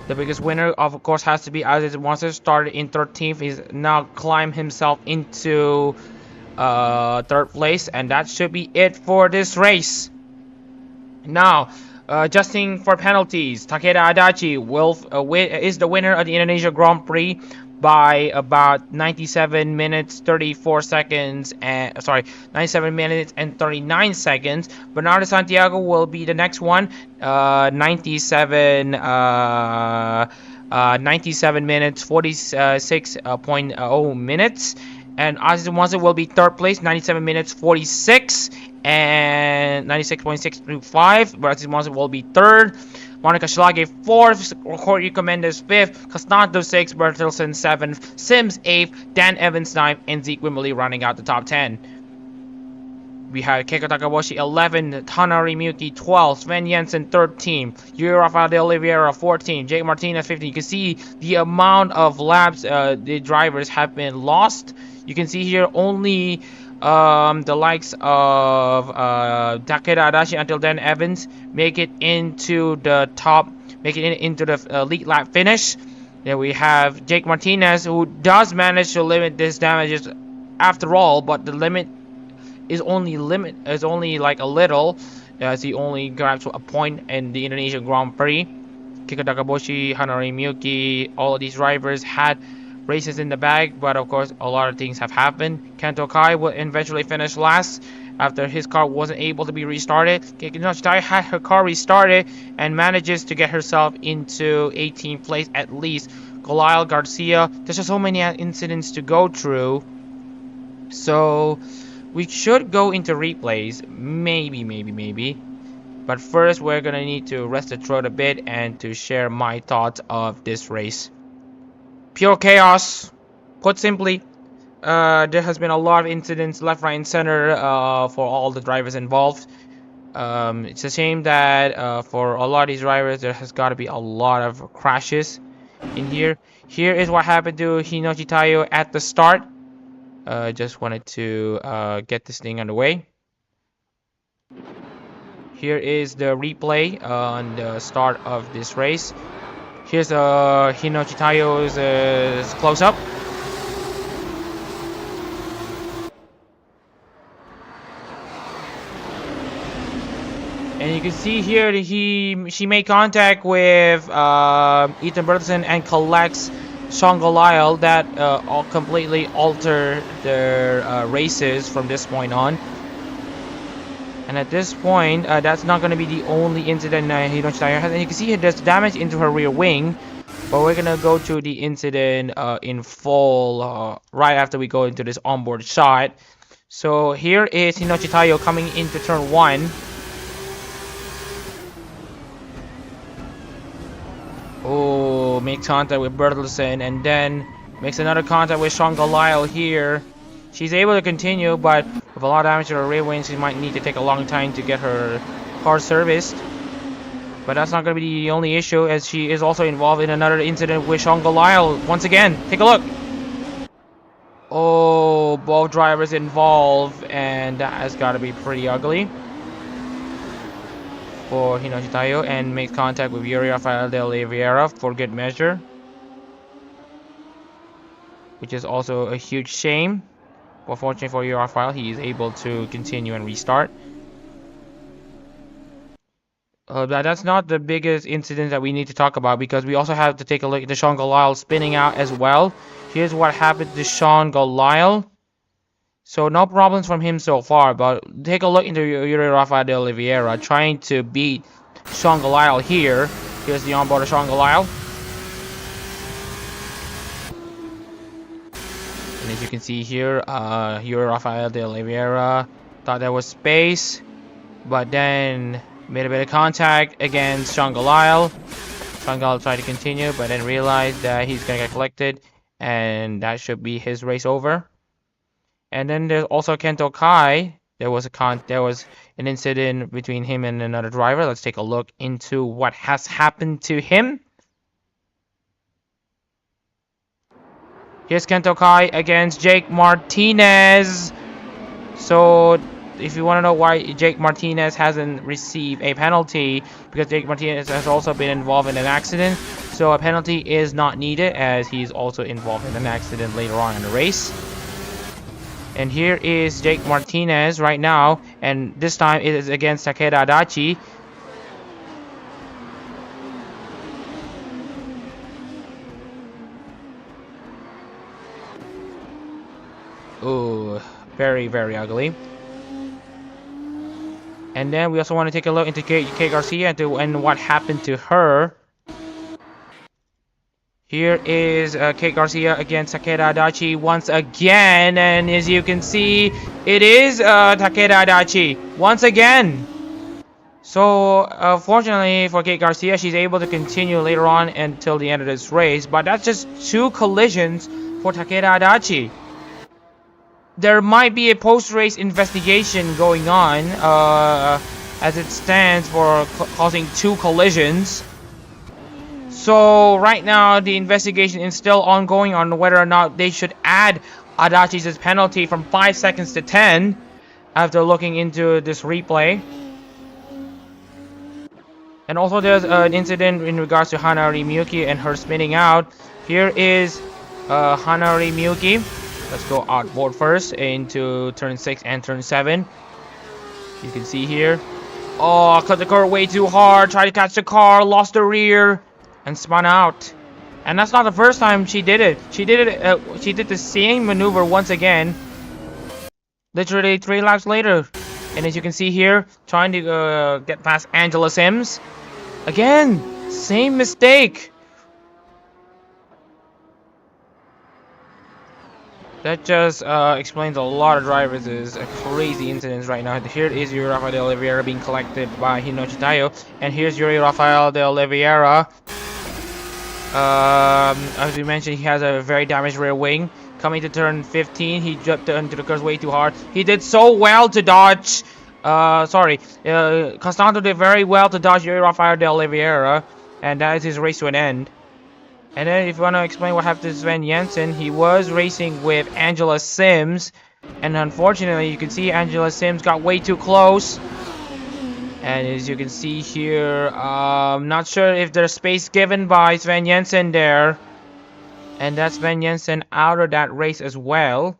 The biggest winner, of course, has to be Aziz Muazif. Started in 13th, he's now climbed himself into 3rd place, and that should be it for this race. Now, adjusting for penalties, Takeda Adachi is the winner of the Indonesia Grand Prix by about 97 minutes 34 seconds and 97 minutes and 39 seconds. Bernardo Santiago will be the next one, 97 minutes 46.0 minutes. And Aziz Muazif will be 3rd place, 97 minutes 46 and 96.625. But Aziz Muazif will be 3rd. Monica Shalage 4th, Jorge Mendez 5th, Castato 6th, Bertelsen 7th, Sims 8th, Dan Evans 9th, and Zeke Wimberley running out the top 10. We have Keiko Takaboshi 11th, Hanari Miyuki 12th, Sven Jensen 13th, Yuri Rafael de Oliveira 14th, Jake Martinez 15th. You can see the amount of laps the drivers have been lost. You can see here only the likes of Takeda Adachi until Dan Evans make it into the top, making it into the elite lap finish. Then we have Jake Martinez, who does manage to limit this damages after all, but the limit is only like a little, as he only grabs a point in the Indonesian Grand Prix. Keiko Takaboshi, Hanari Miyuki, all of these drivers had races in the bag, but of course a lot of things have happened. Kento Kai will eventually finish last after his car wasn't able to be restarted. Kinoshita had her car restarted and manages to get herself into 18th place at least. Golial, Garcia, there's just so many incidents to go through, so we should go into replays. Maybe. But first, we're gonna need to rest the throat a bit and to share my thoughts of this race. Pure chaos. Put simply, there has been a lot of incidents left, right, and center for all the drivers involved. It's a shame that for a lot of these drivers, there has got to be a lot of crashes in here. Here is what happened to Hinochi Tayo at the start. Just wanted to get this thing underway. Here is the replay on the start of this race. Here's Hinochi Tayo's close-up. And you can see here that she made contact with Ethan Bertelsen and collects Sean Goliath that all completely alter their races from this point on. And at this point, that's not going to be the only incident Hinochi Tayo has. And you can see there's damage into her rear wing. But we're going to go to the incident in full right after we go into this onboard shot. So here is Hinochi Tayo coming into turn 1. Oh, makes contact with Bertelsen and then makes another contact with Sean Goliath here. She's able to continue, but with a lot of damage to her rear wing, she might need to take a long time to get her car serviced. But that's not going to be the only issue, as she is also involved in another incident with Sean Goliath. Once again, take a look. Oh, both drivers involved, and that has got to be pretty ugly for Hinochi Tayo, and makes contact with Yuri Rafael de Oliveira for good measure, which is also a huge shame. But fortunately for Yuri Rafael, he is able to continue and restart. But that's not the biggest incident that we need to talk about, because we also have to take a look at the Sean Goliath spinning out as well. Here's what happened to Sean Goliath. So no problems from him so far, but take a look into Yuri Rafael de Oliveira trying to beat Sean Goliath here. Here's the onboard of Sean Goliath. And as you can see here, Yuri Rafael de Oliveira thought there was space, but then made a bit of contact against Sean Goliath. Sean Goliath tried to continue, but then realized that he's going to get collected, and that should be his race over. And then there's also Kento Kai. There was an incident between him and another driver. Let's take a look into what has happened to him. Here's Kento Kai against Jake Martinez. So if you want to know why Jake Martinez hasn't received a penalty, because Jake Martinez has also been involved in an accident. So a penalty is not needed, as he's also involved in an accident later on in the race. And here is Jake Martinez right now, and this time it is against Takeda Adachi. Ooh, very, very ugly. And then we also want to take a look into Kate Garcia and what happened to her. Here is Kate Garcia against Takeda Adachi once again, and as you can see, it is Takeda Adachi once again. So fortunately for Kate Garcia, she's able to continue later on until the end of this race, but that's just 2 collisions for Takeda Adachi. There might be a post-race investigation going on as it stands for causing 2 collisions. So right now the investigation is still ongoing on whether or not they should add Adachi's penalty from 5 seconds to 10 after looking into this replay. And also there's an incident in regards to Hanari Miyuki and her spinning out. Here is Hanari Miyuki. Let's go outboard first into turn 6 and turn 7. You can see here. Oh, cut the car way too hard. Tried to catch the car, lost the rear, and spun out. And that's not the first time she did it. She did the same maneuver once again, literally 3 laps later. And as you can see here, trying to get past Angela Sims. Again, same mistake. that just explains a lot of drivers' crazy incidents right now. Here is Yuri Rafael de Oliveira being collected by Hinochi Tayo, and here's Yuri Rafael de Oliveira. As we mentioned, he has a very damaged rear wing. Coming to turn 15, he jumped into the curve way too hard. He did so well to dodge. Constanto did very well to dodge Yuri Rafael de Oliveira, and that is his race to an end. And then if you want to explain what happened to Sven Jensen, he was racing with Angela Sims, and unfortunately you can see Angela Sims got way too close. And as you can see here, not sure if there's space given by Sven Jensen there. And that's Sven Jensen out of that race as well.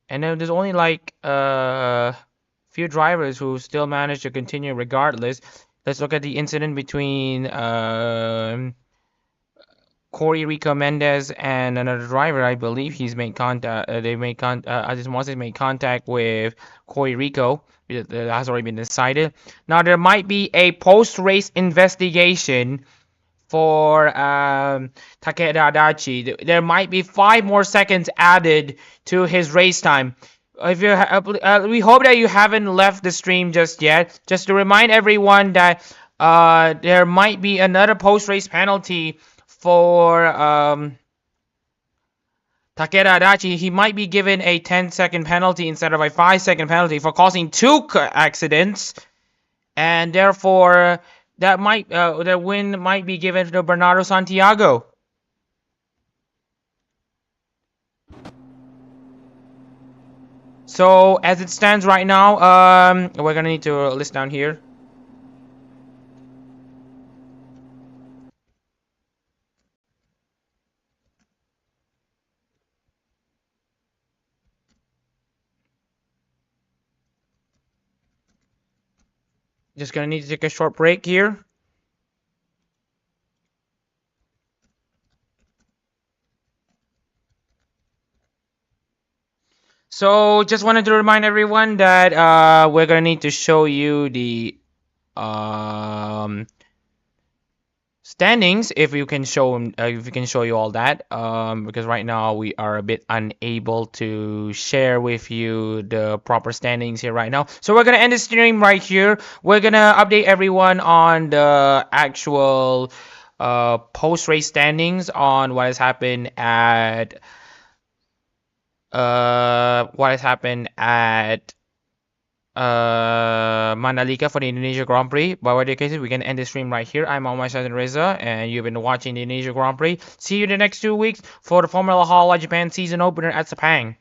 And then there's only like few drivers who still managed to continue regardless. Let's look at the incident between Corey Rico Mendez and another driver. I believe he's made contact. Moses made contact with Corey Rico. That has already been decided. Now there might be a post-race investigation for Takeda Adachi. There might be 5 more seconds added to his race time. If you we hope that you haven't left the stream just yet. Just to remind everyone that there might be another post-race penalty for Takeda Adachi. He might be given a 10-second penalty instead of a 5-second penalty for causing 2 accidents, and therefore that might the win might be given to Bernardo Santiago. So as it stands right now, we're gonna need to list down here. Just gonna need to take a short break here. So just wanted to remind everyone that we're gonna need to show you the standings if you can show you all that, because right now we are a bit unable to share with you the proper standings here right now. So we're gonna end the stream right here. We're gonna update everyone on the actual post-race standings on what has happened at Mandalika for the Indonesian Grand Prix. By whatever case, we can end the stream right here. I'm Almaz and Reza, and you've been watching the Indonesian Grand Prix. See you in the next 2 weeks for the Formula Hololive Japan season opener at Sepang.